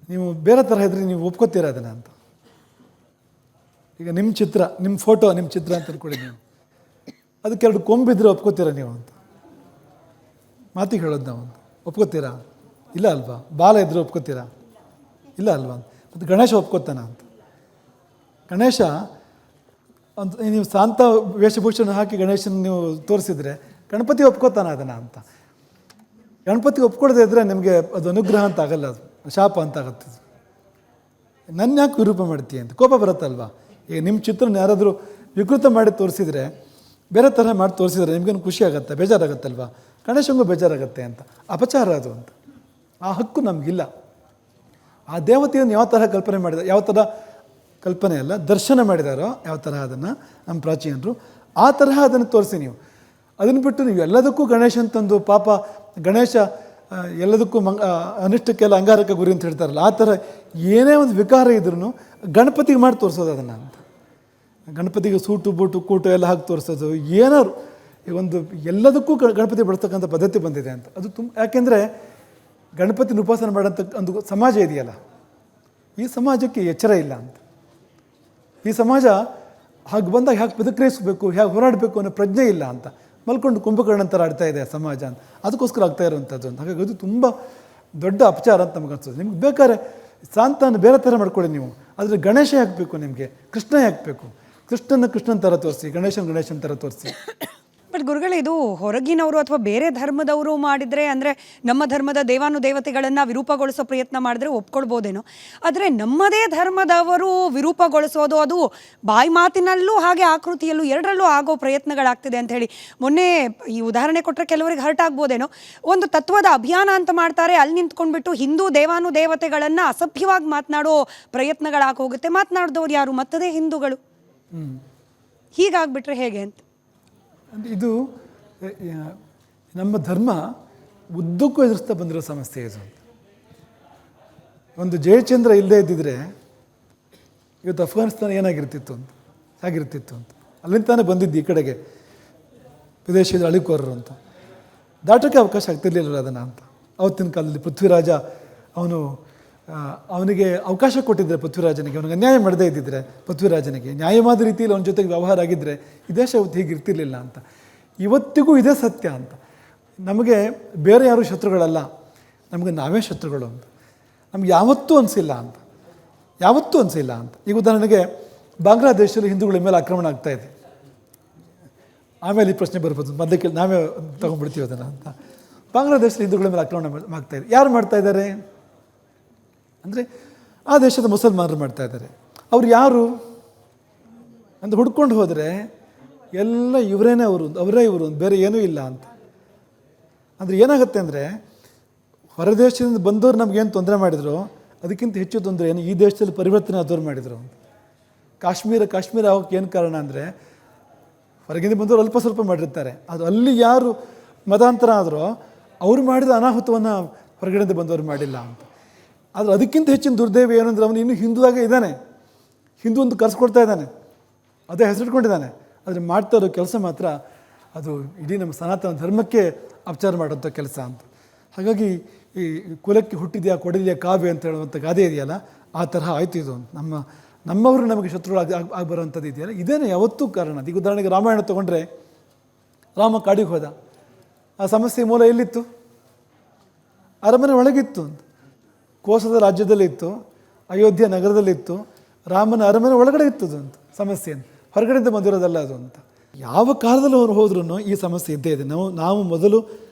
ನೀವು ಬೇರೆ ಥರ ಇದ್ರೆ ನೀವು ಒಪ್ಕೋತೀರ ಅದನ್ನು ಅಂತ. ಈಗ ನಿಮ್ಮ ಚಿತ್ರ, ನಿಮ್ಮ ಫೋಟೋ, ನಿಮ್ಮ ಚಿತ್ರ ಅಂತ ಅಂದ್ಕೊಳ್ಳಿ ನೀವು. ಅದಕ್ಕೆ 2 ಕೊಂಬಿದ್ರೆ ಒಪ್ಕೋತೀರ ನೀವು ಅಂತ. ಮಾತಿಗೆ ಹೇಳೋದು ನಾವು ಅಂತ. ಒಪ್ಕೋತೀರಾ? ಇಲ್ಲ ಅಲ್ವಾ? ಬಾಲ ಇದ್ದರೆ ಒಪ್ಕೋತೀರಾ? ಇಲ್ಲ ಅಲ್ವಾ? ಮತ್ತು ಗಣೇಶ ಒಪ್ಕೋತಾನ ಅಂತ. ಗಣೇಶ ಅಂತ ನೀವು ಶಾಂತ ವೇಷಭೂಷಣ ಹಾಕಿ ಗಣೇಶನ ನೀವು ತೋರಿಸಿದ್ರೆ ಗಣಪತಿ ಒಪ್ಕೋತಾನ ಅದನ್ನು ಅಂತ. ಗಣಪತಿ ಒಪ್ಕೊಡದೇ ಇದ್ದರೆ ನಿಮಗೆ ಅದು ಅನುಗ್ರಹ ಅಂತ ಆಗಲ್ಲ, ಅದು ಶಾಪ ಅಂತ ಆಗುತ್ತೆ. ನನ್ನ ಯಾಕೆ ವಿರೂಪ ಮಾಡ್ತೀಯ ಅಂತ ಕೋಪ ಬರುತ್ತಲ್ವಾ? ಈಗ ನಿಮ್ಮ ಚಿತ್ರನ ಯಾರಾದರೂ ವಿಕೃತ ಮಾಡಿ ತೋರಿಸಿದರೆ, ಬೇರೆ ಥರ ಮಾಡಿ ತೋರಿಸಿದ್ರೆ ನಿಮಗೇನು ಖುಷಿ ಆಗುತ್ತೆ? ಬೇಜಾರಾಗತ್ತಲ್ವಾ? ಗಣೇಶಂಗೂ ಬೇಜಾರಾಗುತ್ತೆ ಅಂತ. ಅಪಚಾರ ಅದು ಅಂತ. ಆ ಹಕ್ಕು ನಮಗಿಲ್ಲ. ಆ ದೇವತೆಯನ್ನು ಯಾವ ಥರ ಕಲ್ಪನೆ ಮಾಡಿದ್ದಾರೆ, ಯಾವ ಥರ ಕಲ್ಪನೆ ಅಲ್ಲ ದರ್ಶನ ಮಾಡಿದಾರೋ ಯಾವ ಥರ ಅದನ್ನು ನಮ್ಮ ಪ್ರಾಚೀನರು, ಆ ತರಹ ಅದನ್ನು ತೋರಿಸಿ ನೀವು. ಅದನ್ನು ಬಿಟ್ಟು ನೀವು ಎಲ್ಲದಕ್ಕೂ ಗಣೇಶ ಅಂತಂದು, ಪಾಪ ಗಣೇಶ ಎಲ್ಲದಕ್ಕೂ ಅನಿಷ್ಟಕ್ಕೆಲ್ಲ ಅಂಗಾರಕ ಗುರಿ ಅಂತ ಹೇಳ್ತಾರಲ್ಲ, ಆ ಥರ ಏನೇ ಒಂದು ವಿಕಾರ ಇದ್ರೂ ಗಣಪತಿಗೆ ಮಾಡಿ ತೋರಿಸೋದು ಅದನ್ನು ಅಂತ. ಗಣಪತಿಗೆ ಸೂಟು ಬೂಟು ಕೂಟು ಎಲ್ಲ ಹಾಕಿ ತೋರಿಸೋದು, ಏನಾದ್ರು ಒಂದು ಎಲ್ಲದಕ್ಕೂ ಗಣಪತಿ ಬಳಸ್ತಕ್ಕಂಥ ಪದ್ಧತಿ ಬಂದಿದೆ ಅಂತ. ಅದು ಯಾಕೆಂದರೆ ಗಣಪತಿನ ಉಪಾಸನೆ ಮಾಡೋಂಥ ಒಂದು ಸಮಾಜ ಇದೆಯಲ್ಲ, ಈ ಸಮಾಜಕ್ಕೆ ಎಚ್ಚರ ಇಲ್ಲ ಅಂತ. ಈ ಸಮಾಜ ಹಾಗೆ ಬಂದಾಗ ಹೇಗೆ ಪ್ರತಿಕ್ರಿಯಿಸಬೇಕು, ಹೇಗೆ ಹೋರಾಡಬೇಕು ಅನ್ನೋ ಪ್ರಜ್ಞೆ ಇಲ್ಲ ಅಂತ. ಮಲ್ಕೊಂಡು ಕುಂಭಕರ್ಣ ಥರ ಆಡ್ತಾ ಇದೆ ಸಮಾಜ ಅಂತ. ಅದಕ್ಕೋಸ್ಕರ ಆಗ್ತಾ ಇರುವಂಥದ್ದು ಅಂತ. ಹಾಗಾಗಿ ಅದು ತುಂಬ ದೊಡ್ಡ ಅಪಚಾರ ಅಂತ ನಮಗೆ ಅನ್ಸೋದು. ನಿಮ್ಗೆ ಬೇಕಾದ್ರೆ ಶಾಂತನ ಬೇರೆ ಥರ ಮಾಡ್ಕೊಳ್ಳಿ ನೀವು, ಆದರೆ ಗಣೇಶ ಹಾಕಬೇಕು, ನಿಮಗೆ ಕೃಷ್ಣ ಹಾಕಬೇಕು. ಕೃಷ್ಣನ ಥರ ತೋರಿಸಿ, ಗಣೇಶನ ಥರ ತೋರಿಸಿ. ಬಟ್ ಗುರುಗಳೇ, ಇದು ಹೊರಗಿನವರು ಅಥವಾ ಬೇರೆ ಧರ್ಮದವರು ಮಾಡಿದರೆ, ಅಂದರೆ ನಮ್ಮ ಧರ್ಮದ ದೇವಾನುದೇವತೆಗಳನ್ನು ವಿರೂಪಗೊಳಿಸೋ ಪ್ರಯತ್ನ ಮಾಡಿದ್ರೆ ಒಪ್ಕೊಳ್ಬೋದೇನೋ. ಆದರೆ ನಮ್ಮದೇ ಧರ್ಮದವರು ವಿರೂಪಗೊಳಿಸೋದು, ಅದು ಬಾಯಿ ಮಾತಿನಲ್ಲೂ ಹಾಗೆ ಆಕೃತಿಯಲ್ಲೂ ಎರಡರಲ್ಲೂ ಆಗೋ ಪ್ರಯತ್ನಗಳಾಗ್ತಿದೆ ಅಂತ ಹೇಳಿ ಮೊನ್ನೆ ಈ ಉದಾಹರಣೆ ಕೊಟ್ಟರೆ ಕೆಲವರಿಗೆ ಹರ್ಟ್ ಆಗ್ಬೋದೇನೋ. ಒಂದು ತತ್ವದ ಅಭಿಯಾನ ಅಂತ ಮಾಡ್ತಾರೆ, ಅಲ್ಲಿ ನಿಂತ್ಕೊಂಡ್ಬಿಟ್ಟು ಹಿಂದೂ ದೇವಾನುದೇವತೆಗಳನ್ನು ಅಸಭ್ಯವಾಗಿ ಮಾತನಾಡೋ ಪ್ರಯತ್ನಗಳಾಗೋಗುತ್ತೆ. ಮಾತನಾಡಿದವ್ರು ಯಾರು? ಮತ್ತದೇ ಹಿಂದೂಗಳು. ಹೀಗಾಗ್ಬಿಟ್ರೆ ಹೇಗೆ ಅಂತ. ಇದು ನಮ್ಮ ಧರ್ಮ ಉದ್ದಕ್ಕೂ ಎದುರಿಸ್ತಾ ಬಂದಿರೋ ಸಮಸ್ಯೆ ಇದು ಅಂತ. ಒಂದು ಜಯಚಂದ್ರ ಇಲ್ಲದೇ ಇದ್ದಿದ್ರೆ ಇವತ್ತು ಅಫ್ಘಾನಿಸ್ತಾನ ಏನಾಗಿರ್ತಿತ್ತು ಅಂತ ಆಗಿರ್ತಿತ್ತು ಅಂತ. ಅಲ್ಲಿಂದ ತಾನೇ ಬಂದಿದ್ದು ಈ ಕಡೆಗೆ ವಿದೇಶದ ಅಳಿಕೋರರು ಅಂತ. ದಾಟೋಕ್ಕೆ ಅವಕಾಶ ಆಗ್ತಿರ್ಲಿಲ್ಲ ಅದನ್ನು ಅಂತ. ಅವತ್ತಿನ ಕಾಲದಲ್ಲಿ ಪೃಥ್ವಿರಾಜ ಅವನಿಗೆ ಅವಕಾಶ ಕೊಟ್ಟಿದ್ದರೆ, ಪೃಥ್ವಿರಾಜನಿಗೆ ಅವನಿಗೆ ಅನ್ಯಾಯ ಮಾಡದೇ ಇದ್ದಿದ್ರೆ, ಪೃಥ್ವಿರಾಜನಿಗೆ ನ್ಯಾಯವಾದ ರೀತಿಯಲ್ಲಿ ಅವನ ಜೊತೆಗೆ ವ್ಯವಹಾರ ಆಗಿದ್ದರೆ ಈ ದೇಶ ಇವತ್ತು ಹೀಗಿರ್ತಿರ್ಲಿಲ್ಲ ಅಂತ. ಇವತ್ತಿಗೂ ಇದೇ ಸತ್ಯ ಅಂತ. ನಮಗೆ ಬೇರೆ ಯಾರೂ ಶತ್ರುಗಳಲ್ಲ, ನಮಗೆ ನಾವೇ ಶತ್ರುಗಳು ಅಂತ ನಮ್ಗೆ ಯಾವತ್ತೂ ಅನಿಸಿಲ್ಲ ಅಂತ, ಯಾವತ್ತೂ ಅನಿಸಿಲ್ಲ ಅಂತ. ಈಗ ಉದಾಹರಣೆಗೆ ಬಾಂಗ್ಲಾದೇಶದಲ್ಲಿ ಹಿಂದೂಗಳ ಮೇಲೆ ಆಕ್ರಮಣ ಆಗ್ತಾಯಿದೆ. ಆಮೇಲೆ ಈ ಪ್ರಶ್ನೆ ಬರ್ಬೋದು, ಮೊದಲಕ್ಕೆ ನಾವೇ ತೊಗೊಂಡ್ಬಿಡ್ತೀವಿ ಅದನ್ನು ಅಂತ. ಬಾಂಗ್ಲಾದೇಶದಲ್ಲಿ ಹಿಂದೂಗಳ ಮೇಲೆ ಆಕ್ರಮಣ ಆಗ್ತಾಯಿದೆ. ಯಾರು ಮಾಡ್ತಾ ಇದ್ದಾರೆ ಅಂದರೆ ಆ ದೇಶದ ಮುಸಲ್ಮಾನರು ಮಾಡ್ತಾ ಇದ್ದಾರೆ. ಅವ್ರು ಯಾರು ಅಂತ ಹುಡ್ಕೊಂಡು ಹೋದರೆ ಎಲ್ಲ ಇವರೇನೇ ಅವರೇ ಇವರು, ಬೇರೆ ಏನೂ ಇಲ್ಲ ಅಂತ. ಅಂದರೆ ಏನಾಗುತ್ತೆ ಅಂದರೆ ಹೊರದೇಶದಿಂದ ಬಂದವರು ನಮಗೇನು ತೊಂದರೆ ಮಾಡಿದ್ರು ಅದಕ್ಕಿಂತ ಹೆಚ್ಚು ತೊಂದರೆ ಏನು ಈ ದೇಶದಲ್ಲಿ ಪರಿವರ್ತನೆ ಆದವ್ರು ಮಾಡಿದರು ಅಂತ. ಕಾಶ್ಮೀರ ಆಗೋಕ್ಕೆ ಏನು ಕಾರಣ ಅಂದರೆ ಹೊರಗಿಂದ ಬಂದವರು ಅಲ್ಪ ಸ್ವಲ್ಪ ಮಾಡಿರ್ತಾರೆ. ಅದು ಅಲ್ಲಿ ಯಾರು ಮತಾಂತರ ಆದರೋ ಅವರು ಮಾಡಿದ ಅನಾಹುತವನ್ನು ಹೊರಗಡೆಯಿಂದ ಬಂದವರು ಮಾಡಿಲ್ಲ ಅಂತ. ಆದರೆ ಅದಕ್ಕಿಂತ ಹೆಚ್ಚಿನ ದುರ್ದೈವ ಏನಂದ್ರೆ ಅವನು ಇನ್ನೂ ಹಿಂದುವಾಗೇ ಇದ್ದಾನೆ, ಹಿಂದೂ ಒಂದು ಕರೆಸ್ಕೊಡ್ತಾ ಇದ್ದಾನೆ, ಅದೇ ಹೆಸರಿಟ್ಕೊಂಡಿದ್ದಾನೆ. ಆದರೆ ಮಾಡ್ತಾ ಇರೋ ಕೆಲಸ ಮಾತ್ರ ಅದು ಇಡೀ ನಮ್ಮ ಸನಾತನ ಧರ್ಮಕ್ಕೆ ಅಪಚಾರ ಮಾಡೋಂಥ ಕೆಲಸ ಅಂತ. ಹಾಗಾಗಿ ಈ ಕುಲಕ್ಕೆ ಹುಟ್ಟಿದೆಯಾ ಕೊಡಿದೆಯಾ ಕಾವ್ಯ ಅಂತ ಹೇಳುವಂಥ ಗಾದೆ ಇದೆಯಲ್ಲ, ಆ ತರಹ ಆಯಿತು ಇದು. ನಮ್ಮವರು ನಮಗೆ ಶತ್ರುಗಳು ಆಗಿ ಬರೋವಂಥದ್ದು ಇದೆಯಲ್ಲ, ಇದೇನೇ ಯಾವತ್ತೂ ಕಾರಣ. ಈಗ ಉದಾಹರಣೆಗೆ ರಾಮಾಯಣ ತೊಗೊಂಡ್ರೆ, ರಾಮ ಕಾಡಿಗೆ ಹೋದ, ಆ ಸಮಸ್ಯೆ ಮೂಲ ಎಲ್ಲಿತ್ತು? ಅರಮನೆ ಒಳಗಿತ್ತು ಅಂತ. ಕೋಸದ ರಾಜ್ಯದಲ್ಲಿ ಇತ್ತು, ಅಯೋಧ್ಯೆ ನಗರದಲ್ಲಿತ್ತು, ರಾಮನ ಅರಮನೆ ಒಳಗಡೆ ಇತ್ತದು ಅಂತ ಸಮಸ್ಯೆ. ಹೊರಗಡೆಯಿಂದ ಬಂದಿರೋದಲ್ಲ ಅದು ಅಂತ. ಯಾವ ಕಾಲದಲ್ಲಿ ಅವರು ಹೋದ್ರೂ ಈ ಸಮಸ್ಯೆ ಇದ್ದೇ ಇದೆ. ನಾವು ಮೊದಲು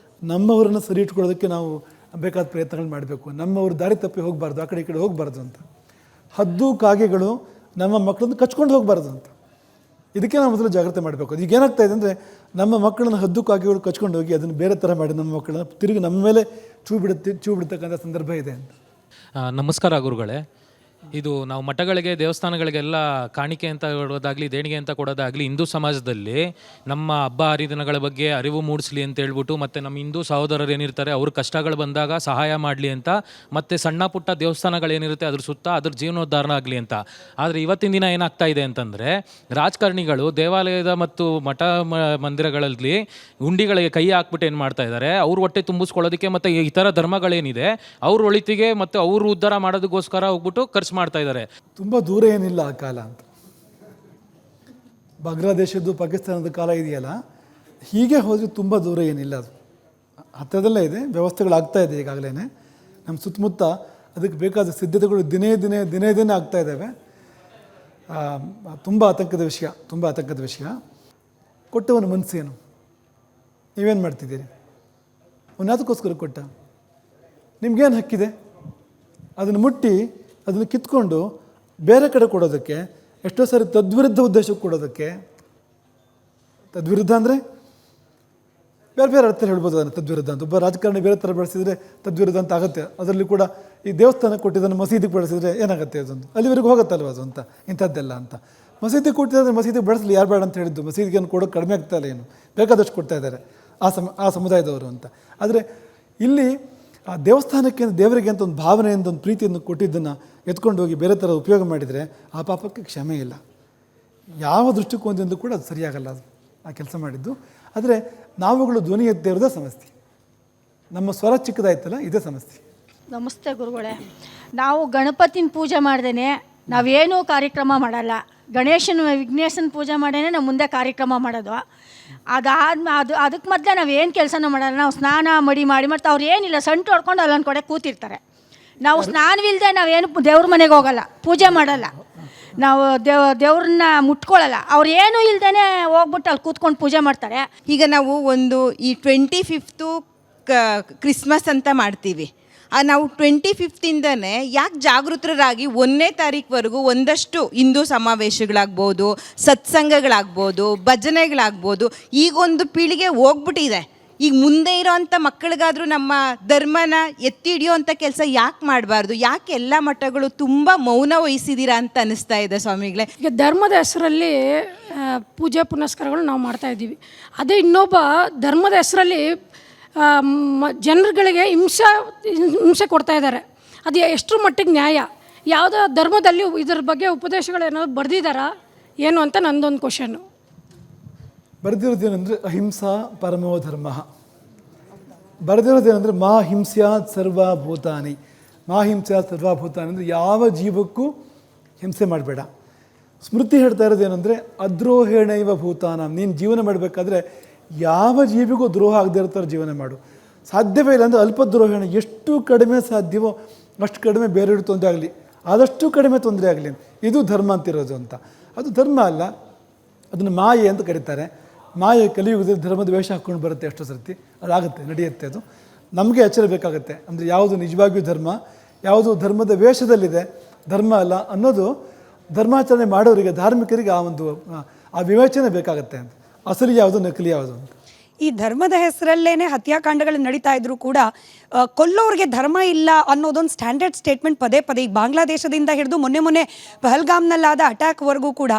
ನಮ್ಮವರನ್ನು ಸರಿ ಇಟ್ಕೊಳ್ಳೋದಕ್ಕೆ ನಾವು ಬೇಕಾದ ಪ್ರಯತ್ನಗಳು ಮಾಡಬೇಕು. ನಮ್ಮವರು ದಾರಿ ತಪ್ಪಿ ಹೋಗಬಾರ್ದು, ಆ ಕಡೆ ಈ ಕಡೆ ಹೋಗಬಾರ್ದು ಅಂತ. ಹದ್ದು ಕಾಗೆಗಳು ನಮ್ಮ ಮಕ್ಕಳನ್ನು ಕಚ್ಕೊಂಡು ಹೋಗಬಾರ್ದು ಅಂತ. ಇದಕ್ಕೆ ನಾವು ಮೊದಲು ಜಾಗ್ರತೆ ಮಾಡಬೇಕು. ಈಗ ಏನಾಗ್ತಾ ಇದೆ ಅಂದರೆ ನಮ್ಮ ಮಕ್ಕಳನ್ನು ಹದ್ದು ಕಾಗೆಗಳು ಕಚ್ಕೊಂಡು ಹೋಗಿ ಅದನ್ನು ಬೇರೆ ಥರ ಮಾಡಿ ನಮ್ಮ ಮಕ್ಕಳನ್ನ ತಿರುಗಿ ನಮ್ಮ ಮೇಲೆ ಚೂ ಬಿಡ್ತಕ್ಕಂಥ ಸಂದರ್ಭ ಇದೆ ಅಂತ. ನಮಸ್ಕಾರ ಗುರುಗಳೇ. ಇದು ನಾವು ಮಠಗಳಿಗೆ ದೇವಸ್ಥಾನಗಳಿಗೆಲ್ಲ ಕಾಣಿಕೆ ಅಂತ ಕೊಡೋದಾಗಲಿ ದೇಣಿಗೆ ಅಂತ ಕೊಡೋದಾಗಲಿ ಹಿಂದೂ ಸಮಾಜದಲ್ಲಿ ನಮ್ಮ ಹಬ್ಬ ಹರಿದಿನಗಳ ಬಗ್ಗೆ ಅರಿವು ಮೂಡಿಸ್ಲಿ ಅಂತ ಹೇಳ್ಬಿಟ್ಟು, ಮತ್ತು ನಮ್ಮ ಹಿಂದೂ ಸಹೋದರರು ಏನಿರ್ತಾರೆ ಅವ್ರ ಕಷ್ಟಗಳು ಬಂದಾಗ ಸಹಾಯ ಮಾಡಲಿ ಅಂತ, ಮತ್ತು ಸಣ್ಣ ಪುಟ್ಟ ದೇವಸ್ಥಾನಗಳೇನಿರುತ್ತೆ ಅದ್ರ ಸುತ್ತ ಅದ್ರ ಜೀವನೋದ್ಧಾರ ಆಗಲಿ ಅಂತ. ಆದರೆ ಇವತ್ತಿನ ದಿನ ಏನಾಗ್ತಾ ಇದೆ ಅಂತಂದರೆ ರಾಜಕಾರಣಿಗಳು ದೇವಾಲಯದ ಮತ್ತು ಮಠ ಮಂದಿರಗಳಲ್ಲಿ ಹುಂಡಿಗಳಿಗೆ ಕೈ ಹಾಕ್ಬಿಟ್ಟು ಏನು ಮಾಡ್ತಾ ಇದ್ದಾರೆ, ಅವ್ರ ಹೊಟ್ಟೆ ತುಂಬಿಸ್ಕೊಳ್ಳೋದಕ್ಕೆ ಮತ್ತು ಇತರ ಧರ್ಮಗಳೇನಿದೆ ಅವ್ರ ಒಳಿತಿಗೆ ಮತ್ತು ಅವರು ಉದ್ಧಾರ ಮಾಡೋದಕ್ಕೋಸ್ಕರ ಹೋಗ್ಬಿಟ್ಟು ಖರ್ಚು ಮಾಡ್ತಾ ಇದ್ದಾರೆ. ತುಂಬ ದೂರ ಏನಿಲ್ಲ ಆ ಕಾಲ ಅಂತ. ಬಾಂಗ್ಲಾದೇಶದ್ದು ಪಾಕಿಸ್ತಾನದ ಕಾಲ ಇದೆಯಲ್ಲ, ಹೀಗೆ ಹೋದರೆ ತುಂಬ ದೂರ ಏನಿಲ್ಲ, ಅದು ಹತ್ತಿರದಲ್ಲೇ ಇದೆ. ವ್ಯವಸ್ಥೆಗಳಾಗ್ತಾ ಇದೆ ಈಗಾಗಲೇ ನಮ್ಮ ಸುತ್ತಮುತ್ತ. ಅದಕ್ಕೆ ಬೇಕಾದ ಸಿದ್ಧತೆಗಳು ದಿನೇ ದಿನೇ ಆಗ್ತಾ ಇದ್ದಾವೆ. ತುಂಬ ಆತಂಕದ ವಿಷಯ. ಕೊಟ್ಟವನ ಮನಸ್ಸೇನು? ನೀವೇನು ಮಾಡ್ತಿದ್ದೀರಿ? ಅವನು ಅದಕ್ಕೋಸ್ಕರ ಕೊಟ್ಟ, ನಿಮ್ಗೇನು ಹಕ್ಕಿದೆ? ಅದನ್ನು ಮುಟ್ಟಿ ಅದನ್ನು ಕಿತ್ಕೊಂಡು ಬೇರೆ ಕಡೆ ಕೊಡೋದಕ್ಕೆ, ಎಷ್ಟೋ ಸಾರಿ ತದ್ವಿರುದ್ಧ ಉದ್ದೇಶಕ್ಕೆ ಕೊಡೋದಕ್ಕೆ. ತದ್ವಿರುದ್ಧ ಅಂದರೆ ಬೇರೆ ಅರ್ಥ ಹೇಳ್ಬೋದು ಅದನ್ನು. ತದ್ವಿರುದ್ಧ ಅಂತ ಒಬ್ಬ ರಾಜಕಾರಣಿ ಬೇರೆ ಥರ ಬಳಸಿದರೆ ತದ್ವಿರುದ್ಧ ಅಂತ ಆಗುತ್ತೆ. ಅದರಲ್ಲಿ ಕೂಡ ಈ ದೇವಸ್ಥಾನಕ್ಕೆ ಕೊಟ್ಟಿದ್ದನ್ನು ಮಸೀದಿಗೆ ಬಳಸಿದರೆ ಏನಾಗುತ್ತೆ? ಅದೊಂದು ಅಲ್ಲಿವರೆಗೂ ಹೋಗುತ್ತಲ್ವ ಅದು ಅಂತ. ಇಂಥದ್ದೆಲ್ಲ ಅಂತ ಮಸೀದಿಗೆ ಕೊಟ್ಟಿದ್ದಾರೆ, ಮಸೀದಿಗೆ ಬಳಸಲಿ, ಯಾರು ಬೇಡ ಅಂತ ಹೇಳಿದ್ದು? ಮಸೀದಿಗೆ ಏನು ಕೊಡೋದು ಕಡಿಮೆ ಆಗ್ತಾ ಇಲ್ಲ, ಏನು ಬೇಕಾದಷ್ಟು ಕೊಡ್ತಾ ಇದ್ದಾರೆ ಆ ಸಮುದಾಯದವರು ಅಂತ. ಆದರೆ ಇಲ್ಲಿ ಆ ದೇವಸ್ಥಾನಕ್ಕೆ ದೇವರಿಗೆ ಅಂತ ಒಂದು ಭಾವನೆಯಿಂದ ಒಂದು ಪ್ರೀತಿಯನ್ನು ಕೊಟ್ಟಿದ್ದನ್ನು ಎತ್ಕೊಂಡು ಹೋಗಿ ಬೇರೆ ಥರ ಉಪಯೋಗ ಮಾಡಿದರೆ ಆ ಪಾಪಕ್ಕೆ ಕ್ಷಮೆ ಇಲ್ಲ. ಯಾವ ದೃಷ್ಟಿಕೋನದಿಂದ ಕೂಡ ಅದು ಸರಿಯಾಗಲ್ಲ, ಅದು ಆ ಕೆಲಸ ಮಾಡಿದ್ದು. ಆದರೆ ನಾವುಗಳು ಧ್ವನಿ ಎತ್ತದೇ ಇರೋದೇ ಸಮಸ್ಯೆ. ನಮ್ಮ ಸ್ವರ ಚಿಕ್ಕದಾಯ್ತಲ್ಲ, ಇದೇ ಸಮಸ್ಯೆ. ನಮಸ್ತೆ ಗುರುಗಳೇ. ನಾವು ಗಣಪತಿನ ಪೂಜೆ ಮಾಡ್ದೇನೆ ನಾವೇನೂ ಕಾರ್ಯಕ್ರಮ ಮಾಡಲ್ಲ. ವಿಘ್ನೇಶನ ಪೂಜೆ ಮಾಡೇನೆ ನಾವು ಮುಂದೆ ಕಾರ್ಯಕ್ರಮ ಮಾಡೋದು. ಅದಕ್ಕೆ ಮೊದಲೇ ನಾವು ಏನು ಕೆಲಸನೂ ಮಾಡಲ್ಲ. ನಾವು ಸ್ನಾನ ಮಾಡಿ ಮತ್ತು ಅವ್ರು ಏನಿಲ್ಲ, ಸಂಟು ಹೊಡ್ಕೊಂಡು ಅಲ್ಲೊಂದು ಕಡೆ ಕೂತಿರ್ತಾರೆ. ನಾವು ಸ್ನಾನವಿಲ್ಲದೆ ನಾವೇನು ದೇವ್ರ ಮನೆಗೆ ಹೋಗಲ್ಲ, ಪೂಜೆ ಮಾಡಲ್ಲ, ನಾವು ದೇವ್ರನ್ನ ಮುಟ್ಕೊಳ್ಳಲ್ಲ. ಅವ್ರು ಏನೂ ಇಲ್ದೇ ಹೋಗ್ಬಿಟ್ಟು ಅಲ್ಲಿ ಕೂತ್ಕೊಂಡು ಪೂಜೆ ಮಾಡ್ತಾರೆ. ಈಗ ನಾವು ಈ 25th ಕ್ರಿಸ್ಮಸ್ ಅಂತ ಮಾಡ್ತೀವಿ. ನಾವು 25th ಯಾಕೆ ಜಾಗೃತರಾಗಿ 1ನೇ ತಾರೀಕುವರೆಗೂ ಒಂದಷ್ಟು ಹಿಂದೂ ಸಮಾವೇಶಗಳಾಗ್ಬೋದು, ಸತ್ಸಂಗಗಳಾಗ್ಬೋದು, ಭಜನೆಗಳಾಗ್ಬೋದು, ಈಗೊಂದು ಪೀಳಿಗೆ ಹೋಗ್ಬಿಟ್ಟಿದೆ. ಈಗ ಮುಂದೆ ಇರೋವಂಥ ಮಕ್ಕಳಿಗಾದರೂ ನಮ್ಮ ಧರ್ಮನ ಎತ್ತಿ ಹಿಡಿಯೋವಂಥ ಕೆಲಸ ಯಾಕೆ ಮಾಡಬಾರ್ದು? ಯಾಕೆ ಎಲ್ಲ ಮಠಗಳು ತುಂಬ ಮೌನ ವಹಿಸಿದ್ದೀರಾ ಅಂತ ಅನ್ನಿಸ್ತಾ ಇದೆ ಸ್ವಾಮಿಗಳೇ. ಈಗ ಧರ್ಮದ ಹೆಸರಲ್ಲಿ ಪೂಜೆ ಪುನಸ್ಕಾರಗಳು ನಾವು ಮಾಡ್ತಾಯಿದ್ದೀವಿ. ಅದೇ ಇನ್ನೊಬ್ಬ ಧರ್ಮದ ಹೆಸರಲ್ಲಿ ಜನರುಗಳಿಗೆ ಹಿಂಸೆ ಕೊಡ್ತಾ ಇದ್ದಾರೆ. ಅದು ಎಷ್ಟರ ಮಟ್ಟಿಗೆ ನ್ಯಾಯ? ಯಾವುದೋ ಧರ್ಮದಲ್ಲಿ ಇದ್ರ ಬಗ್ಗೆ ಉಪದೇಶಗಳೇನಾದ್ರು ಬರೆದಿದ್ದಾರಾ ಏನು ಅಂತ ನಂದೊಂದು ಕ್ವಶನ್ನು. ಬರೆದಿರೋದೇನೆಂದರೆ ಅಹಿಂಸಾ ಪರಮೋ ಧರ್ಮ. ಬರೆದಿರೋದೇನೆಂದರೆ ಮಾ ಹಿಂಸ್ಯಾತ್ ಸರ್ವಭೂತಾನಿ. ಮಾ ಹಿಂಸ್ಯಾತ್ ಸರ್ವಭೂತಾನಿ ಅಂದರೆ ಯಾವ ಜೀವಕ್ಕೂ ಹಿಂಸೆ ಮಾಡಬೇಡ. ಸ್ಮೃತಿ ಹೇಳ್ತಾ ಇರೋದೇನೆಂದರೆ ಅದ್ರೋಹೇಣೈವ ಭೂತಾನ. ನೀನು ಜೀವನ ಮಾಡಬೇಕಾದ್ರೆ ಯಾವ ಜೀವಿಗೂ ದ್ರೋಹ ಆಗದೆ ಇರೋ ಥರ ಜೀವನ ಮಾಡು. ಸಾಧ್ಯವೇ ಇಲ್ಲ ಅಂದರೆ ಅಲ್ಪದ್ರೋಹೇಣ, ಎಷ್ಟು ಕಡಿಮೆ ಸಾಧ್ಯವೋ ಅಷ್ಟು ಕಡಿಮೆ ಬೇರೆಯವ್ರಿಗೆ ತೊಂದರೆ ಆಗಲಿ, ಆದಷ್ಟು ಕಡಿಮೆ ತೊಂದರೆ ಆಗಲಿ, ಇದು ಧರ್ಮ ಅಂತಿರೋದು ಅಂತ. ಅದು ಧರ್ಮ ಅಲ್ಲ, ಅದನ್ನು ಮಾಯೆ ಅಂತ ಕರೀತಾರೆ. ಮಾಯೆ ಕಲಿಯುಗದಲ್ಲಿ ಧರ್ಮದ ವೇಷ ಹಾಕ್ಕೊಂಡು ಬರುತ್ತೆ ಎಷ್ಟೋ ಸರ್ತಿ. ಅದಾಗುತ್ತೆ, ನಡೆಯುತ್ತೆ. ಅದು ನಮಗೆ ಎಚ್ಚರ ಬೇಕಾಗುತ್ತೆ. ಅಂದರೆ ಯಾವುದು ನಿಜವಾಗಿಯೂ ಧರ್ಮ, ಯಾವುದು ಧರ್ಮದ ವೇಷದಲ್ಲಿದೆ, ಧರ್ಮ ಅಲ್ಲ ಅನ್ನೋದು ಧರ್ಮಾಚರಣೆ ಮಾಡೋರಿಗೆ, ಧಾರ್ಮಿಕರಿಗೆ ಆ ವಿವೇಚನೆ ಬೇಕಾಗುತ್ತೆ ಅಂತ. ಅಸಲಿ ಯಾವುದು, ನಕಲಿ ಯಾವುದು ಅಂತ. ಈ ಧರ್ಮದ ಹೆಸರಲ್ಲೇನೆ ಹತ್ಯಾಕಾಂಡಗಳು ನಡೀತಾ ಇದ್ರು ಕೂಡ ಕೊಲ್ಲೋರಿಗೆ ಧರ್ಮ ಇಲ್ಲ ಅನ್ನೋದೊಂದು ಸ್ಟ್ಯಾಂಡರ್ಡ್ ಸ್ಟೇಟ್ಮೆಂಟ್ ಪದೇ ಪದೇ ಈ ಬಾಂಗ್ಲಾದೇಶದಿಂದ ಹಿಡಿದು ಮೊನ್ನೆ ಪಹಲ್ಗಾಮ್ನಲ್ಲಾದ ಅಟ್ಯಾಕ್ವರೆಗೂ ಕೂಡ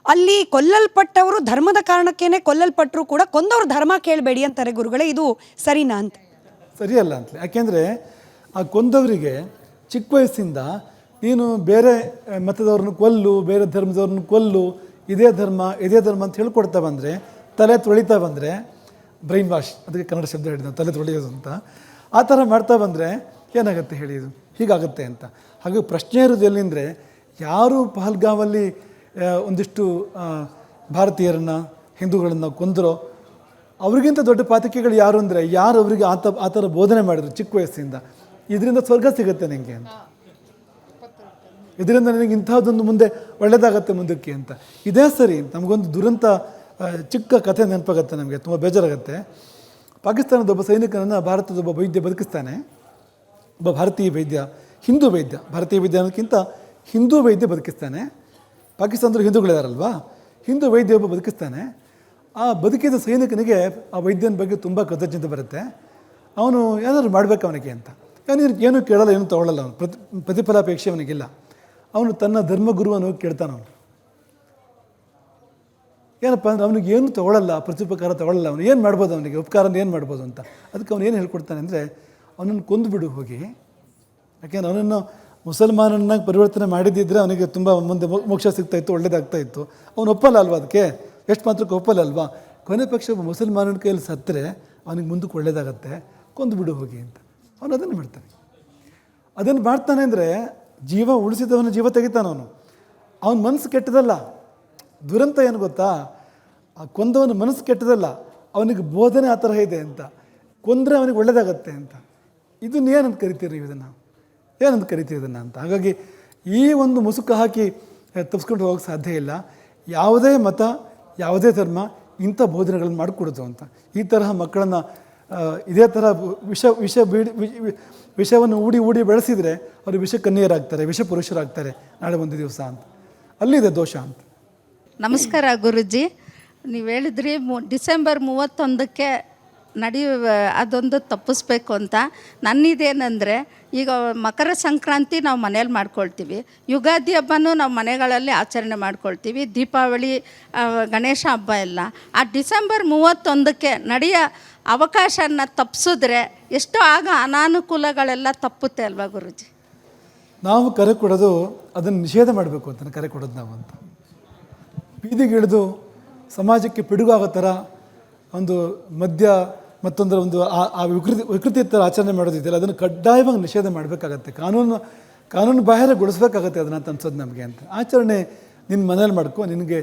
ಅಲ್ಲಿ ಕೊಲ್ಲಲ್ಪಟ್ಟವರು ಧರ್ಮದ ಕಾರಣಕ್ಕೇನೆ ಕೊಲ್ಲಲ್ಪಟ್ಟರು ಕೂಡ ಕೊಂದವರು ಧರ್ಮ ಕೇಳಬೇಡಿ ಅಂತಾರೆ ಗುರುಗಳೇ. ಇದು ಸರಿನಾ ಅಂತ? ಸರಿಯಲ್ಲ ಅಂತಲೇ. ಯಾಕೆಂದರೆ ಆ ಕೊಂದವರಿಗೆ ಚಿಕ್ಕ ವಯಸ್ಸಿಂದ ನೀನು ಬೇರೆ ಮತದವ್ರನ್ನ ಕೊಲ್ಲು, ಬೇರೆ ಧರ್ಮದವ್ರನ್ನ ಕೊಲ್ಲು, ಇದೇ ಧರ್ಮ ಅಂತ ಹೇಳ್ಕೊಡ್ತಾ ಬಂದರೆ, ತಲೆ ತೊಳಿತಾ ಬಂದರೆ, ಬ್ರೈನ್ ವಾಶ್, ಅದಕ್ಕೆ ಕನ್ನಡ ಶಬ್ದ ಹೇಳಿದ ತಲೆ ತೊಳೆಯೋದು ಅಂತ, ಆ ಥರ ಮಾಡ್ತಾ ಬಂದರೆ ಏನಾಗುತ್ತೆ ಹೇಳಿ, ಇದು ಹೀಗಾಗುತ್ತೆ ಅಂತ. ಹಾಗೆ ಪ್ರಶ್ನೆ ಇರೋದು ಎಲ್ಲಿಂದರೆ, ಯಾರು ಪಹಲ್ಗಾಮಲ್ಲಿ ಒಂದಿಷ್ಟು ಭಾರತೀಯರನ್ನು, ಹಿಂದೂಗಳನ್ನು ಕೊಂದರೋ ಅವ್ರಿಗಿಂತ ದೊಡ್ಡ ಪಾತಕಿಗಳು ಯಾರು ಅಂದರೆ ಯಾರು ಅವರಿಗೆ ಆ ಥರ ಬೋಧನೆ ಮಾಡಿದ್ರು ಚಿಕ್ಕ ವಯಸ್ಸಿಂದ, ಇದರಿಂದ ಸ್ವರ್ಗ ಸಿಗುತ್ತೆ ನನಗೆ ಅಂತ, ಇದರಿಂದ ನನಗೆ ಇಂಥದ್ದೊಂದು ಮುಂದೆ ಒಳ್ಳೆಯದಾಗತ್ತೆ ಮುಂದಕ್ಕೆ ಅಂತ. ಇದೇ ಸರಿ. ನಮಗೊಂದು ದುರಂತ ಚಿಕ್ಕ ಕಥೆ ನೆನಪಾಗುತ್ತೆ, ನಮಗೆ ತುಂಬ ಬೇಜಾರಾಗುತ್ತೆ. ಪಾಕಿಸ್ತಾನದ ಒಬ್ಬ ಸೈನಿಕನನ್ನು ಭಾರತದ ಒಬ್ಬ ವೈದ್ಯ ಬದುಕಿಸ್ತಾನೆ. ಒಬ್ಬ ಭಾರತೀಯ ವೈದ್ಯ, ಹಿಂದೂ ವೈದ್ಯ, ಭಾರತೀಯ ವೈದ್ಯ ಅನ್ನೋದಕ್ಕಿಂತ ಹಿಂದೂ ವೈದ್ಯ ಬದುಕಿಸ್ತಾನೆ. ಪಾಕಿಸ್ತಾನದಲ್ಲಿ ಹಿಂದೂಗಳಿದಾರಲ್ವಾ, ಹಿಂದೂ ವೈದ್ಯ ಒಬ್ಬ ಬದುಕಿಸ್ತಾನೆ. ಆ ಬದುಕಿದ ಸೈನಿಕನಿಗೆ ಆ ವೈದ್ಯನ ಬಗ್ಗೆ ತುಂಬ ಕೃತಜ್ಞತೆ ಬರುತ್ತೆ. ಅವನು ಏನಾದರೂ ಮಾಡಬೇಕು ಅವನಿಗೆ ಅಂತ, ಏನೂ ಕೇಳಲ್ಲ, ಏನೂ ತೊಗೊಳ್ಳಲ್ಲ. ಅವನು ಪ್ರತಿಫಲಾಪೇಕ್ಷೆ ಅವನಿಗಿಲ್ಲ. ಅವನು ತನ್ನ ಧರ್ಮಗುರುವನ್ನು ಕೇಳ್ತಾನೆ. ಅವನು ಏನಪ್ಪ ಅಂದರೆ ಅವನಿಗೆ ಏನು ತೊಗೊಳ್ಳಲ್ಲ, ಪ್ರತ್ಯುಪಕಾರ ತೊಗೊಳ್ಳಲ್ಲ. ಅವನು ಏನು ಮಾಡ್ಬೋದು, ಅವನಿಗೆ ಉಪಕಾರನ ಏನು ಮಾಡ್ಬೋದು ಅಂತ. ಅದಕ್ಕೆ ಅವನು ಏನು ಹೇಳ್ಕೊಡ್ತಾನೆ ಅಂದರೆ, ಅವನನ್ನು ಕೊಂದುಬಿಡು ಹೋಗಿ. ಯಾಕೆಂದ್ರೆ ಅವನನ್ನು ಮುಸಲ್ಮಾನನ್ನಾಗಿ ಪರಿವರ್ತನೆ ಮಾಡಿದ್ದಿದ್ರೆ ಅವನಿಗೆ ತುಂಬ ಮುಂದೆ ಮೋಕ್ಷ ಸಿಗ್ತಾಯಿತ್ತು, ಒಳ್ಳೇದಾಗ್ತಾಯಿತ್ತು. ಅವನು ಒಪ್ಪಲ್ಲ ಅಲ್ವಾ, ಅದಕ್ಕೆ ಎಷ್ಟು ಮಾತ್ರಕ್ಕೆ ಒಪ್ಪಲ್ಲ ಅಲ್ವಾ. ಕೊನೆ ಪಕ್ಷ ಒಬ್ಬ ಮುಸಲ್ಮಾನನ ಕೈಯಲ್ಲಿ ಸತ್ತರೆ ಅವನಿಗೆ ಮುಂದಕ್ಕೆ ಒಳ್ಳೇದಾಗತ್ತೆ, ಕೊಂದುಬಿಡು ಹೋಗಿ ಅಂತ ಅವನು ಅದನ್ನು ಮಾಡ್ತಾನೆ. ಅದನ್ನು ಮಾಡ್ತಾನೆ ಅಂದರೆ ಜೀವ ಉಳಿಸಿದವನ ಜೀವ ತೆಗಿತಾನೆ ಅವನು. ಅವನ ಮನಸ್ಸು ಕೆಟ್ಟದಲ್ಲ. ದುರಂತ ಏನು ಗೊತ್ತಾ, ಆ ಕೊಂದವನ ಮನಸ್ಸು ಕೆಟ್ಟದಲ್ಲ, ಅವನಿಗೆ ಬೋಧನೆ ಆ ಥರ ಇದೆ ಅಂತ, ಕೊಂದರೆ ಅವನಿಗೆ ಒಳ್ಳೆಯದಾಗತ್ತೆ ಅಂತ. ಇದನ್ನು ಏನಂತ ಕರಿತೀರಿ ನೀವು, ಏನಂತ ಕರಿತೀರಿ ಇದನ್ನು ಅಂತ. ಹಾಗಾಗಿ ಈ ಒಂದು ಮುಸುಕು ಹಾಕಿ ತಪ್ಪಿಸ್ಕೊಂಡು ಹೋಗೋಕ್ಕೆ ಸಾಧ್ಯ ಇಲ್ಲ. ಯಾವುದೇ ಮತ, ಯಾವುದೇ ಧರ್ಮ ಇಂಥ ಬೋಧನೆಗಳನ್ನು ಮಾಡಿಕೊಡೋದು ಅಂತ. ಈ ತರಹ ಮಕ್ಕಳನ್ನು ಇದೇ ಥರ ವಿಷವನ್ನು ಊಡಿ ಬೆಳೆಸಿದರೆ ಅವರು ವಿಷಕನ್ಯರಾಗ್ತಾರೆ, ವಿಷ ಪುರುಷರಾಗ್ತಾರೆ ನಾಳೆ ಒಂದು ದಿವಸ ಅಂತ. ಅಲ್ಲಿದೆ ದೋಷ ಅಂತ. ನಮಸ್ಕಾರ ಗುರುಜಿ. ನೀವು ಹೇಳಿದ್ರಿ ಡಿಸೆಂಬರ್ 31ಕ್ಕೆ ಅದೊಂದು ತಪ್ಪಿಸ್ಬೇಕು ಅಂತ. ನನ್ನಿದೇನೆಂದರೆ, ಈಗ ಮಕರ ಸಂಕ್ರಾಂತಿ ನಾವು ಮನೇಲಿ ಮಾಡ್ಕೊಳ್ತೀವಿ, ಯುಗಾದಿ ಹಬ್ಬನೂ ನಾವು ಮನೆಗಳಲ್ಲಿ ಆಚರಣೆ ಮಾಡ್ಕೊಳ್ತೀವಿ, ದೀಪಾವಳಿ, ಗಣೇಶ ಹಬ್ಬ ಎಲ್ಲ. ಆ ಡಿಸೆಂಬರ್ 31ಕ್ಕೆ ನಡೆಯೋ ಅವಕಾಶನ ತಪ್ಪಿಸಿದ್ರೆ ಎಷ್ಟೋ ಆಗ ಅನಾನುಕೂಲಗಳೆಲ್ಲ ತಪ್ಪುತ್ತೆ ಅಲ್ವಾ ಗುರುಜಿ? ನಾವು ಕರೆ ಕೊಡೋದು ಅದನ್ನು ನಿಷೇಧ ಮಾಡಬೇಕು ಅಂತ ಕರೆ ಕೊಡೋದು ನಾವು ಅಂತ. ಬೀದಿಗಿಳಿದು ಸಮಾಜಕ್ಕೆ ಪಿಡುಗಾಗೋ ಥರ ಒಂದು ಮದ್ಯ ಮತ್ತೊಂದರ ಒಂದು ಆ ವಿಕೃತಿ ಥರ ಆಚರಣೆ ಮಾಡೋದಿದೆಯಲ್ಲ, ಅದನ್ನು ಕಡ್ಡಾಯವಾಗಿ ನಿಷೇಧ ಮಾಡಬೇಕಾಗತ್ತೆ, ಕಾನೂನು ಬಾಹಿರಗೊಳಿಸ್ಬೇಕಾಗತ್ತೆ ಅದನ್ನು ಅಂತ ಅನ್ಸೋದು ನಮಗೆ ಅಂತ. ಆಚರಣೆ ನಿನ್ನ ಮನೇಲಿ ಮಾಡ್ಕೊ, ನಿನಗೆ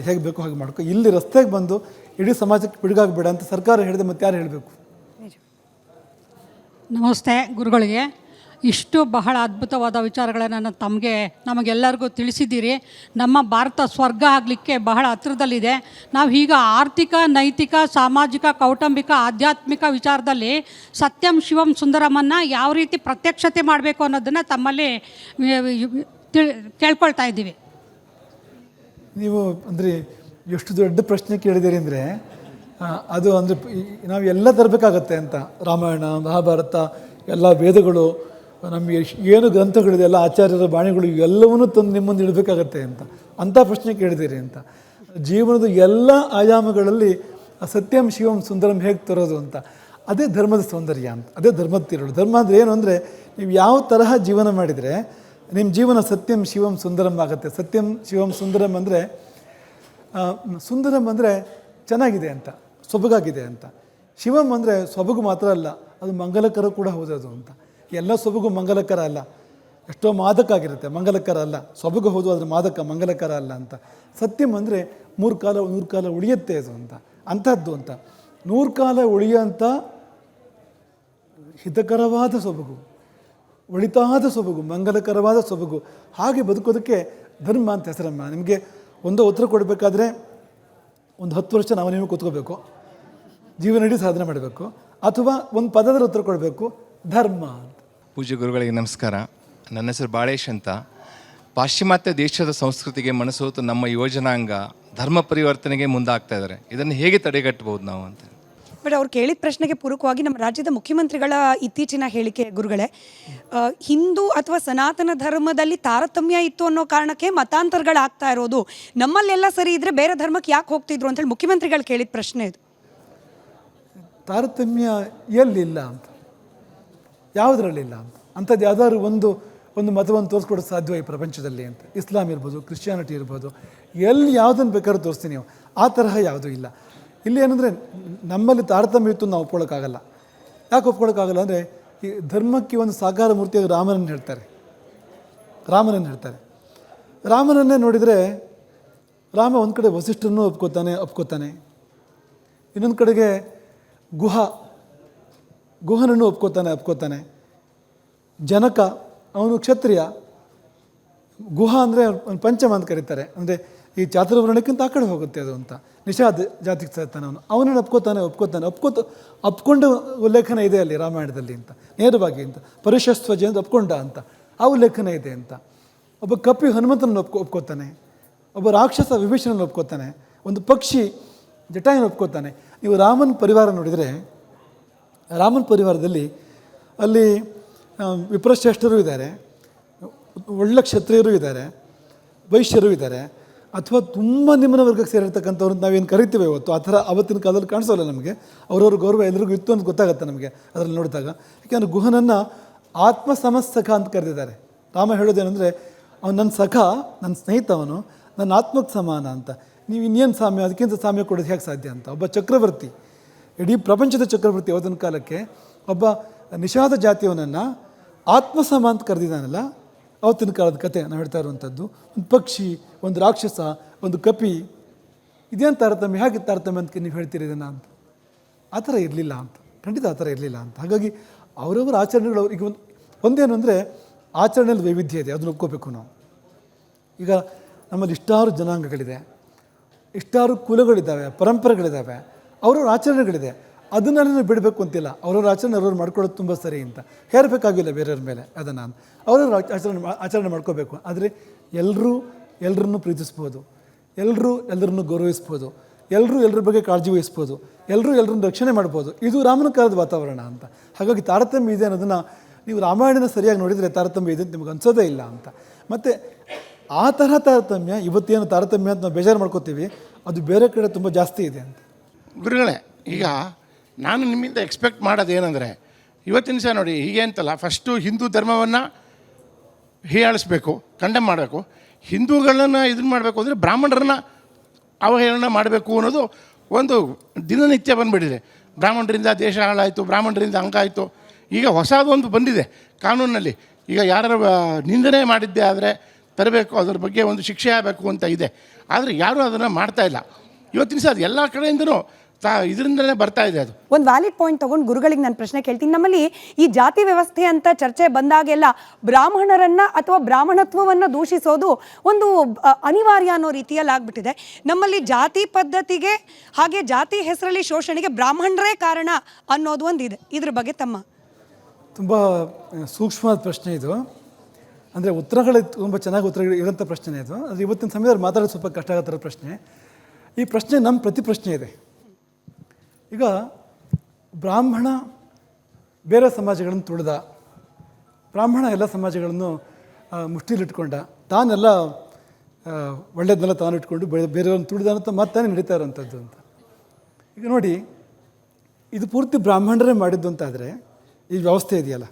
ಹೇಗೆ ಬೇಕೋ ಹಾಗೆ ಮಾಡ್ಕೊ. ಇಲ್ಲಿ ರಸ್ತೆಗೆ ಬಂದು ಇಡೀ ಸಮಾಜಕ್ಕೆ ಪಿಡುಗಾಗಬೇಡ ಅಂತ ಸರ್ಕಾರ ಹೇಳಿದೆ, ಮತ್ತೆ ಯಾರು ಹೇಳಬೇಕು? ನಮಸ್ತೆ ಗುರುಗಳಿಗೆ. ಇಷ್ಟು ಬಹಳ ಅದ್ಭುತವಾದ ವಿಚಾರಗಳನ್ನು ನಮಗೆಲ್ಲರಿಗೂ ತಿಳಿಸಿದ್ದೀರಿ. ನಮ್ಮ ಭಾರತ ಸ್ವರ್ಗ ಆಗಲಿಕ್ಕೆ ಬಹಳ ಹತ್ತಿರದಲ್ಲಿದೆ. ನಾವು ಈಗ ಆರ್ಥಿಕ, ನೈತಿಕ, ಸಾಮಾಜಿಕ, ಕೌಟುಂಬಿಕ, ಆಧ್ಯಾತ್ಮಿಕ ವಿಚಾರದಲ್ಲಿ ಸತ್ಯಂ ಶಿವಂ ಸುಂದರಮನ್ನು ಯಾವ ರೀತಿ ಪ್ರತ್ಯಕ್ಷತೆ ಮಾಡಬೇಕು ಅನ್ನೋದನ್ನು ತಮ್ಮಲ್ಲಿ ಕೇಳ್ಕೊಳ್ತಾ ಇದ್ದೀವಿ. ನೀವು ಅಂದರೆ ಎಷ್ಟು ದೊಡ್ಡ ಪ್ರಶ್ನೆ ಕೇಳಿದ್ದೀರಿ ಅಂದರೆ, ಅದು ಅಂದರೆ ನಾವು ಎಲ್ಲ ತರಬೇಕಾಗತ್ತೆ ಅಂತ. ರಾಮಾಯಣ, ಮಹಾಭಾರತ, ಎಲ್ಲ ವೇದಗಳು, ನಮಗೆ ಏನು ಗ್ರಂಥಗಳಿದೆ, ಎಲ್ಲ ಆಚಾರ್ಯರ ಬಾಣಿಗಳು, ಎಲ್ಲವನ್ನೂ ತಂದು ನಿಮ್ಮ ಮುಂದೆ ಇಡಬೇಕಾಗತ್ತೆ ಅಂಥ ಪ್ರಶ್ನೆ ಕೇಳಿದ್ದೀರಿ ಅಂತ. ಜೀವನದ ಎಲ್ಲ ಆಯಾಮಗಳಲ್ಲಿ ಸತ್ಯಂ ಶಿವಂ ಸುಂದರಂ ಹೇಗೆ ತರೋದು ಅಂತ ಅದೇ ಧರ್ಮದ ಸೌಂದರ್ಯ ಅಂತ, ಅದೇ ಧರ್ಮದ ತಿರುಳು. ಧರ್ಮ ಅಂದರೆ ಏನು ಅಂದರೆ ನೀವು ಯಾವ ತರಹ ಜೀವನ ಮಾಡಿದರೆ ನಿಮ್ಮ ಜೀವನ ಸತ್ಯಂ ಶಿವಂ ಸುಂದರಂ ಆಗುತ್ತೆ. ಸತ್ಯಂ ಶಿವಂ ಸುಂದರಂ ಅಂದರೆ ಸುಂದರಂ ಅಂದರೆ ಚೆನ್ನಾಗಿದೆ ಅಂತ, ಸೊಬಗಾಗಿದೆ ಅಂತ. ಶಿವಂ ಅಂದರೆ ಸೊಬಗು ಮಾತ್ರ ಅಲ್ಲ, ಅದು ಮಂಗಲಕರ ಕೂಡ ಹೌದದು ಅಂತ. ಎಲ್ಲ ಸೊಬಗು ಮಂಗಲಕರ ಅಲ್ಲ, ಎಷ್ಟೋ ಮಾದಕ ಆಗಿರುತ್ತೆ, ಮಂಗಲಕರ ಅಲ್ಲ. ಸೊಬಗು ಹೌದು ಆದರೆ ಮಾದಕ, ಮಂಗಲಕರ ಅಲ್ಲ ಅಂತ. ಸತ್ಯಂ ಅಂದರೆ 100 ಕಾಲ ಉಳಿಯುತ್ತೆ ಅದು ಅಂತ, ಅಂಥದ್ದು ಅಂತ. 100 ಕಾಲ ಉಳಿಯೋಂಥ ಹಿತಕರವಾದ ಸೊಬಗು, ಒಳಿತಾದ ಸೊಬಗು, ಮಂಗಲಕರವಾದ ಸೊಬಗು, ಹಾಗೆ ಬದುಕೋದಕ್ಕೆ ಧರ್ಮ ಅಂತ ಹೆಸರಮ್ಮ. ನಿಮಗೆ ಒಂದು ಉತ್ತರ ಕೊಡಬೇಕಾದ್ರೆ ಒಂದು 10 ವರ್ಷ ನಾವು ನೀವು ಕೂತ್ಕೋಬೇಕು, ಜೀವನಡಿ ಸಾಧನೆ ಮಾಡಬೇಕು, ಅಥವಾ ಒಂದು ಪದದಲ್ಲಿ ಉತ್ತರ ಕೊಡಬೇಕು, ಧರ್ಮ ಅಂತ. ಪೂಜ್ಯ ಗುರುಗಳಿಗೆ ನಮಸ್ಕಾರ. ನನ್ನ ಹೆಸರು ಬಾಳೇಶ್ ಅಂತ. ಪಾಶ್ಚಿಮಾತ್ಯ ದೇಶದ ಸಂಸ್ಕೃತಿಗೆ ಮನಸೋತು ನಮ್ಮ ಯುವಜನಾಂಗ ಧರ್ಮ ಪರಿವರ್ತನೆಗೆ ಮುಂದಾಗ್ತಾ ಇದ್ದಾರೆ. ಇದನ್ನು ಹೇಗೆ ತಡೆಗಟ್ಟಬಹುದು ನಾವು ಅಂತ? ಬಟ್ ಅವ್ರು ಕೇಳಿದ ಪ್ರಶ್ನೆಗೆ ಪೂರಕವಾಗಿ ನಮ್ಮ ರಾಜ್ಯದ ಮುಖ್ಯಮಂತ್ರಿಗಳ ಇತ್ತೀಚಿನ ಹೇಳಿಕೆ ಗುರುಗಳೇ, ಹಿಂದೂ ಅಥವಾ ಸನಾತನ ಧರ್ಮದಲ್ಲಿ ತಾರತಮ್ಯ ಇತ್ತು ಅನ್ನೋ ಕಾರಣಕ್ಕೆ ಮತಾಂತರಗಳಾಗ್ತಾ ಇರೋದು, ನಮ್ಮಲ್ಲೆಲ್ಲ ಸರಿ ಇದ್ರೆ ಬೇರೆ ಧರ್ಮಕ್ಕೆ ಯಾಕೆ ಹೋಗ್ತಿದ್ರು ಅಂತೇಳಿ ಮುಖ್ಯಮಂತ್ರಿಗಳು ಕೇಳಿದ ಪ್ರಶ್ನೆ ಇದು. ತಾರತಮ್ಯ ಎಲ್ಲಿಲ್ಲ ಅಂತ, ಯಾವುದರಲ್ಲಿಲ್ಲ ಅಂತ, ಅಂಥದ್ದು ಯಾವ್ದಾದ್ರು ಒಂದು ಮತವನ್ನು ತೋರಿಸ್ಕೊಡೋದು ಸಾಧ್ಯ ಈ ಪ್ರಪಂಚದಲ್ಲಿ ಅಂತ. ಇಸ್ಲಾಂ ಇರ್ಬೋದು, ಕ್ರಿಶ್ಚಿಯಾನಿಟಿ ಇರ್ಬೋದು, ಎಲ್ಲಿ ಯಾವುದನ್ನು ಬೇಕಾದ್ರೂ ತೋರಿಸ್ತೀನಿ ನೀವು, ಆ ತರಹ ಯಾವುದೂ ಇಲ್ಲ. ಇಲ್ಲಿ ಏನಂದರೆ ನಮ್ಮಲ್ಲಿ ತಾರತಮ್ಯ ಇತ್ತು ನಾವು ಒಪ್ಕೊಳ್ಳೋಕ್ಕಾಗಲ್ಲ. ಯಾಕೆ ಒಪ್ಕೊಳ್ಳೋಕ್ಕಾಗಲ್ಲ ಅಂದರೆ ಈ ಧರ್ಮಕ್ಕೆ ಒಂದು ಸಾಕಾರ ಮೂರ್ತಿಯಾಗಿ ರಾಮನನ್ನು ಹೇಳ್ತಾರೆ. ರಾಮನನ್ನೇ ನೋಡಿದರೆ ರಾಮ ಒಂದು ಕಡೆ ವಸಿಷ್ಠರನ್ನು ಒಪ್ಕೋತಾನೆ, ಇನ್ನೊಂದು ಕಡೆಗೆ ಗುಹನನ್ನು ಒಪ್ಕೋತಾನೆ. ಜನಕ ಅವನು ಕ್ಷತ್ರಿಯ, ಗುಹ ಅಂದರೆ ಪಂಚಮ ಅಂತ ಕರೀತಾರೆ, ಅಂದರೆ ಈ ಚಾತುರ್ವರ್ಣಕ್ಕಿಂತ ಆ ಕಡೆ ಹೋಗುತ್ತೆ ಅದು ಅಂತ. ನಿಷಾದ್ ಜಾತಿಗೆ ಸೇರ್ತಾನೆ ಅವನನ್ನು ಒಪ್ಕೊಂಡು ಉಲ್ಲೇಖನ ಇದೆ ಅಲ್ಲಿ ರಾಮಾಯಣದಲ್ಲಿ ಅಂತ, ನೇರವಾಗಿ ಅಂತ. ಪರಿಶಸ್ತ್ವಜ ಅಂತ ಒಪ್ಕೊಂಡ ಅಂತ ಆ ಉಲ್ಲೇಖನ ಇದೆ ಅಂತ. ಒಬ್ಬ ಕಪಿ ಹನುಮಂತನನ್ನು ಒಪ್ಕೋತಾನೆ, ಒಬ್ಬ ರಾಕ್ಷಸ ವಿಭೀಷಣನ ಒಪ್ಕೋತಾನೆ, ಒಂದು ಪಕ್ಷಿ ಜಟಾಯನ್ನು ಒಪ್ಕೋತಾನೆ. ನೀವು ರಾಮನ ಪರಿವಾರ ನೋಡಿದರೆ, ರಾಮನ ಪರಿವಾರದಲ್ಲಿ ಅಲ್ಲಿ ವಿಪ್ರಶ್ರೇಷ್ಠರು ಇದ್ದಾರೆ, ಒಳ್ಳೆ ಕ್ಷತ್ರಿಯರು ಇದ್ದಾರೆ, ವೈಶ್ಯರು ಇದ್ದಾರೆ, ಅಥವಾ ತುಂಬ ನಿಮ್ಮನ ವರ್ಗಕ್ಕೆ ಸೇರಿರ್ತಕ್ಕಂಥವ್ರು ನಾವೇನು ಕರಿತೀವಿ ಇವತ್ತು, ಆ ಥರ ಅವತ್ತಿನ ಕಾಲದಲ್ಲಿ ಕಾಣಿಸೋಲ್ಲ ನಮಗೆ. ಅವ್ರವ್ರ ಗೌರವ ಎಲ್ರಿಗೂ ಇತ್ತು ಅಂತ ಗೊತ್ತಾಗುತ್ತೆ ನಮಗೆ ಅದರಲ್ಲಿ ನೋಡಿದಾಗ. ಯಾಕೆಂದರೆ ಗುಹನನ್ನು ಆತ್ಮಸಮಸಖ ಅಂತ ಕರೆದಿದ್ದಾರೆ. ರಾಮ ಹೇಳೋದೇನೆಂದರೆ, ಅವನು ನನ್ನ ಸಖ, ನನ್ನ ಸ್ನೇಹಿತ, ಅವನು ನನ್ನ ಆತ್ಮಕ್ಕೆ ಸಮಾನ ಅಂತ. ನೀವು ಇನ್ನೇನು ಸಾಮ್ಯ, ಅದಕ್ಕಿಂತ ಸಾಮ್ಯ ಕೊಡೋದು ಹೇಗೆ ಸಾಧ್ಯ ಅಂತ. ಒಬ್ಬ ಚಕ್ರವರ್ತಿ, ಇಡೀ ಪ್ರಪಂಚದ ಚಕ್ರವರ್ತಿ ಅವತ್ತಿನ ಕಾಲಕ್ಕೆ ಒಬ್ಬ ನಿಷಾದ ಜಾತಿಯವನನ್ನು ಆತ್ಮಸಮ ಅಂತ ಕರೆದಿದ್ದಾನಲ್ಲ, ಅವತ್ತಿನ ಕಾಲದ ಕತೆ ನಾವು ಹೇಳ್ತಾ ಇರುವಂಥದ್ದು. ಒಂದು ಪಕ್ಷಿ, ಒಂದು ರಾಕ್ಷಸ, ಒಂದು ಕಪಿ, ಇದೇನು ತಾರತಮ್ಯ, ಹೇಗೆ ತಾರತಮ್ಯ ಅಂತ ನೀವು ಹೇಳ್ತೀರಿ ಇದನ್ನು ಅಂತ. ಆ ಥರ ಇರಲಿಲ್ಲ ಅಂತ, ಖಂಡಿತ ಆ ಥರ ಇರಲಿಲ್ಲ ಅಂತ. ಹಾಗಾಗಿ ಅವರವರ ಆಚರಣೆಗಳು ಈಗ ಒಂದೇನು ಅಂದರೆ ಆಚರಣೆಯಲ್ಲಿ ವೈವಿಧ್ಯ ಇದೆ, ಅದನ್ನು ಒಪ್ಕೋಬೇಕು ನಾವು. ಈಗ ನಮ್ಮಲ್ಲಿ ಇಷ್ಟಾರು ಜನಾಂಗಗಳಿದೆ, ಇಷ್ಟಾರು ಕುಲಗಳಿದ್ದಾವೆ, ಪರಂಪರೆಗಳಿದ್ದಾವೆ, ಅವ್ರವ್ರ ಆಚರಣೆಗಳಿದೆ. ಅದನ್ನೆಲ್ಲ ಬಿಡಬೇಕು ಅಂತಿಲ್ಲ. ಅವ್ರವ್ರ ಆಚರಣೆ ಅವ್ರವ್ರು ಮಾಡ್ಕೊಳ್ಳೋದು ತುಂಬ ಸರಿ ಅಂತ ಹೇರಬೇಕಾಗಿಲ್ಲ ಬೇರೆಯವ್ರ ಮೇಲೆ. ಅದನ್ನು ಅವ್ರವ್ರ ಆಚರಣೆ ಮಾಡ್ಕೋಬೇಕು. ಆದರೆ ಎಲ್ಲರನ್ನೂ ಪ್ರೀತಿಸ್ಬೋದು, ಎಲ್ಲರನ್ನೂ ಗೌರವಿಸ್ಬೋದು, ಎಲ್ಲರ ಬಗ್ಗೆ ಕಾಳಜಿ ವಹಿಸ್ಬೋದು, ಎಲ್ಲರನ್ನ ರಕ್ಷಣೆ ಮಾಡ್ಬೋದು. ಇದು ರಾಮನ ಕಾಲದ ವಾತಾವರಣ ಅಂತ. ಹಾಗಾಗಿ ತಾರತಮ್ಯ ಇದೆ ಅನ್ನೋದನ್ನು ನೀವು ರಾಮಾಯಣನ ಸರಿಯಾಗಿ ನೋಡಿದರೆ ತಾರತಮ್ಯ ಇದೆ ಅಂತ ನಿಮಗೆ ಅನ್ಸೋದೇ ಇಲ್ಲ ಅಂತ. ಮತ್ತು ಆ ತರಹ ತಾರತಮ್ಯ ಇವತ್ತೇನು ತಾರತಮ್ಯ ಅಂತ ನಾವು ಬೇಜಾರು ಮಾಡ್ಕೋತೀವಿ, ಅದು ಬೇರೆ ಕಡೆ ತುಂಬ ಜಾಸ್ತಿ ಇದೆ ಅಂತ. ಗುರುಗಳೇ, ಈಗ ನಾನು ನಿಮ್ಮಿಂದ ಎಕ್ಸ್ಪೆಕ್ಟ್ ಮಾಡೋದೇನೆಂದರೆ, ಇವತ್ತಿನ ದಿವಸ ನೋಡಿ ಹೀಗೆ ಅಂತಲ್ಲ, ಫಸ್ಟು ಹಿಂದೂ ಧರ್ಮವನ್ನು ಹೀಯಾಳಿಸ್ಬೇಕು, ಕಂಡೆಮ್ ಮಾಡಬೇಕು. ಹಿಂದೂಗಳನ್ನು ಇದನ್ನು ಮಾಡಬೇಕು ಅಂದರೆ ಬ್ರಾಹ್ಮಣರನ್ನು ಅವಹೇಳನ ಮಾಡಬೇಕು ಅನ್ನೋದು ಒಂದು ದಿನನಿತ್ಯ ಬಂದುಬಿಟ್ಟಿದೆ. ಬ್ರಾಹ್ಮಣರಿಂದ ದೇಶ ಹಾಳಾಯಿತು, ಬ್ರಾಹ್ಮಣರಿಂದ ಹಂಗಾಯಿತು. ಈಗ ಹೊಸದೊಂದು ಬಂದಿದೆ ಕಾನೂನಲ್ಲಿ. ಈಗ ಯಾರ ನಿಂದನೆ ಮಾಡಿದ್ದೆ ಆದರೆ ತರಬೇಕು, ಅದರ ಬಗ್ಗೆ ಒಂದು ಶಿಕ್ಷೆ ಆಗಬೇಕು ಅಂತ ಇದೆ. ಆದರೆ ಯಾರೂ ಅದನ್ನು ಮಾಡ್ತಾಯಿಲ್ಲ. ಇವತ್ತಿನ ದಿವಸ ಅದು ಎಲ್ಲ ಕಡೆಯಿಂದನೂ ಇದರಿಂದಲೇ ಬರ್ತಾ ಇದೆ. ಅದು ಒಂದು ವ್ಯಾಲಿಡ್ ಪಾಯಿಂಟ್ ತಗೊಂಡು ಗುರುಗಳಿಗೆ ನಾನು ಪ್ರಶ್ನೆ ಕೇಳ್ತೀನಿ. ನಮ್ಮಲ್ಲಿ ಈ ಜಾತಿ ವ್ಯವಸ್ಥೆ ಅಂತ ಚರ್ಚೆ ಬಂದಾಗೆಲ್ಲ ಬ್ರಾಹ್ಮಣರನ್ನ ಅಥವಾ ಬ್ರಾಹ್ಮಣತ್ವವನ್ನು ದೂಷಿಸೋದು ಒಂದು ಅನಿವಾರ್ಯ ಅನ್ನೋ ರೀತಿಯಲ್ಲಿ ಆಗ್ಬಿಟ್ಟಿದೆ. ನಮ್ಮಲ್ಲಿ ಜಾತಿ ಪದ್ಧತಿಗೆ ಹಾಗೆ ಜಾತಿ ಹೆಸರಲ್ಲಿ ಶೋಷಣೆಗೆ ಬ್ರಾಹ್ಮಣರೇ ಕಾರಣ ಅನ್ನೋದು ಒಂದಿದೆ. ಇದ್ರ ಬಗ್ಗೆ ತಮ್ಮ ತುಂಬ ಸೂಕ್ಷ್ಮವಾದ ಪ್ರಶ್ನೆ ಇದು. ಅಂದರೆ ಉತ್ತರಗಳು ತುಂಬ ಚೆನ್ನಾಗಿ ಉತ್ತರಗಳು ಇರೋಂಥ ಪ್ರಶ್ನೆ ಇದು. ಅದು ಇವತ್ತಿನ ಸಮಯದಲ್ಲಿ ಮಾತಾಡೋದು ಸ್ವಲ್ಪ ಕಷ್ಟ ಆಗೋ ಪ್ರಶ್ನೆ. ಈ ಪ್ರಶ್ನೆ ನಮ್ಮ ಪ್ರತಿ ಪ್ರಶ್ನೆ ಇದೆ. ಈಗ ಬ್ರಾಹ್ಮಣ ಬೇರೆ ಸಮಾಜಗಳನ್ನು ತುಳಿದ, ಬ್ರಾಹ್ಮಣ ಎಲ್ಲ ಸಮಾಜಗಳನ್ನು ಮುಷ್ಟಿಲಿಟ್ಕೊಂಡ, ತಾನೆಲ್ಲ ಒಳ್ಳೆಯದನ್ನೆಲ್ಲ ತಾನು ಇಟ್ಕೊಂಡು ಬೇರೆಯವ್ರನ್ನ ತುಳಿದ ಅಂತ ಮಾತಾನೆ ನಡೀತಾ ಇರೋವಂಥದ್ದು ಅಂತ. ಈಗ ನೋಡಿ, ಇದು ಪೂರ್ತಿ ಬ್ರಾಹ್ಮಣರೇ ಮಾಡಿದ್ದು ಅಂತಾದರೆ ಈ ವ್ಯವಸ್ಥೆ ಇದೆಯಲ್ಲ,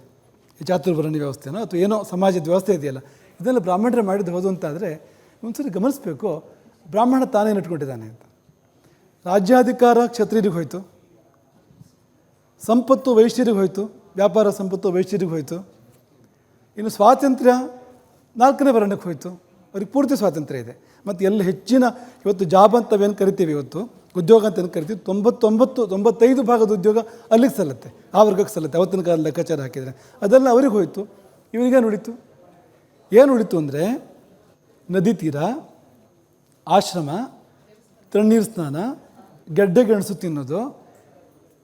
ಈ ಚಾತುರ್ವರ್ಣ ವ್ಯವಸ್ಥೆನೋ ಅಥವಾ ಏನೋ ಸಮಾಜದ ವ್ಯವಸ್ಥೆ ಇದೆಯಲ್ಲ, ಇದೆಲ್ಲ ಬ್ರಾಹ್ಮಣರೇ ಮಾಡಿದ್ದು ಹೋದು ಅಂತಾದರೆ ಒಂದ್ಸರಿ ಗಮನಿಸಬೇಕು ಬ್ರಾಹ್ಮಣ ತಾನೇ ಇಟ್ಕೊಂಡಿದ್ದಾನೆ ಅಂತ. ರಾಜ್ಯಾಧಿಕಾರ ಕ್ಷತ್ರಿಯರಿಗೆ ಹೋಯಿತು, ಸಂಪತ್ತು ವೈಶ್ಯರಿಗೆ ಹೋಯಿತು, ವ್ಯಾಪಾರ ಸಂಪತ್ತು ವೈಶ್ಯರಿಗೆ ಹೋಯಿತು. ಇನ್ನು ಸ್ವಾತಂತ್ರ್ಯ 4ನೇ ವರ್ಣಕ್ಕೆ ಹೋಯಿತು, ಅವ್ರಿಗೆ ಪೂರ್ತಿ ಸ್ವಾತಂತ್ರ್ಯ ಇದೆ. ಮತ್ತು ಎಲ್ಲ ಹೆಚ್ಚಿನ ಇವತ್ತು ಜಾಬ್ ಅಂತ ಏನು ಕರಿತೀವಿ, ಇವತ್ತು ಉದ್ಯೋಗ ಅಂತ ಏನು ಕರಿತೀವಿ, 95 ಭಾಗದ ಉದ್ಯೋಗ ಅಲ್ಲಿಗೆ ಸಲ್ಲತ್ತೆ, ಆ ವರ್ಗಕ್ಕೆ ಸಲ್ಲತ್ತೆ. ಅವತ್ತಿನ ಕಾಲ ಲೆಕ್ಕಾಚಾರ ಹಾಕಿದರೆ ಅದೆಲ್ಲ ಅವ್ರಿಗೆ ಹೋಯಿತು. ಇವರಿಗೇನು ಉಳಿತು? ಏನು ಉಳಿತು ಅಂದರೆ ನದಿ ತೀರ, ಆಶ್ರಮ, ತಣ್ಣೀರು ಸ್ನಾನ, ಗೆಡ್ಡೆ ಗೆಣಸು ತಿನ್ನೋದು,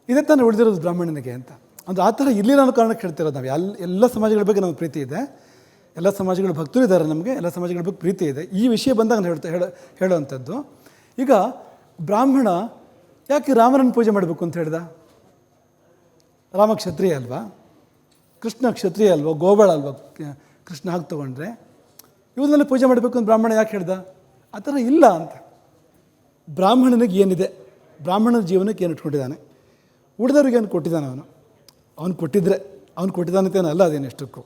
ಇದೇ ತಾನೇ ಉಳಿದಿರೋದು ಬ್ರಾಹ್ಮಣನಿಗೆ ಅಂತ. ಅಂದರೆ ಆ ಥರ ಇರಲಿಲ್ಲ ಅನ್ನೋ ಕಾರಣಕ್ಕೆ ಹೇಳ್ತಿರೋದು ನಾವು. ಎಲ್ಲ ಸಮಾಜಗಳ ಬಗ್ಗೆ ನಮಗೆ ಪ್ರೀತಿ ಇದೆ, ಎಲ್ಲ ಸಮಾಜಗಳ ಭಕ್ತರು ಇದ್ದಾರೆ, ನಮಗೆ ಎಲ್ಲ ಸಮಾಜಗಳ ಬಗ್ಗೆ ಪ್ರೀತಿ ಇದೆ. ಈ ವಿಷಯ ಬಂದಾಗ ನಾನು ಹೇಳುವಂಥದ್ದು, ಈಗ ಬ್ರಾಹ್ಮಣ ಯಾಕೆ ರಾಮನನ್ನು ಪೂಜೆ ಮಾಡಬೇಕು ಅಂತ ಹೇಳ್ದ? ರಾಮ ಕ್ಷತ್ರಿಯ ಅಲ್ವಾ, ಕೃಷ್ಣ ಕ್ಷತ್ರಿಯ ಅಲ್ವಾ, ಗೋಪಾಳ ಅಲ್ವಾ ಕೃಷ್ಣ ಹಾಕಿ ತೊಗೊಂಡ್ರೆ ಇವನ್ನೆಲ್ಲ ಪೂಜೆ ಮಾಡಬೇಕು ಅಂತ ಬ್ರಾಹ್ಮಣ ಯಾಕೆ ಹೇಳ್ದ? ಆ ಥರ ಇಲ್ಲ ಅಂತ. ಬ್ರಾಹ್ಮಣನಿಗೆ ಏನಿದೆ, ಬ್ರಾಹ್ಮಣನ ಜೀವನಕ್ಕೆ ಏನು ಇಟ್ಕೊಂಡಿದ್ದಾನೆ, ಉಳಿದವ್ರಿಗೆ ಏನು ಕೊಟ್ಟಿದ್ದಾನೆ, ಅವನು ಕೊಟ್ಟಿದ್ದಾನಂತೇನೋ ಅಲ್ಲ ಅದೇನು ಎಷ್ಟಕ್ಕೂ.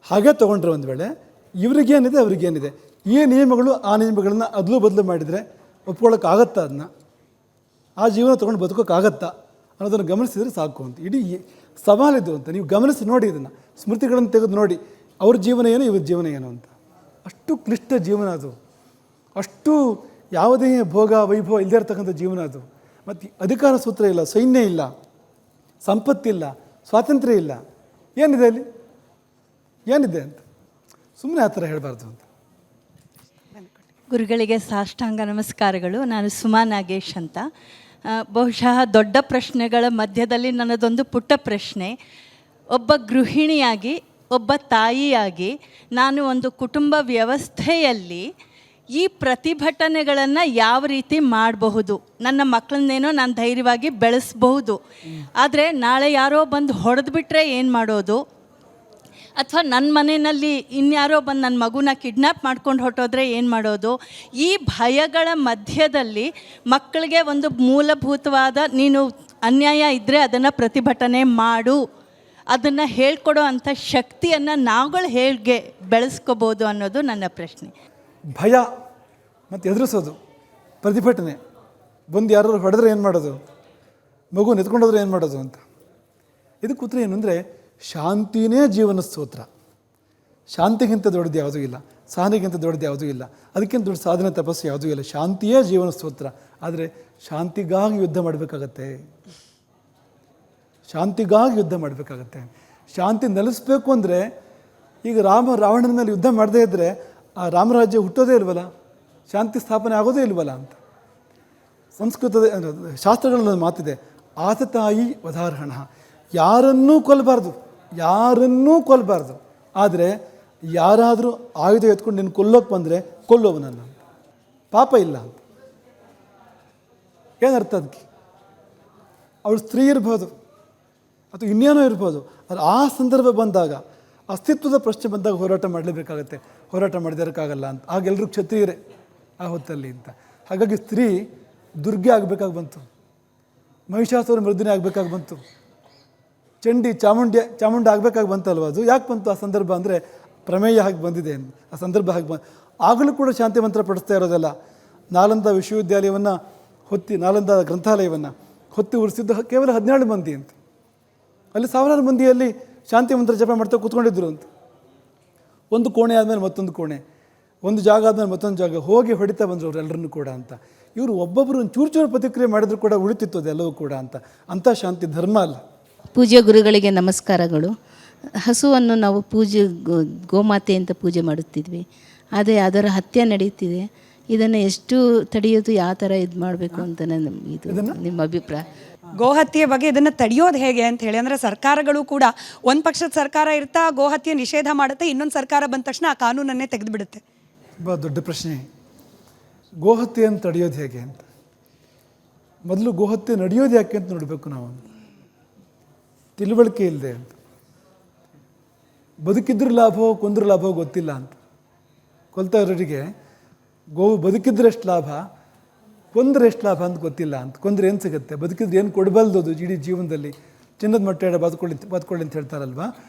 ಹಾಗೆ ತೊಗೊಂಡ್ರೆ ಒಂದು ವೇಳೆ ಇವ್ರಿಗೇನಿದೆ ಅವ್ರಿಗೇನಿದೆ, ಈ ನಿಯಮಗಳು ಆ ನಿಯಮಗಳನ್ನ ಅದಲು ಬದಲು ಮಾಡಿದರೆ ಒಪ್ಕೊಳ್ಳೋಕ್ಕಾಗತ್ತಾ? ಅದನ್ನ ಆ ಜೀವನ ತೊಗೊಂಡು ಬದುಕೋಕ್ಕಾಗತ್ತಾ ಅನ್ನೋದನ್ನು ಗಮನಿಸಿದರೆ ಸಾಕು ಅಂತ. ಇಡೀ ಸವಾಲಿದು ಅಂತ ನೀವು ಗಮನಿಸಿ ನೋಡಿ, ಇದನ್ನು ಸ್ಮೃತಿಗಳನ್ನು ತೆಗೆದು ನೋಡಿ, ಅವ್ರ ಜೀವನ ಏನು ಇವ್ರ ಜೀವನ ಏನು ಅಂತ. ಅಷ್ಟು ಕ್ಲಿಷ್ಟ ಜೀವನ ಅದು, ಅಷ್ಟು ಯಾವುದೇ ಭೋಗ ವೈಭವ ಇಲ್ಲದೇ ಇರ್ತಕ್ಕಂಥ ಜೀವನ ಅದು. ಮತ್ತು ಅಧಿಕಾರ ಸೂತ್ರ ಇಲ್ಲ, ಸೈನ್ಯ ಇಲ್ಲ, ಸಂಪತ್ತಿಲ್ಲ, ಸ್ವಾತಂತ್ರ್ಯ ಇಲ್ಲ, ಏನಿದೆ ಅಲ್ಲಿ, ಏನಿದೆ ಅಂತ ಸುಮ್ಮನೆ ಆ ಥರ ಹೇಳಬಾರ್ದು ಅಂತ. ಗುರುಗಳಿಗೆ ಸಾಷ್ಟಾಂಗ ನಮಸ್ಕಾರಗಳು. ನಾನು ಸುಮಾ ನಾಗೇಶ್ ಅಂತ. ಬಹುಶಃ ದೊಡ್ಡ ಪ್ರಶ್ನೆಗಳ ಮಧ್ಯದಲ್ಲಿ ನನ್ನದೊಂದು ಪುಟ್ಟ ಪ್ರಶ್ನೆ. ಒಬ್ಬ ಗೃಹಿಣಿಯಾಗಿ, ಒಬ್ಬ ತಾಯಿಯಾಗಿ ನಾನು ಒಂದು ಕುಟುಂಬ ವ್ಯವಸ್ಥೆಯಲ್ಲಿ ಈ ಪ್ರತಿಭಟನೆಗಳನ್ನು ಯಾವ ರೀತಿ ಮಾಡಬಹುದು? ನನ್ನ ಮಕ್ಕಳನ್ನೇನೋ ನಾನು ಧೈರ್ಯವಾಗಿ ಬೆಳೆಸ್ಬಹುದು, ಆದರೆ ನಾಳೆ ಯಾರೋ ಬಂದು ಹೊಡೆದ್ಬಿಟ್ರೆ ಏನು ಮಾಡೋದು? ಅಥವಾ ನನ್ನ ಮನೆಯಲ್ಲಿ ಇನ್ಯಾರೋ ಬಂದು ನನ್ನ ಮಗುನ ಕಿಡ್ನ್ಯಾಪ್ ಮಾಡ್ಕೊಂಡು ಹೊರಟೋದ್ರೆ ಏನು ಮಾಡೋದು? ಈ ಭಯಗಳ ಮಧ್ಯದಲ್ಲಿ ಮಕ್ಕಳಿಗೆ ಒಂದು ಮೂಲಭೂತವಾದ, ನೀನು ಅನ್ಯಾಯ ಇದ್ದರೆ ಅದನ್ನು ಪ್ರತಿಭಟನೆ ಮಾಡು, ಅದನ್ನು ಹೇಳ್ಕೊಡೋ ಅಂಥ ಶಕ್ತಿಯನ್ನು ನಾವುಗಳು ಹೇಗೆ ಬೆಳೆಸ್ಕೋಬೋದು ಅನ್ನೋದು ನನ್ನ ಪ್ರಶ್ನೆ. ಭಯ ಮತ್ತು ಎದುರಿಸೋದು, ಪ್ರತಿಭಟನೆ, ಬಂದು ಯಾರು ಹೊಡೆದ್ರೆ ಏನು ಮಾಡೋದು, ಮಗು ನೆತ್ಕೊಂಡೋದ್ರೆ ಏನು ಮಾಡೋದು ಅಂತ. ಇದಕ್ಕೆ ಉತ್ತರ ಏನು ಅಂದರೆ ಶಾಂತಿನೇ ಜೀವನ ಸ್ತೋತ್ರ. ಶಾಂತಿಗಿಂತ ದೊಡ್ಡದು ಯಾವುದೂ ಇಲ್ಲ, ಸಹನೆಗಿಂತ ದೊಡ್ಡದು ಯಾವುದೂ ಇಲ್ಲ, ಅದಕ್ಕಿಂತ ದೊಡ್ಡ ಸಾಧನೆ ತಪಸ್ಸು ಯಾವುದೂ ಇಲ್ಲ. ಶಾಂತಿಯೇ ಜೀವನ ಸ್ತೋತ್ರ. ಆದರೆ ಶಾಂತಿಗಾಗಿ ಯುದ್ಧ ಮಾಡಬೇಕಾಗತ್ತೆ, ಶಾಂತಿಗಾಗಿ ಯುದ್ಧ ಮಾಡಬೇಕಾಗತ್ತೆ. ಶಾಂತಿ ನೆಲೆಸಬೇಕು ಅಂದರೆ ಈಗ ರಾವಣನ ಮೇಲೆ ಯುದ್ಧ ಮಾಡದೇ ಇದ್ದರೆ ಆ ರಾಮರಾಜ್ಯ ಹುಟ್ಟೋದೇ ಇಲ್ವಲ್ಲ, ಶಾಂತಿ ಸ್ಥಾಪನೆ ಆಗೋದೇ ಇಲ್ವಲ್ಲ ಅಂತ. ಸಂಸ್ಕೃತದ ಶಾಸ್ತ್ರಗಳಲ್ಲಿ ಮಾತಿದೆ, ಆತತಾಯಿ ವಧಾರ್ಹಣ, ಯಾರನ್ನೂ ಕೊಲ್ಲಬಾರ್ದು, ಆದರೆ ಯಾರಾದರೂ ಆಯುಧ ಎತ್ಕೊಂಡು ನಿನ್ನ ಕೊಲ್ಲೋಕೆ ಬಂದರೆ ಕೊಲ್ಲೋವನನ್ನು, ಪಾಪ ಇಲ್ಲ ಅಂತ. ಏನರ್ಥ ಅದಕ್ಕೆ? ಅವಳು ಸ್ತ್ರೀ ಇರ್ಬೋದು ಅಥವಾ ಇನ್ನೇನೋ ಇರ್ಬೋದು, ಅದು ಆ ಸಂದರ್ಭ ಬಂದಾಗ, ಅಸ್ತಿತ್ವದ ಪ್ರಶ್ನೆ ಬಂದಾಗ ಹೋರಾಟ ಮಾಡಲೇಬೇಕಾಗತ್ತೆ, ಹೋರಾಟ ಮಾಡಿದೋಕ್ಕಾಗಲ್ಲ ಅಂತ. ಆಗೆಲ್ಲರೂ ಕ್ಷತ್ರಿಯರೇ ಆ ಹೊತ್ತಲ್ಲಿ ಅಂತ. ಹಾಗಾಗಿ ಸ್ತ್ರೀ ದುರ್ಗೆ ಆಗಬೇಕಾಗಿ ಬಂತು, ಮಹಿಷಾಸುರ ಮರ್ದಿನಿ ಆಗಬೇಕಾಗಿ ಬಂತು, ಚಾಮುಂಡಿ ಆಗಬೇಕಾಗಿ ಬಂತಲ್ವ. ಅದು ಯಾಕೆ ಬಂತು ಆ ಸಂದರ್ಭ ಅಂದರೆ ಪ್ರಮೇಯ ಹಾಗೆ ಬಂದಿದೆ, ಆ ಸಂದರ್ಭ ಹಾಗೆ ಆಗಲೂ ಕೂಡ ಶಾಂತಿ ಮಂತ್ರ ಪಡಿಸ್ತಾ ಇರೋದಲ್ಲ. ನಾಲಂದ ವಿಶ್ವವಿದ್ಯಾಲಯವನ್ನು ನಾಲಂದ ಗ್ರಂಥಾಲಯವನ್ನು ಹೊತ್ತಿ ಉರಿಸಿದ್ದು ಕೇವಲ 17 ಮಂದಿ ಅಂತ. ಅಲ್ಲಿ ಸಾವಿರಾರು ಮಂದಿಯಲ್ಲಿ ಶಾಂತಿ ಮಂತ್ರ ಜಪ ಮಾಡ್ತಾ ಕೂತ್ಕೊಂಡಿದ್ರು ಅಂತ. ಒಂದು ಕೋಣೆ ಆದಮೇಲೆ ಮತ್ತೊಂದು ಕೋಣೆ, ಒಂದು ಜಾಗ ಆದಮೇಲೆ ಮತ್ತೊಂದು ಜಾಗ ಹೋಗಿ ಹೊಡಿತಾ ಬಂದರು ಅವರೆಲ್ಲರನ್ನೂ ಕೂಡ ಅಂತ. ಇವರು ಒಬ್ಬೊಬ್ಬರು ಒಂದು ಚೂರು ಪ್ರತಿಕ್ರಿಯೆ ಮಾಡಿದ್ರು ಕೂಡ ಉಳಿತಿತ್ತು ಅದೆಲ್ಲವೂ ಕೂಡ ಅಂತ. ಅಂಥ ಶಾಂತಿ ಧರ್ಮ ಅಲ್ಲ. ಪೂಜ್ಯ ಗುರುಗಳಿಗೆ ನಮಸ್ಕಾರಗಳು. ಹಸುವನ್ನು ನಾವು ಗೋಮಾತೆ ಅಂತ ಪೂಜೆ ಮಾಡುತ್ತಿದ್ವಿ, ಆದರೆ ಅದರ ಹತ್ಯೆ ನಡೀತಿದೆ. ಇದನ್ನು ಎಷ್ಟು ತಡೆಯೋದು, ಯಾವ ಥರ ಇದು ಮಾಡಬೇಕು ಅಂತ ನಿಮ್ಮ ಅಭಿಪ್ರಾಯ? ಗೋಹತ್ಯೆ ಬಗ್ಗೆ ಇದನ್ನು ತಡೆಯೋದು ಹೇಗೆ ಅಂತ ಹೇಳಿ, ಅಂದರೆ ಸರ್ಕಾರಗಳು ಕೂಡ ಒಂದು ಪಕ್ಷದ ಸರ್ಕಾರ ಇರ್ತಾ ಗೋಹತ್ಯೆ ನಿಷೇಧ ಮಾಡುತ್ತೆ, ಇನ್ನೊಂದು ಸರ್ಕಾರ ಬಂದ ತಕ್ಷಣ ಆ ಕಾನೂನನ್ನೇ ತೆಗೆದುಬಿಡುತ್ತೆ. ತುಂಬ ದೊಡ್ಡ ಪ್ರಶ್ನೆ, ಗೋಹತ್ಯೆಯನ್ನು ತಡೆಯೋದು ಹೇಗೆ ಅಂತ. ಮೊದಲು ಗೋಹತ್ಯೆ ನಡೆಯೋದು ಯಾಕೆ ಅಂತ ನೋಡಬೇಕು ನಾವು. ತಿಳುವಳಿಕೆ ಇಲ್ಲದೆ ಅಂತ, ಬದುಕಿದ್ರ ಲಾಭವೋ ಕೊಂದ್ರ ಲಾಭವೋ ಗೊತ್ತಿಲ್ಲ ಅಂತ. ಕೊಲ್ತಾ ಇರೋರಿಗೆ ಗೋವು ಬದುಕಿದ್ರೆ ಎಷ್ಟು ಲಾಭ, ಕೊಂದರೆ ಎಷ್ಟು ಲಾಭ ಅಂತ ಗೊತ್ತಿಲ್ಲ ಅಂತ. ಕೊಂದರೆ ಏನು ಸಿಗುತ್ತೆ, ಬದುಕಿದ್ರೆ ಏನು ಕೊಡಬಲ್ದು ಅದು ಇಡೀ ಜೀವನದಲ್ಲಿ, ಚಿನ್ನದ ಮೊಟ್ಟೆ ಬದುಕೊಳ್ಳಿ ಅಂತ ಹೇಳ್ತಾರಲ್ವ,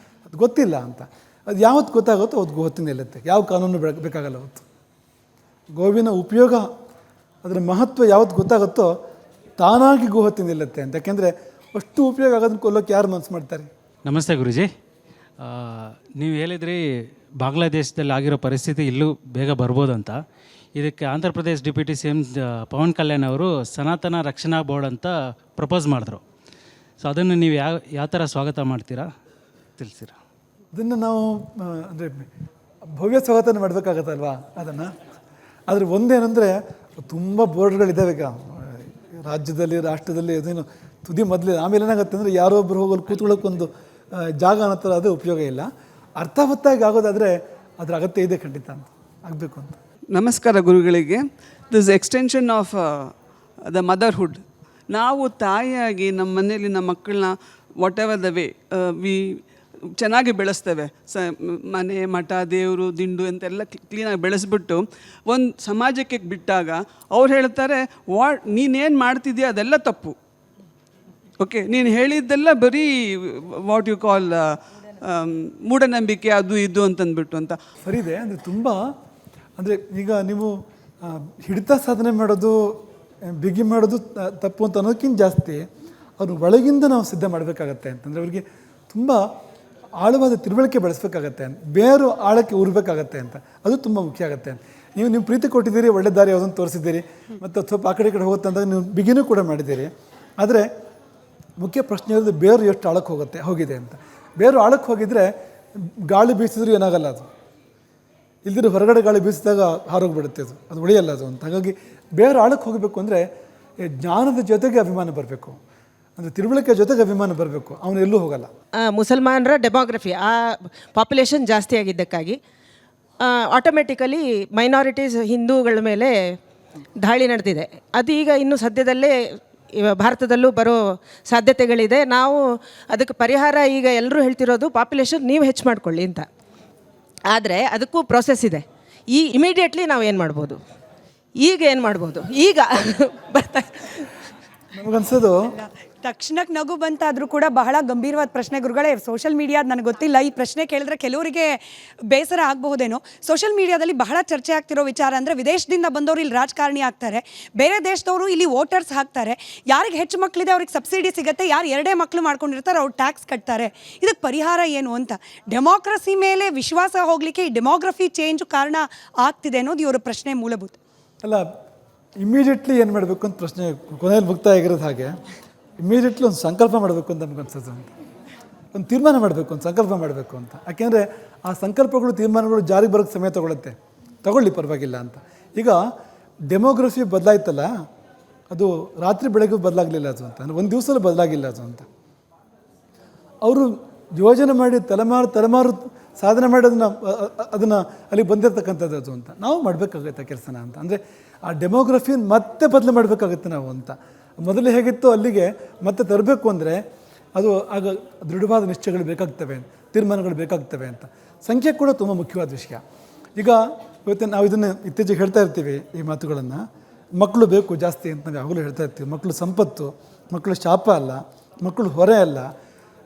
ಅದು ಗೊತ್ತಿಲ್ಲ ಅಂತ. ಅದು ಯಾವತ್ತು ಗೊತ್ತಾಗುತ್ತೋ ಅವತ್ತು ಗೋಹತ್ಯೆ ನಿಲ್ಲುತ್ತೆ, ಯಾವ ಕಾನೂನು ಬೇಕಾಗಲ್ಲ ಅವತ್ತು. ಗೋವಿನ ಉಪಯೋಗ, ಅದರ ಮಹತ್ವ ಯಾವತ್ತು ಗೊತ್ತಾಗುತ್ತೋ ತಾನಾಗಿ ಗೋಹತ್ಯೆ ನಿಲ್ಲುತ್ತೆ ಅಂತ. ಯಾಕೆಂದರೆ ಅಷ್ಟು ಉಪಯೋಗ ಆಗೋದನ್ನ ಕೊಲ್ಲೋಕೆ ಯಾರು ಮನಸ್ಸು ಮಾಡ್ತಾರೆ. ನಮಸ್ತೆ ಗುರುಜಿ. ನೀವು ಹೇಳಿದ್ರಿ ಬಾಂಗ್ಲಾದೇಶದಲ್ಲಿ ಆಗಿರೋ ಪರಿಸ್ಥಿತಿ ಇಲ್ಲೂ ಬೇಗ ಬರ್ಬೋದು ಅಂತ. ಇದಕ್ಕೆ Andhra Pradesh deputy C M Pawan Kalyan ಅವರು ಸನಾತನ ರಕ್ಷಣಾ ಬೋರ್ಡ್ ಅಂತ ಪ್ರಪೋಸ್ ಮಾಡಿದ್ರು. ಸೊ ಅದನ್ನು ನೀವು ಯಾವ ಥರ ಸ್ವಾಗತ ಮಾಡ್ತೀರಾ ತಿಳಿಸಿರಾ? ಅದನ್ನು ನಾವು ಅಂದರೆ ಭವ್ಯ ಸ್ವಾಗತ ಮಾಡಬೇಕಾಗತ್ತಲ್ವಾ ಅದನ್ನು. ಆದರೆ ಒಂದೇನೆಂದರೆ ತುಂಬ ಬೋರ್ಡ್ಗಳಿದ್ದಾವೆ ಈಗ ರಾಜ್ಯದಲ್ಲಿ, ರಾಷ್ಟ್ರದಲ್ಲಿ. ಅದೇನು ತುದಿ ಮೊದಲೇ, ಆಮೇಲೆ ಏನಾಗುತ್ತೆ ಅಂದರೆ ಯಾರೋ ಒಬ್ಬರು ಹೋಗಲು ಕೂತ್ಕೊಳ್ಳೋಕ್ಕೊಂದು ಜಾಗ ಅನ್ನೋ ಥರ ಅದು ಉಪಯೋಗ ಇಲ್ಲ. ಅರ್ಥವತ್ತಾಗಿ ಆಗೋದಾದರೆ ಅದರ ಅಗತ್ಯ ಇದೆ ಖಂಡಿತ ಅಂತ, ಆಗಬೇಕು ಅಂತ. ನಮಸ್ಕಾರ ಗುರುಗಳಿಗೆ. This extension of the motherhood. ನಾವು ತಾಯಿಯಾಗಿ ನಮ್ಮ ಮನೆಯಲ್ಲಿ ನಮ್ಮ ಮಕ್ಕಳನ್ನ what ever the way we ಚೆನ್ನಾಗಿ ಬೆಳೆಸ್ತೇವೆ. ಮನೆ, ಮಠ, ದೇವರು, ದಿಂಡು ಅಂತೆಲ್ಲ ಕ್ಲೀನಾಗಿ ಬೆಳೆಸ್ಬಿಟ್ಟು ಒಂದು ಸಮಾಜಕ್ಕೆ ಬಿಟ್ಟಾಗ ಅವ್ರು ಹೇಳ್ತಾರೆ, ನೀನೇನು ಮಾಡ್ತಿದ್ದೀಯ ಅದೆಲ್ಲ ತಪ್ಪು. ಓಕೆ, ನೀನು ಹೇಳಿದ್ದೆಲ್ಲ ಬರೀ ವಾಟ್ ಯು ಕಾಲ್ ಮೂಢನಂಬಿಕೆ, ಅದು ಇದು ಅಂತಂದ್ಬಿಟ್ಟು ಅಂತ. ಸರಿ ಇದೆ ಅಂದರೆ ತುಂಬ. ಅಂದರೆ ಈಗ ನೀವು ಹಿಡಿತ ಸಾಧನೆ ಮಾಡೋದು, ಬಿಗಿ ಮಾಡೋದು ತಪ್ಪು ಅಂತ ಅನ್ನೋದಕ್ಕಿಂತ ಜಾಸ್ತಿ ಅವ್ರ ಒಳಗಿಂದ ನಾವು ಸಿದ್ಧ ಮಾಡಬೇಕಾಗತ್ತೆ ಅಂತಂದರೆ ಅವ್ರಿಗೆ ತುಂಬ ಆಳವಾದ ತಿಳುವಳಿಕೆ ಬೆಳೆಸ್ಬೇಕಾಗತ್ತೆ, ಬೇರು ಆಳಕ್ಕೆ ಊರಬೇಕಾಗತ್ತೆ ಅಂತ. ಅದು ತುಂಬ ಮುಖ್ಯ ಆಗುತ್ತೆ. ನೀವು ಪ್ರೀತಿ ಕೊಟ್ಟಿದ್ದೀರಿ, ಒಳ್ಳೆ ದಾರಿ ಯಾವುದನ್ನು ತೋರಿಸಿದ್ದೀರಿ, ಮತ್ತು ಸ್ವಲ್ಪ ಆ ಕಡೆ ಹೋಗುತ್ತೆ ಅಂದಾಗ ನೀವು ಬಿಗಿನೂ ಕೂಡ ಮಾಡಿದ್ದೀರಿ. ಆದರೆ ಮುಖ್ಯ ಪ್ರಶ್ನೆ ಇರೋದು ಬೇರು ಎಷ್ಟು ಆಳಕ್ಕೆ ಹೋಗಿದೆ ಅಂತ. ಬೇರು ಆಳಕ್ಕೆ ಹೋಗಿದರೆ ಗಾಳಿ ಬೀಸಿದ್ರೂ ಏನಾಗಲ್ಲ, ಅದು ಇಲ್ದಿರೋ ಹೊರಗಡೆ ಗಾಳಿ ಬೀಸಿದಾಗ ಹಾರೋಗ್ಬಿಡುತ್ತೆ, ಅದು ಉಳಿಯಲ್ಲ ಅದು ಅಂತ. ಹಾಗಾಗಿ ಬೇರೆ ಆಳಕ್ಕೆ ಹೋಗಬೇಕು ಅಂದರೆ ಜ್ಞಾನದ ಜೊತೆಗೆ ಅಭಿಮಾನ ಬರಬೇಕು, ಅಂದರೆ ತಿಳುವಳಿಕೆ ಜೊತೆಗೆ ಅಭಿಮಾನ ಬರಬೇಕು. ಅವನು ಎಲ್ಲೂ ಹೋಗಲ್ಲ. ಮುಸಲ್ಮಾನರ ಡೆಮೋಗ್ರಫಿ, ಆ ಪಾಪ್ಯುಲೇಷನ್ ಜಾಸ್ತಿ ಆಗಿದ್ದಕ್ಕಾಗಿ ಆಟೋಮೆಟಿಕಲಿ ಮೈನಾರಿಟೀಸ್ ಹಿಂದೂಗಳ ಮೇಲೆ ದಾಳಿ ನಡೆದಿದೆ. ಅದು ಈಗ ಇನ್ನು ಸದ್ಯದಲ್ಲೇ ಭಾರತದಲ್ಲೂ ಬರೋ ಸಾಧ್ಯತೆಗಳಿದೆ. ನಾವು ಅದಕ್ಕೆ ಪರಿಹಾರ ಈಗ ಎಲ್ಲರೂ ಹೇಳ್ತಿರೋದು ಪಾಪ್ಯುಲೇಷನ್ ನೀವು ಹೆಚ್ಚು ಮಾಡ್ಕೊಳ್ಳಿ ಅಂತ. ಆದರೆ ಅದಕ್ಕೂ ಪ್ರೋಸೆಸ್ ಇದೆ. ಇಮಿಡಿಯೇಟ್ಲಿ ನಾವು ಏನು ಮಾಡ್ಬೋದು, ಈಗ ಏನು ಮಾಡ್ಬೋದು, ಈಗ ಬರ್ತಾ ನಮಗನ್ಸೋದು ತಕ್ಷಣಕ್ಕೆ ನಗು ಬಂತಾದರೂ ಕೂಡ ಬಹಳ ಗಂಭೀರವಾದ ಪ್ರಶ್ನೆ ಗುರುಗಳೇ. ಸೋಷಿಯಲ್ ಮೀಡಿಯಾದ ನನಗೆ ಗೊತ್ತಿಲ್ಲ, ಈ ಪ್ರಶ್ನೆ ಕೇಳಿದ್ರೆ ಕೆಲವರಿಗೆ ಬೇಸರ ಆಗಬಹುದೇನೋ. ಸೋಷಿಯಲ್ ಮೀಡಿಯಾದಲ್ಲಿ ಬಹಳ ಚರ್ಚೆ ಆಗ್ತಿರೋ ವಿಚಾರ ಅಂದರೆ ವಿದೇಶದಿಂದ ಬಂದವರು ಇಲ್ಲಿ ರಾಜಕಾರಣಿ ಆಗ್ತಾರೆ, ಬೇರೆ ದೇಶದವರು ಇಲ್ಲಿ ವೋಟರ್ಸ್ ಹಾಕ್ತಾರೆ, ಯಾರಿಗೆ ಹೆಚ್ಚು ಮಕ್ಕಳಿದೆ ಅವ್ರಿಗೆ ಸಬ್ಸಿಡಿ ಸಿಗುತ್ತೆ, ಯಾರು ಎರಡೇ ಮಕ್ಕಳು ಮಾಡ್ಕೊಂಡಿರ್ತಾರೆ ಅವ್ರು ಟ್ಯಾಕ್ಸ್ ಕಟ್ತಾರೆ. ಇದಕ್ಕೆ ಪರಿಹಾರ ಏನು ಅಂತ. ಡೆಮೋಕ್ರಸಿ ಮೇಲೆ ವಿಶ್ವಾಸ ಹೋಗಲಿಕ್ಕೆ ಈ ಡೆಮೋಗ್ರಫಿ ಚೇಂಜ್ ಕಾರಣ ಆಗ್ತಿದೆ ಅನ್ನೋದು ಇವರ ಪ್ರಶ್ನೆ ಮೂಲಭೂತ. ಅಲ್ಲ, ಇಮಿಡಿಯೇಟ್ಲಿ ಏನು ಮಾಡಬೇಕು ಅಂತ ಪ್ರಶ್ನೆ ಕೊನೆಯಲ್ಲಿ ಮುಕ್ತಾಯ ಆಗಿರೋದು. ಹಾಗೆ ಇಮಿಡಿಯೇಟ್ಲಿ ಒಂದು ಸಂಕಲ್ಪ ಮಾಡಬೇಕು ಅಂತ ನಮ್ಗೆ ಅನ್ಸೋದು ಅಂತ, ಒಂದು ತೀರ್ಮಾನ ಮಾಡಬೇಕು, ಒಂದು ಸಂಕಲ್ಪ ಮಾಡಬೇಕು ಅಂತ. ಯಾಕೆಂದರೆ ಆ ಸಂಕಲ್ಪಗಳು, ತೀರ್ಮಾನಗಳು ಜಾರಿಗೆ ಬರೋಕ್ಕೆ ಸಮಯ ತಗೊಳ್ಳಿ ಪರವಾಗಿಲ್ಲ ಅಂತ. ಈಗ ಡೆಮೋಗ್ರಫಿ ಬದಲಾಯ್ತಲ್ಲ, ಅದು ರಾತ್ರಿ ಬೆಳಗ್ಗೆ ಬದಲಾಗಲಿಲ್ಲ ಅದು ಅಂತ, ಅಂದರೆ ಒಂದು ದಿವಸದಲ್ಲಿ ಬದಲಾಗಿಲ್ಲ ಅದು ಅಂತ. ಅವರು ಯೋಜನೆ ಮಾಡಿ ತಲೆಮಾರು ಸಾಧನೆ ಮಾಡಿ ಅದನ್ನು ಅಲ್ಲಿಗೆ ಬಂದಿರತಕ್ಕಂಥದ್ದು ಅದು ಅಂತ. ನಾವು ಮಾಡಬೇಕಾಗತ್ತೆ ಕೆಲಸನ ಅಂತ. ಅಂದರೆ ಆ ಡೆಮೋಗ್ರಫಿನ ಮತ್ತೆ ಬದಲು ಮಾಡಬೇಕಾಗುತ್ತೆ ನಾವು ಅಂತ. ಮೊದಲು ಹೇಗಿತ್ತು ಅಲ್ಲಿಗೆ ಮತ್ತೆ ತರಬೇಕು ಅಂದರೆ ಅದು ಆಗ ದೃಢವಾದ ನಿಶ್ಚಯಗಳು ಬೇಕಾಗ್ತವೆ, ತೀರ್ಮಾನಗಳು ಬೇಕಾಗ್ತವೆ ಅಂತ. ಸಂಖ್ಯೆ ಕೂಡ ತುಂಬ ಮುಖ್ಯವಾದ ವಿಷಯ. ಈಗ ಇವತ್ತು ನಾವು ಇದನ್ನು ಇತ್ತೀಚೆಗೆ ಹೇಳ್ತಾ ಇರ್ತೀವಿ ಈ ಮಾತುಗಳನ್ನು. ಮಕ್ಕಳು ಬೇಕು ಜಾಸ್ತಿ ಅಂತ ನಾವು ಯಾವಾಗಲೂ ಹೇಳ್ತಾ ಇರ್ತೀವಿ. ಮಕ್ಕಳು ಸಂಪತ್ತು, ಮಕ್ಕಳು ಶಾಪ ಅಲ್ಲ, ಮಕ್ಕಳು ಹೊರೆ ಅಲ್ಲ.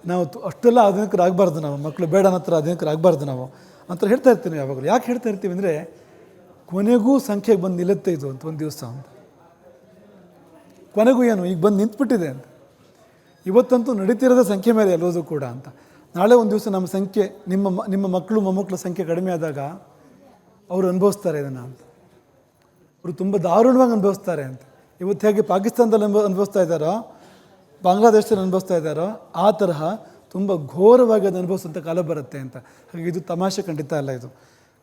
ನಾವು ಅಷ್ಟೆಲ್ಲ ಆಧುನಿಕರಾಗಬಾರ್ದು, ನಾವು ಮಕ್ಕಳು ಬೇಡ ಅನ್ನೋ ಥರ ಆಧುನಿಕರಾಗಬಾರ್ದು ನಾವು ಅಂತ ಹೇಳ್ತಾ ಇರ್ತೀವಿ ನಾವು ಯಾವಾಗಲೂ. ಯಾಕೆ ಹೇಳ್ತಾ ಇರ್ತೀವಿ ಅಂದರೆ ಕೊನೆಗೂ ಸಂಖ್ಯೆಗೆ ಬಂದು ನಿಲ್ಲುತ್ತೆ ಇದು ಅಂತ ಒಂದು ದಿವಸ ಅಂತ. ಕೊನೆಗೂ ಏನು ಈಗ ಬಂದು ನಿಂತುಬಿಟ್ಟಿದೆ ಅಂತ. ಇವತ್ತಂತೂ ನಡೀತಿರೋದ ಸಂಖ್ಯೆ ಮೇಲೆ ಎಲ್ಲೋದು ಕೂಡ ಅಂತ. ನಾಳೆ ಒಂದು ದಿವಸ ನಮ್ಮ ಸಂಖ್ಯೆ, ನಿಮ್ಮ ಮಕ್ಕಳು ಮೊಮ್ಮಕ್ಕಳ ಸಂಖ್ಯೆ ಕಡಿಮೆ ಆದಾಗ ಅವರು ಅನುಭವಿಸ್ತಾರೆ ಇದನ್ನು ಅಂತ. ಅವರು ತುಂಬ ದಾರುಣವಾಗಿ ಅನುಭವಿಸ್ತಾರೆ ಅಂತ. ಇವತ್ತು ಹೇಗೆ ಪಾಕಿಸ್ತಾನದಲ್ಲಿ ಅನುಭವಿಸ್ತಾ ಇದ್ದಾರೋ, ಬಾಂಗ್ಲಾದೇಶದಲ್ಲಿ ಅನುಭವಿಸ್ತಾ ಇದ್ದಾರೋ, ಆ ತರಹ ತುಂಬ ಘೋರವಾಗಿ ಅದು ಅನುಭವಿಸುವಂಥ ಕಾಲ ಬರುತ್ತೆ ಅಂತ. ಹಾಗೆ ಇದು ತಮಾಷೆ ಖಂಡಿತ ಅಲ್ಲ. ಇದು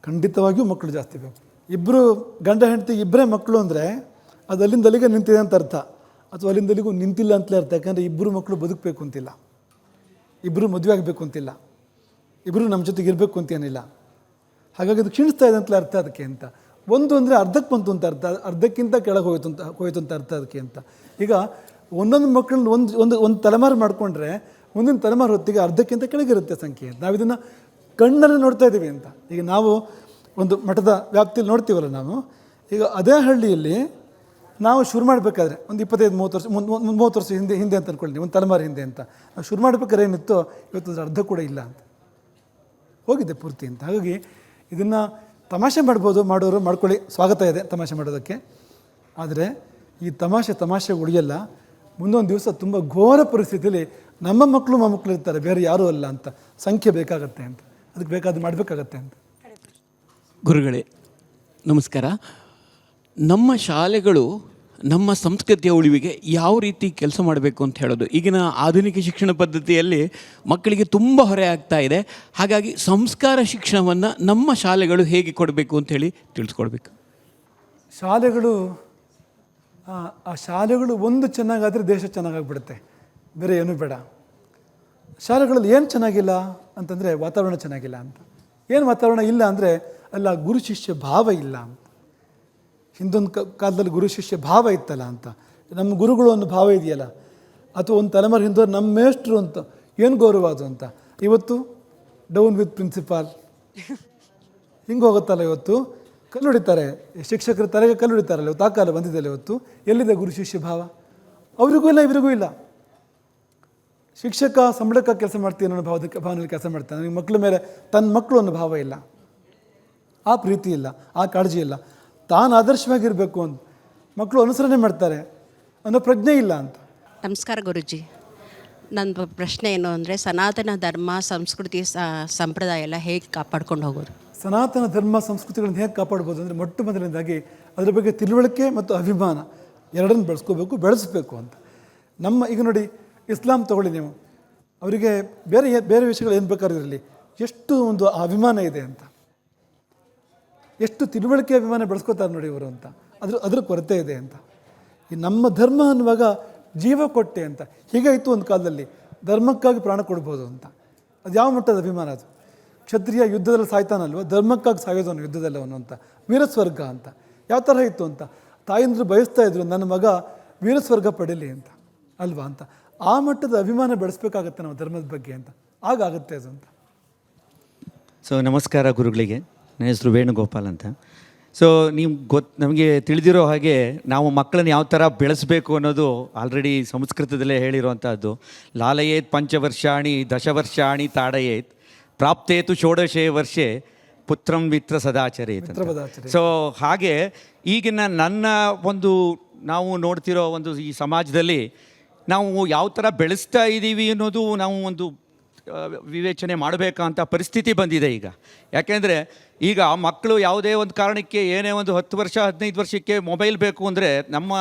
ಖಂಡಿತವಾಗಿಯೂ ಮಕ್ಕಳು ಜಾಸ್ತಿ ಬೇಕು. ಇಬ್ಬರು ಗಂಡ ಹೆಂಡತಿ ಇಬ್ಬರೇ ಮಕ್ಕಳು ಅಂದರೆ ಅದು ಅಲ್ಲಿಂದಲ್ಲಿಗೆ ನಿಂತಿದೆ ಅಂತ ಅರ್ಥ, ಅಥವಾ ಅಲ್ಲಿಂದಲ್ಲಿಗೂ ನಿಂತಿಲ್ಲ ಅಂತಲೇ ಅರ್ಥ. ಯಾಕಂದರೆ ಇಬ್ಬರು ಮಕ್ಕಳು ಬದುಕಬೇಕು ಅಂತಿಲ್ಲ, ಇಬ್ಬರು ಮದುವೆ ಆಗಬೇಕು ಅಂತಿಲ್ಲ, ಇಬ್ಬರು ನಮ್ಮ ಜೊತೆಗೆ ಇರಬೇಕು ಅಂತೇನಿಲ್ಲ. ಹಾಗಾಗಿ ಅದು ಕ್ಷೀಣಿಸ್ತಾ ಇದೆ ಅಂತಲೇ ಅರ್ಥ ಅದಕ್ಕೆ ಅಂತ. ಒಂದು ಅಂದರೆ ಅರ್ಧಕ್ಕೆ ಬಂತು ಅಂತ ಅರ್ಥ, ಅರ್ಧಕ್ಕಿಂತ ಕೆಳಗೆ ಹೋಯ್ತು ಅಂತ ಅರ್ಥ ಅದಕ್ಕೆ ಅಂತ. ಈಗ ಒಂದೊಂದು ಮಕ್ಕಳನ್ನ ಒಂದು ತಲೆಮಾರು ಮಾಡಿಕೊಂಡ್ರೆ ಮುಂದಿನ ತಲೆಮಾರು ಹೊತ್ತಿಗೆ ಅರ್ಧಕ್ಕಿಂತ ಕೆಳಗಿರುತ್ತೆ ಸಂಖ್ಯೆ. ನಾವು ಇದನ್ನು ಕಣ್ಣಲ್ಲಿ ನೋಡ್ತಾ ಇದ್ದೀವಿ ಅಂತ. ಈಗ ನಾವು ಒಂದು ಮಠದ ವ್ಯಾಪ್ತಿಯಲ್ಲಿ ನೋಡ್ತೀವಲ್ಲ ನಾವು. ಈಗ ಅದೇ ಹಳ್ಳಿಯಲ್ಲಿ ನಾವು ಶುರು ಮಾಡಬೇಕಾದ್ರೆ ಒಂದು 25-30 ವರ್ಷ 30 ವರ್ಷ ಹಿಂದೆ ಅಂತ ಅಂದ್ಕೊಳ್ಳಿ, ಒಂದು ತಲೆಮಾರಿ ಹಿಂದೆ ಅಂತ ನಾವು ಶುರು ಮಾಡಬೇಕಾದ್ರೆ ಏನಿತ್ತು, ಇವತ್ತು ಅದ್ರ ಅರ್ಧ ಕೂಡ ಇಲ್ಲ ಅಂತ ಹೋಗಿದೆ ಪೂರ್ತಿ ಅಂತ. ಹಾಗಾಗಿ ಇದನ್ನು ತಮಾಷೆ ಮಾಡ್ಬೋದು, ಮಾಡೋರು ಮಾಡ್ಕೊಳ್ಳಿ, ಸ್ವಾಗತ ಇದೆ ತಮಾಷೆ ಮಾಡೋದಕ್ಕೆ. ಆದರೆ ಈ ತಮಾಷೆ ಉಳಿಯಲ್ಲ. ಮುಂದೊಂದು ದಿವಸ ತುಂಬ ಘೋರ ಪರಿಸ್ಥಿತಿಯಲ್ಲಿ ನಮ್ಮ ಮಕ್ಕಳು ಮೊಮ್ಮಕ್ಕಳು ಇರ್ತಾರೆ, ಬೇರೆ ಯಾರೂ ಅಲ್ಲ ಅಂತ, ಸಂಖ್ಯೆ ಬೇಕಾಗತ್ತೆ ಅಂತ, ಅದಕ್ಕೆ ಬೇಕಾದ ಮಾಡಬೇಕಾಗತ್ತೆ ಅಂತ. ಗುರುಗಳೇ ನಮಸ್ಕಾರ. ನಮ್ಮ ಶಾಲೆಗಳು ನಮ್ಮ ಸಂಸ್ಕೃತಿಯ ಉಳಿವಿಗೆ ಯಾವ ರೀತಿ ಕೆಲಸ ಮಾಡಬೇಕು ಅಂತ ಹೇಳೋದು, ಈಗಿನ ಆಧುನಿಕ ಶಿಕ್ಷಣ ಪದ್ಧತಿಯಲ್ಲಿ ಮಕ್ಕಳಿಗೆ ತುಂಬ ಹೊರೆ ಆಗ್ತಾ ಇದೆ. ಹಾಗಾಗಿ ಸಂಸ್ಕಾರ ಶಿಕ್ಷಣವನ್ನು ನಮ್ಮ ಶಾಲೆಗಳು ಹೇಗೆ ಕೊಡಬೇಕು ಅಂತ ಹೇಳಿ ತಿಳಿಸ್ಕೊಡ್ಬೇಕು. ಶಾಲೆಗಳು ಒಂದು ಚೆನ್ನಾಗಾದರೆ ದೇಶ ಚೆನ್ನಾಗಾಗ್ಬಿಡುತ್ತೆ, ಬೇರೆ ಏನೂ ಬೇಡ. ಶಾಲೆಗಳಲ್ಲಿ ಏನು ಚೆನ್ನಾಗಿಲ್ಲ ಅಂತಂದರೆ ವಾತಾವರಣ ಚೆನ್ನಾಗಿಲ್ಲ ಅಂತ. ಏನು ವಾತಾವರಣ ಇಲ್ಲ ಅಂದರೆ ಅಲ್ಲ ಗುರು ಶಿಷ್ಯ ಭಾವ ಇಲ್ಲ ಅಂತ. ಹಿಂದೊಂದು ಕಾಲದಲ್ಲಿ ಗುರು ಶಿಷ್ಯ ಭಾವ ಇತ್ತಲ್ಲ ಅಂತ, ನಮ್ಮ ಗುರುಗಳು ಒಂದು ಭಾವ ಇದೆಯಲ್ಲ, ಅಥವಾ ಒಂದು ತಲೆಮಾರು ಹಿಂದೋರು ನಮ್ಮ ಮೇಷ್ಟ್ರು ಅಂತ ಏನು ಗೌರವ ಅದು ಅಂತ. ಇವತ್ತು ಡೌನ್ ವಿತ್ ಪ್ರಿನ್ಸಿಪಾಲ್ ಹಿಂಗೆ ಹೋಗುತ್ತಲ್ಲ, ಇವತ್ತು ಕಲ್ಲು ಹೊಡಿತಾರೆ, ಶಿಕ್ಷಕರ ತಲೆಗೆ ಕಲ್ಲು ಹೊಡಿತಾರಲ್ಲ, ಇವತ್ತು ಆ ಕಾಲ ಬಂದಿದ್ದಲ್ಲ. ಇವತ್ತು ಎಲ್ಲಿದೆ ಗುರು ಶಿಷ್ಯ ಭಾವ? ಅವರಿಗೂ ಇಲ್ಲ, ಇವರಿಗೂ ಇಲ್ಲ. ಶಿಕ್ಷಕ ಸಂಬಳಕ್ಕೆ ಕೆಲಸ ಮಾಡ್ತೀನಿ ಅನ್ನೋ ಭಾವನೆಯಲ್ಲಿ ಕೆಲಸ ಮಾಡ್ತಾನೆ. ನನಗೆ ಮಕ್ಕಳ ಮೇಲೆ ತನ್ನ ಮಕ್ಕಳು ಅನ್ನೋ ಭಾವ ಇಲ್ಲ, ಆ ಪ್ರೀತಿ ಇಲ್ಲ, ಆ ಕಾಳಜಿ ಇಲ್ಲ. ತಾನು ಆದರ್ಶವಾಗಿರಬೇಕು ಅಂತ ಮಕ್ಕಳು ಅನುಸರಣೆ ಮಾಡ್ತಾರೆ ಅನ್ನೋ ಪ್ರಜ್ಞೆ ಇಲ್ಲ ಅಂತ. ನಮಸ್ಕಾರ ಗುರುಜಿ. ನನ್ನ ಪ್ರಶ್ನೆ ಏನು ಅಂದರೆ, ಸನಾತನ ಧರ್ಮ ಸಂಸ್ಕೃತಿ ಸಂಪ್ರದಾಯ ಎಲ್ಲ ಹೇಗೆ ಕಾಪಾಡ್ಕೊಂಡು ಹೋಗೋದು? ಸನಾತನ ಧರ್ಮ ಸಂಸ್ಕೃತಿಗಳನ್ನು ಹೇಗೆ ಕಾಪಾಡ್ಬೋದು ಅಂದರೆ, ಮೊಟ್ಟ ಮೊದಲನೇದಾಗಿ ಅದರ ಬಗ್ಗೆ ತಿಳುವಳಿಕೆ ಮತ್ತು ಅಭಿಮಾನ ಎರಡನ್ನು ಬೆಳೆಸಬೇಕು ಅಂತ. ಈಗ ನೋಡಿ, ಇಸ್ಲಾಂ ತಗೊಳ್ಳಿ ನೀವು, ಅವರಿಗೆ ಬೇರೆ ವಿಷಯಗಳು ಏನು ಬೇಕಾದ್ರೂ ಇರಲಿ, ಎಷ್ಟು ಒಂದು ಅಭಿಮಾನ ಇದೆ ಅಂತ, ಎಷ್ಟು ತಿಳುವಳಿಕೆ ಅಭಿಮಾನ ಬೆಳೆಸ್ಕೋತಾರೆ ನೋಡಿ ಇವರು ಅಂತ, ಅದ್ರ ಕೊರತೆ ಇದೆ ಅಂತ. ಈ ನಮ್ಮ ಧರ್ಮ ಅನ್ನುವಾಗ ಜೀವ ಕೊಟ್ಟೆ ಅಂತ, ಹೀಗೆ ಇತ್ತು ಒಂದು ಕಾಲದಲ್ಲಿ, ಧರ್ಮಕ್ಕಾಗಿ ಪ್ರಾಣ ಕೊಡ್ಬೋದು ಅಂತ. ಅದು ಯಾವ ಮಟ್ಟದ ಅಭಿಮಾನ ಅದು? ಕ್ಷತ್ರಿಯ ಯುದ್ಧದಲ್ಲಿ ಸಾಯ್ತಾನಲ್ವ, ಧರ್ಮಕ್ಕಾಗಿ ಸಾಯೋದವನು ಯುದ್ಧದಲ್ಲಿ ಅವನು ಅಂತ, ವೀರಸ್ವರ್ಗ ಅಂತ. ಯಾವ ಥರ ಇತ್ತು ಅಂತ, ತಾಯಂದ್ರು ಬಯಸ್ತಾ ಇದ್ರು ನನ್ನ ಮಗ ವೀರಸ್ವರ್ಗ ಪಡೀಲಿ ಅಂತ ಅಲ್ವಾ ಅಂತ. ಆ ಮಟ್ಟದ ಅಭಿಮಾನ ಬೆಳೆಸ್ಬೇಕಾಗತ್ತೆ ನಾವು ಧರ್ಮದ ಬಗ್ಗೆ ಅಂತ, ಆಗುತ್ತೆ ಅದು ಅಂತ. ನಮಸ್ಕಾರ ಗುರುಗಳಿಗೆ. ನನ್ನ ಹೆಸರು ವೇಣುಗೋಪಾಲ್ ಅಂತ. ನೀವು ನಮಗೆ ತಿಳಿದಿರೋ ಹಾಗೆ ನಾವು ಮಕ್ಕಳನ್ನ ಯಾವ ಥರ ಬೆಳೆಸಬೇಕು ಅನ್ನೋದು ಆಲ್ರೆಡಿ ಸಂಸ್ಕೃತದಲ್ಲೇ ಹೇಳಿರುವಂಥದ್ದು. ಲಾಲಯೇತ್ ಪಂಚವರ್ಷಾಣಿ ದಶವರ್ಷಾಣಿ ತಾಡಯೇತ್ ಪ್ರಾಪ್ತೇತು ಷೋಡಶೇ ವರ್ಷೆ ಪುತ್ರಂ ಮಿತ್ರ ಸದಾಚರೇತ್ ಅಂತ. ಹಾಗೆ ಈಗಿನ ನನ್ನ ನಾವು ನೋಡ್ತಿರೋ ಈ ಸಮಾಜದಲ್ಲಿ ನಾವು ಯಾವ ಥರ ಬೆಳೆಸ್ತಾ ಇದ್ದೀವಿ ಅನ್ನೋದು ನಾವು ವಿವೇಚನೆ ಮಾಡಬೇಕಂತ ಪರಿಸ್ಥಿತಿ ಬಂದಿದೆ ಈಗ. ಯಾಕೆಂದರೆ ಈಗ ಮಕ್ಕಳು ಯಾವುದೇ ಒಂದು ಕಾರಣಕ್ಕೆ ಏನೇ 10 ವರ್ಷ 15 ವರ್ಷಕ್ಕೆ ಮೊಬೈಲ್ ಬೇಕು ಅಂದರೆ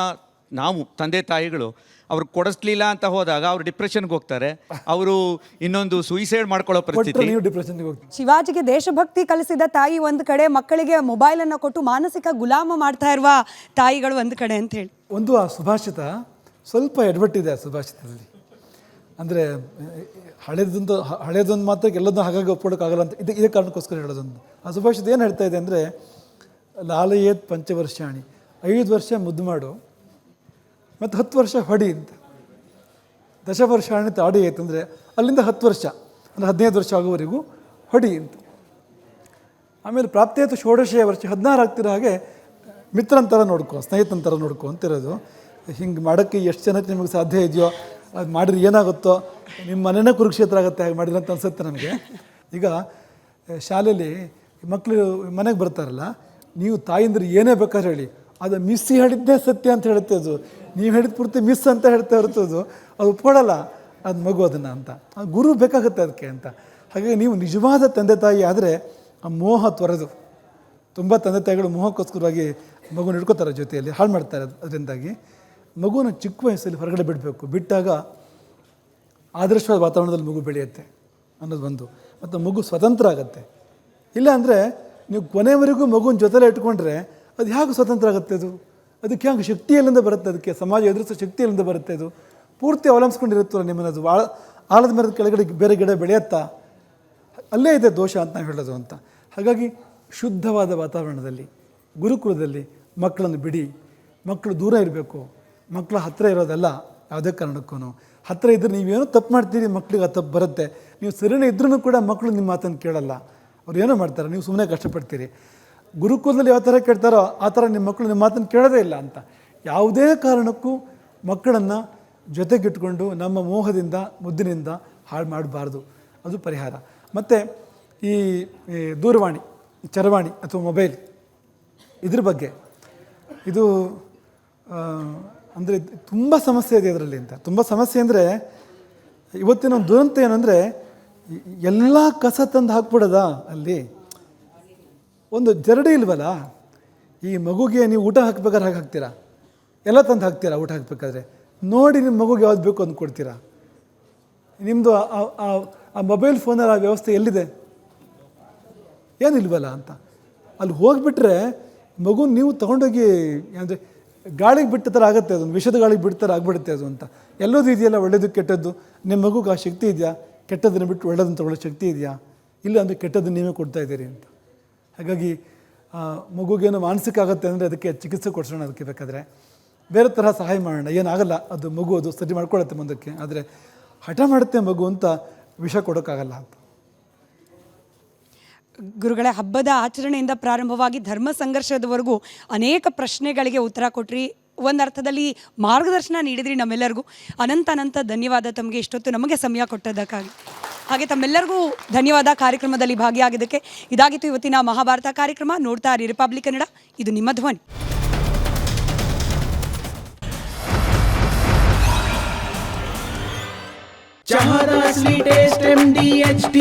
ನಾವು ತಂದೆ ತಾಯಿಗಳು ಅವ್ರಿಗೆ ಕೊಡಿಸ್ಲಿಲ್ಲ ಅಂತ ಹೋದಾಗ ಅವರು ಡಿಪ್ರೆಷನ್ಗೆ ಹೋಗ್ತಾರೆ, ಅವರು ಇನ್ನೊಂದು ಸೂಯಿಸೈಡ್ ಮಾಡ್ಕೊಳ್ಳೋ ಪರಿಸ್ಥಿತಿ. ಶಿವಾಜಿಗೆ ದೇಶಭಕ್ತಿ ಕಲಿಸಿದ ತಾಯಿ ಒಂದು ಕಡೆ, ಮಕ್ಕಳಿಗೆ ಮೊಬೈಲನ್ನು ಕೊಟ್ಟು ಮಾನಸಿಕ ಗುಲಾಮ ಮಾಡ್ತಾ ಇರುವ ತಾಯಿಗಳು ಒಂದು ಕಡೆ ಅಂತ ಹೇಳಿ ಆ ಸುಭಾಷಿತ ಸ್ವಲ್ಪ ಎಡವಟ್ಟಿದೆ ಆ ಸುಭಾಷಿತದಲ್ಲಿ. ಅಂದರೆ ಹಳೇದೊಂದು ಮಾತ್ರ ಎಲ್ಲದನ್ನು ಹಾಗಾಗಿ ಒಪ್ಕೊಳ್ಳೋಕ್ಕಾಗಲ್ಲ ಅಂತ ಇದೇ ಕಾರಣಕ್ಕೋಸ್ಕರ ಹೇಳೋದೊಂದು. ಆ ಸುಭಾಷಿತ ಏನು ಹೇಳ್ತಾ ಇದೆ ಅಂದರೆ, ಲಾಲಯೇತ್ ಪಂಚವರ್ಷಾಣಿ, 5 ವರ್ಷ ಮುದ್ದು ಮಾಡು ಮತ್ತು 10 ವರ್ಷ ಹೊಡಿ ಅಂತ. ದಶವರ್ಷಾಣಿ ತಾಡಯೇತ್ ಅಂದರೆ ಅಲ್ಲಿಂದ 10 ವರ್ಷ ಅಂದರೆ 15 ವರ್ಷ ಆಗುವವರೆಗೂ ಹೊಡಿ ಅಂತ. ಆಮೇಲೆ ಪ್ರಾಪ್ತಿಯಾಯ್ತು ಷೋಡಶೇ ವರ್ಷ 16 ಆಗ್ತಿರೋ ಹಾಗೆ ಮಿತ್ರಂತರ ನೋಡ್ಕೊ, ಸ್ನೇಹಿತಂತರ ನೋಡ್ಕೊ ಅಂತಿರೋದು. ಹಿಂಗೆ ಮಾಡೋಕ್ಕೆ ಎಷ್ಟು ಜನಕ್ಕೆ ನಿಮಗೆ ಸಾಧ್ಯ ಇದೆಯೋ ಅದು ಮಾಡಿದ್ರೆ ಏನಾಗುತ್ತೋ, ನಿಮ್ಮ ಮನೆಯೇ ಕುರುಕ್ಷೇತ್ರ ಆಗುತ್ತೆ ಹಾಗೆ ಮಾಡಿದ್ರೆ ಅಂತ ಅನಿಸುತ್ತೆ ನನಗೆ. ಈಗ ಶಾಲೆಯಲ್ಲಿ ಮಕ್ಕಳು ಮನೆಗೆ ಬರ್ತಾರಲ್ಲ, ನೀವು ತಾಯಿಂದ್ರೆ ಏನೇ ಬೇಕಾದ್ರೆ ಹೇಳಿ, ಅದು ಮಿಸ್ ಹೇಳಿದ್ದೇ ಸತ್ಯ ಅಂತ ಹೇಳುತ್ತೆ. ಅದು ನೀವು ಹೇಳಿದ ಪೂರ್ತಿ ಮಿಸ್ ಅಂತ ಹೇಳ್ತಾ ಇರ್ತದ್ದು, ಅದು ಒಪ್ಕೊಳ್ಳಲ್ಲ ಅದು ಮಗು ಅದನ್ನು ಅಂತ. ಗುರು ಬೇಕಾಗುತ್ತೆ ಅದಕ್ಕೆ ಅಂತ. ಹಾಗಾಗಿ ನೀವು ನಿಜವಾದ ತಂದೆ ತಾಯಿ ಆದರೆ ಆ ಮೋಹ ತೊರೆದು, ತುಂಬ ತಂದೆ ತಾಯಿಗಳು ಮೋಹಕ್ಕೋಸ್ಕರವಾಗಿ ಮಗುನ ಹಿಡ್ಕೋತಾರೆ, ಜೊತೆಯಲ್ಲಿ ಹಾಳು ಮಾಡ್ತಾರೆ. ಅದರಿಂದಾಗಿ ಮಗುನ ಚಿಕ್ಕ ವಯಸ್ಸಲ್ಲಿ ಹೊರಗಡೆ ಬಿಡಬೇಕು. ಬಿಟ್ಟಾಗ ಆದರ್ಶವಾದ ವಾತಾವರಣದಲ್ಲಿ ಮಗು ಬೆಳೆಯುತ್ತೆ ಅನ್ನೋದು ಒಂದು. ಮತ್ತು ಮಗು ಸ್ವತಂತ್ರ ಆಗುತ್ತೆ. ಇಲ್ಲ ಅಂದರೆ ನೀವು ಕೊನೆವರೆಗೂ ಮಗುನ ಜೊತೆಲೇ ಇಟ್ಕೊಂಡ್ರೆ ಅದು ಹೇಗೆ ಸ್ವತಂತ್ರ ಆಗುತ್ತೆ? ಅದಕ್ಕೆ ಹೇಗೆ ಶಕ್ತಿ ಎಲ್ಲಿಂದ ಬರುತ್ತೆ? ಅದಕ್ಕೆ ಸಮಾಜ ಎದುರಿಸೋ ಶಕ್ತಿ ಎಲ್ಲಿಂದ ಬರುತ್ತೆ? ಅದು ಪೂರ್ತಿ ಅವಲಂಬಿಸ್ಕೊಂಡಿರುತ್ತಲ್ಲ ನಿಮ್ಮನ್ನು. ಅದು ಆಳದ ಮರದ ಕೆಳಗಡೆ ಬೇರೆ ಗಿಡ ಬೆಳೆಯುತ್ತಾ? ಅಲ್ಲೇ ಇದೆ ದೋಷ ಅಂತ ನಾವು ಹೇಳೋದು ಅಂತ. ಹಾಗಾಗಿ ಶುದ್ಧವಾದ ವಾತಾವರಣದಲ್ಲಿ ಗುರುಕುಲದಲ್ಲಿ ಮಕ್ಕಳನ್ನು ಬಿಡಿ. ಮಕ್ಕಳು ದೂರ ಇರಬೇಕು, ಮಕ್ಕಳ ಹತ್ತಿರ ಇರೋದಲ್ಲ ಯಾವುದೇ ಕಾರಣಕ್ಕೂ. ಹತ್ತಿರ ಇದ್ದರೆ ನೀವೇನೋ ತಪ್ಪು ಮಾಡ್ತೀರಿ, ಮಕ್ಕಳಿಗೆ ಆ ತಪ್ಪು ಬರುತ್ತೆ. ನೀವು ಸರಿನೇ ಇದ್ರೂ ಕೂಡ ಮಕ್ಕಳು ನಿಮ್ಮ ಮಾತನ್ನು ಕೇಳಲ್ಲ, ಅವ್ರು ಏನೋ ಮಾಡ್ತಾರೆ, ನೀವು ಸುಮ್ಮನೆ ಕಷ್ಟಪಡ್ತೀರಿ. ಗುರುಕುಲದಲ್ಲಿ ಯಾವ ಥರ ಕೇಳ್ತಾರೋ ಆ ಥರ ನಿಮ್ಮ ಮಕ್ಕಳು ನಿಮ್ಮ ಮಾತನ್ನು ಕೇಳೋದೇ ಇಲ್ಲ ಅಂತ. ಯಾವುದೇ ಕಾರಣಕ್ಕೂ ಮಕ್ಕಳನ್ನು ಜೊತೆಗಿಟ್ಕೊಂಡು ನಮ್ಮ ಮೋಹದಿಂದ ಮುದ್ದಿನಿಂದ ಹಾಳು ಮಾಡಬಾರ್ದು, ಅದು ಪರಿಹಾರ. ಮತ್ತು ಈ ದೂರವಾಣಿ, ಚರವಾಣಿ ಅಥವಾ ಮೊಬೈಲ್ ಇದ್ರ ಬಗ್ಗೆ ಇದು ಅಂದರೆ ತುಂಬ ಸಮಸ್ಯೆ ಇದೆ ಇದರಲ್ಲಿ ಅಂತ. ತುಂಬ ಸಮಸ್ಯೆ ಅಂದರೆ ಇವತ್ತಿನ ಒಂದು ದುರಂತ ಏನಂದರೆ ಎಲ್ಲ ಕಸ ತಂದು ಹಾಕ್ಬಿಡೋದ ಅಲ್ಲಿ. ಒಂದು ಜರಡಿ ಇಲ್ವಲ್ಲ, ಈ ಮಗುಗೆ ನೀವು ಊಟ ಹಾಕ್ಬೇಕಾದ್ರೆ ಹಾಗೆ ಹಾಕ್ತೀರಾ, ಎಲ್ಲ ತಂದು ಹಾಕ್ತೀರಾ ಊಟ ಹಾಕಬೇಕಾದ್ರೆ. ನೋಡಿ ನಿಮ್ಮ ಮಗುಗೆ ಯಾವ್ದು ಬೇಕು ಅಂದು ಕೊಡ್ತೀರಾ. ನಿಮ್ಮದು ಆ ಮೊಬೈಲ್ ಫೋನಲ್ಲಿ ಆ ವ್ಯವಸ್ಥೆ ಎಲ್ಲಿದೆ, ಏನಿಲ್ವಲ್ಲ ಅಂತ. ಅಲ್ಲಿ ಹೋಗಿಬಿಟ್ರೆ ಮಗು ನೀವು ತೊಗೊಂಡೋಗಿ ಅಂದರೆ ಗಾಳಿಗೆ ಬಿಟ್ಟ ಥರ ಆಗುತ್ತೆ, ಅದೊಂದು ವಿಷದ ಗಾಳಿಗೆ ಬಿಟ್ಟ ಥರ ಆಗಿಬಿಡುತ್ತೆ ಅದು ಅಂತ. ಎಲ್ಲೋದು ಇದೆಯಲ್ಲ, ಒಳ್ಳೆಯದು ಕೆಟ್ಟದ್ದು. ನಿಮ್ಮ ಮಗುಗೆ ಆ ಶಕ್ತಿ ಇದೆಯಾ? ಕೆಟ್ಟದನ್ನು ಬಿಟ್ಟು ಒಳ್ಳೆಯದನ್ನು ತೊಗೊಳ್ಳೋ ಶಕ್ತಿ ಇದೆಯಾ? ಇಲ್ಲ ಅಂದರೆ ಕೆಟ್ಟದ್ದನ್ನು ನೀವೇ ಕೊಡ್ತಾ ಇದ್ದೀರಿ ಅಂತ. ಹಾಗಾಗಿ ಮಗುಗೇನು ಮಾನಸಿಕ ಆಗುತ್ತೆ ಅಂದರೆ ಅದಕ್ಕೆ ಚಿಕಿತ್ಸೆ ಕೊಡಿಸೋಣ, ಅದಕ್ಕೆ ಬೇಕಾದರೆ ಬೇರೆ ಥರ ಸಹಾಯ ಮಾಡೋಣ, ಏನಾಗಲ್ಲ, ಅದು ಮಗು ಅದು ಸರಿ ಮಾಡ್ಕೊಳ್ಳುತ್ತೆ ಮುಂದಕ್ಕೆ. ಆದರೆ ಹಠ ಮಾಡುತ್ತೆ ಮಗು ಅಂತ ವಿಷ ಕೊಡೋಕ್ಕಾಗಲ್ಲ ಅಂತ. ಗುರುಗಳ ಹಬ್ಬದ ಆಚರಣೆಯಿಂದ ಪ್ರಾರಂಭವಾಗಿ ಧರ್ಮ ಸಂಘರ್ಷದವರೆಗೂ ಅನೇಕ ಪ್ರಶ್ನೆಗಳಿಗೆ ಉತ್ತರ ಕೊಟ್ರಿ, ಒಂದು ಅರ್ಥದಲ್ಲಿ ಮಾರ್ಗದರ್ಶನ ನೀಡಿದ್ರಿ ನಮ್ಮೆಲ್ಲರಿಗೂ. ಅನಂತ ಧನ್ಯವಾದ ತಮಗೆ ಇಷ್ಟೊತ್ತು ನಮಗೆ ಸಮಯ ಕೊಟ್ಟದ್ದಕ್ಕಾಗಿ. ಹಾಗೆ ತಮ್ಮೆಲ್ಲರಿಗೂ ಧನ್ಯವಾದ ಕಾರ್ಯಕ್ರಮದಲ್ಲಿ ಭಾಗಿಯಾಗಿದ್ದಕ್ಕೆ. ಇದಾಗಿತ್ತು ಇವತ್ತಿನ ಮಹಾಭಾರತ ಕಾರ್ಯಕ್ರಮ. ನೋಡ್ತಾ ಇರಿ ರಿಪಬ್ಲಿಕ್ ಕನ್ನಡ, ಇದು ನಿಮ್ಮ ಧ್ವನಿ. ಚಹಾದ ಸ್ವೀಟ್ ಟೇಸ್ಟ್ MDHT+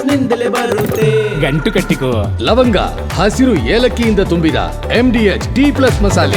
ನಿಂದಲೇ ಬರುತ್ತೆ. ಗಂಟು ಕಟ್ಟಿಕೋ ಲವಂಗ, ಹಸಿರು ಏಲಕ್ಕಿಯಿಂದ ತುಂಬಿದ MDHT+ ಮಸಾಲೆ.